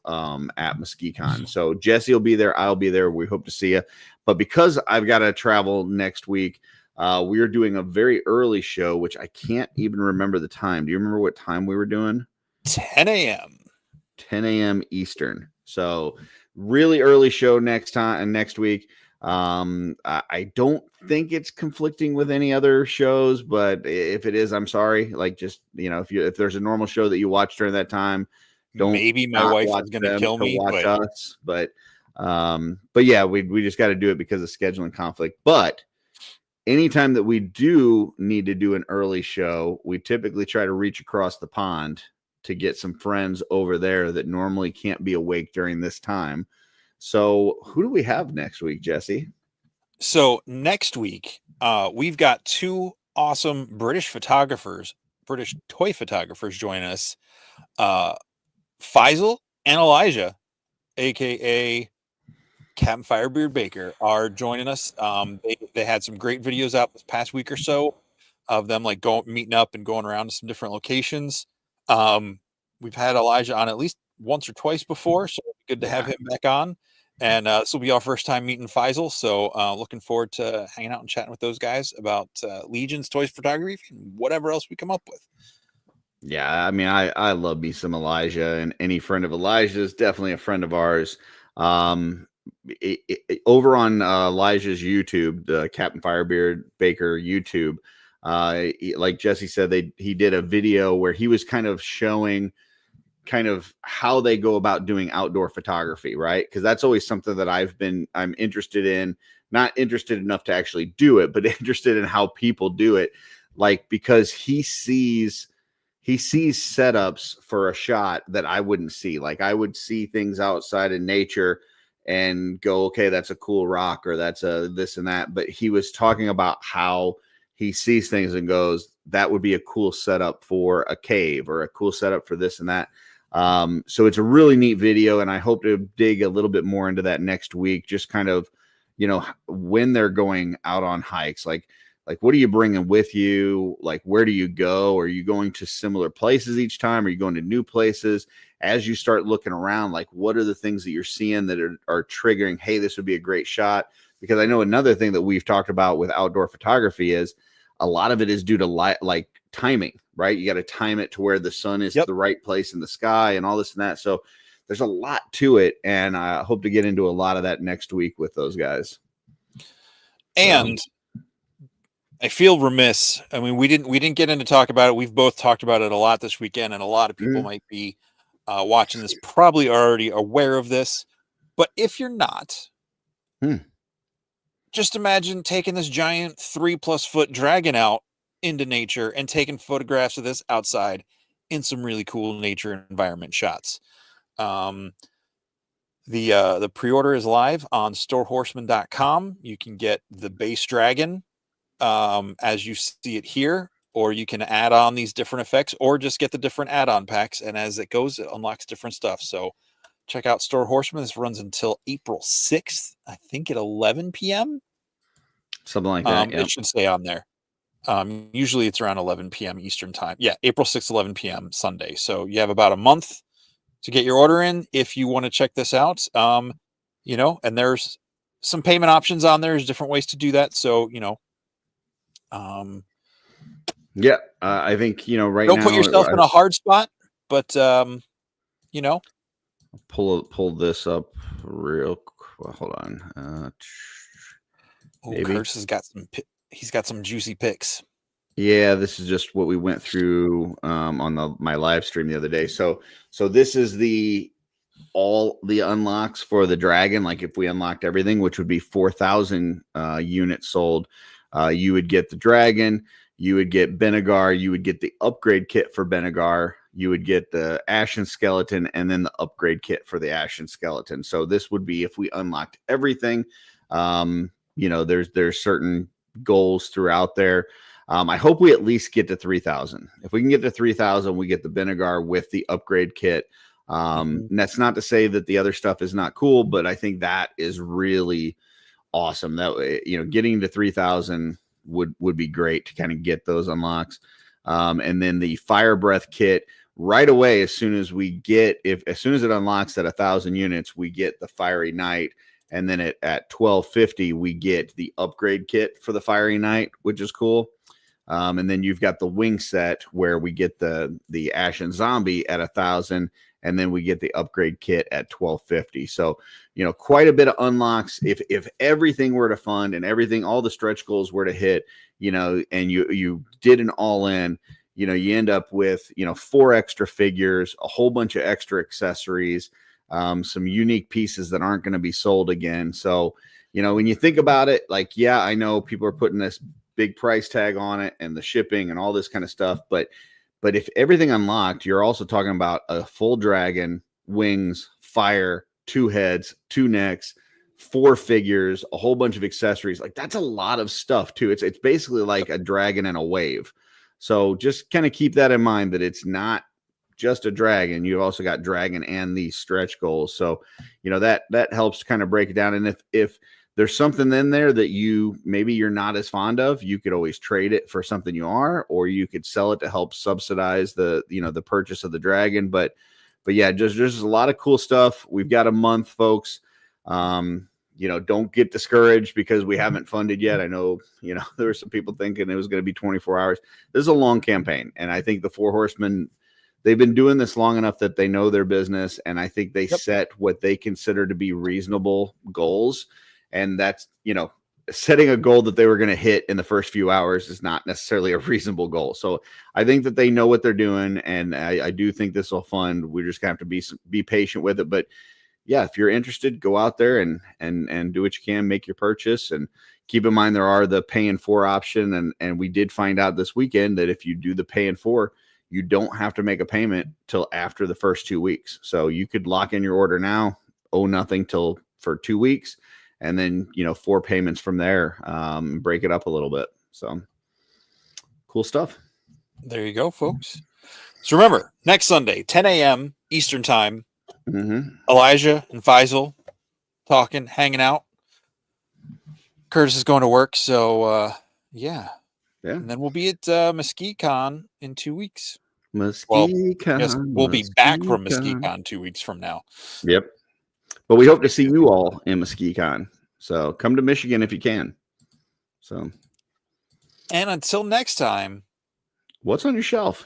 at MesquiCon. So Jesse will be there. I'll be there. We hope to see you. But because I've got to travel next week, we are doing a very early show, which I can't even remember the time. Do you remember what time we were doing?
10 a.m.
10 a.m. Eastern. So really early show next week. I don't think it's conflicting with any other shows, but if it is, I'm sorry. Like, just, if there's a normal show that you watch during that time, don't.
Maybe my wife is going to kill me,
watch us, but yeah, we just got to do it because of scheduling conflict. But anytime that we do need to do an early show, we typically try to reach across the pond to get some friends over there that normally can't be awake during this time. So who do we have next week, Jesse?
So next week, we've got two awesome British toy photographers join us. Faisal and Elijah, aka Captain Firebeard Baker, are joining us. They had some great videos out this past week or so of them like meeting up and going around to some different locations. We've had Elijah on at least once or twice before, so it'd be good to have him back on. And this will be our first time meeting Faisal, so looking forward to hanging out and chatting with those guys about Legions, toys, photography, and whatever else we come up with.
Yeah, I mean, I love me some Elijah, and any friend of Elijah is definitely a friend of ours. Over on Elijah's YouTube, the Captain Firebeard Baker YouTube, like Jesse said, he did a video where he was kind of showing kind of how they go about doing outdoor photography, right? Because that's always something that I'm interested in, not interested enough to actually do it, but interested in how people do it. Like, because he sees setups for a shot that I wouldn't see. Like, I would see things outside in nature and go, okay, that's a cool rock, or that's a this and that. But he was talking about how he sees things and goes, that would be a cool setup for a cave, or a cool setup for this and that. So it's a really neat video, and I hope to dig a little bit more into that next week. Just kind of, when they're going out on hikes, like what are you bringing with you? Like, where do you go? Are you going to similar places each time? Are you going to new places? As you start looking around, like, what are the things that you're seeing that are triggering, hey, this would be a great shot? Because I know another thing that we've talked about with outdoor photography is a lot of it is due to like timing, right? You got to time it to where the sun is the right place in the sky and all this and that. So there's a lot to it, and I hope to get into a lot of that next week with those guys.
And I feel remiss. I mean, we didn't get into talk about it. We've both talked about it a lot this weekend, and a lot of people might be watching this probably already aware of this. But if you're not, just imagine taking this giant 3+ foot dragon out into nature and taking photographs of this outside in some really cool nature environment shots. The pre-order is live on storehorseman.com. You can get the base dragon as you see it here, or you can add on these different effects, or just get the different add-on packs, and as it goes, it unlocks different stuff. So check out Store Horseman. This runs until April 6th, I think, at 11 p.m.
Something like that.
It should stay on there. Usually it's around 11 p.m. Eastern time. Yeah, April 6th, 11 p.m. Sunday. So you have about a month to get your order in if you want to check this out. And there's some payment options on there. There's different ways to do that. So,
I think, right
don't
now,
put yourself in a hard spot, but,
pull this up real quick. Hold on.
Curtis has got he's got some juicy picks.
Yeah, this is just what we went through on my live stream the other day. So this is all the unlocks for the dragon. Like, if we unlocked everything, which would be 4,000 units sold, you would get the dragon, you would get Benegar, you would get the upgrade kit for Benegar, you would get the Ashen Skeleton and then the upgrade kit for the Ashen Skeleton. So this would be if we unlocked everything. You know, there's certain goals throughout there. I hope we at least get to 3,000. If we can get to 3,000, we get the Vinegar with the upgrade kit. And that's not to say that the other stuff is not cool, but I think that is really awesome. That way, you know, getting to 3,000 would be great to kind of get those unlocks. And then the Fire Breath kit right away, as soon as as soon as it unlocks at 1,000 units, we get the Fiery Knight. And then at 1250, we get the upgrade kit for the Fiery Knight, which is cool. And then you've got the wing set where we get the Ashen Zombie at 1,000, and then we get the upgrade kit at 1250. So, you know, quite a bit of unlocks. If everything were to fund and everything, all the stretch goals were to hit, you know, and you did an all in, you know, you end up with, you know, 4 extra figures, a whole bunch of extra accessories, some unique pieces that aren't going to be sold again. So, you know, when you think about it, like, yeah, I know people are putting this big price tag on it and the shipping and all this kind of stuff, but if everything unlocked, you're also talking about a full dragon, wings, fire, 2 heads, 2 necks, 4 figures, a whole bunch of accessories. Like, that's a lot of stuff too. It's basically like a dragon and a wave. So just kind of keep that in mind, that it's not just a dragon. You've also got dragon and these stretch goals. So, you know, that helps to kind of break it down. And if there's something in there that maybe you're not as fond of, you could always trade it for something you are, or you could sell it to help subsidize the purchase of the dragon. But yeah, just a lot of cool stuff. We've got a month, folks. You know, don't get discouraged because we haven't funded yet. I know, you know, there were some people thinking it was going to be 24 hours. This is a long campaign. And I think the 4 Horsemen, they've been doing this long enough that they know their business. And I think they set what they consider to be reasonable goals. And that's, you know, setting a goal that they were going to hit in the first few hours is not necessarily a reasonable goal. So I think that they know what they're doing. And I do think this will fund. We're just going to have to be patient with it. But yeah, if you're interested, go out there and do what you can, make your purchase. And keep in mind, there are the pay in 4 option. And we did find out this weekend that if you do the pay in 4, you don't have to make a payment till after the first 2 weeks. So you could lock in your order now, owe nothing for 2 weeks. And then, you know, 4 payments from there, break it up a little bit. So cool stuff.
There you go, folks. So remember, next Sunday, 10 a.m. Eastern time, Elijah and Faisal talking, hanging out. Curtis is going to work. So, yeah. And then we'll be at MesquiteCon in 2 weeks.
MesquiteCon.
Yes, we'll be back from MesquiteCon 2 weeks from now.
Yep. But we hope to see you all in MesquiteCon. So come to Michigan if you can. So,
and until next time,
what's on your shelf?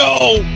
no!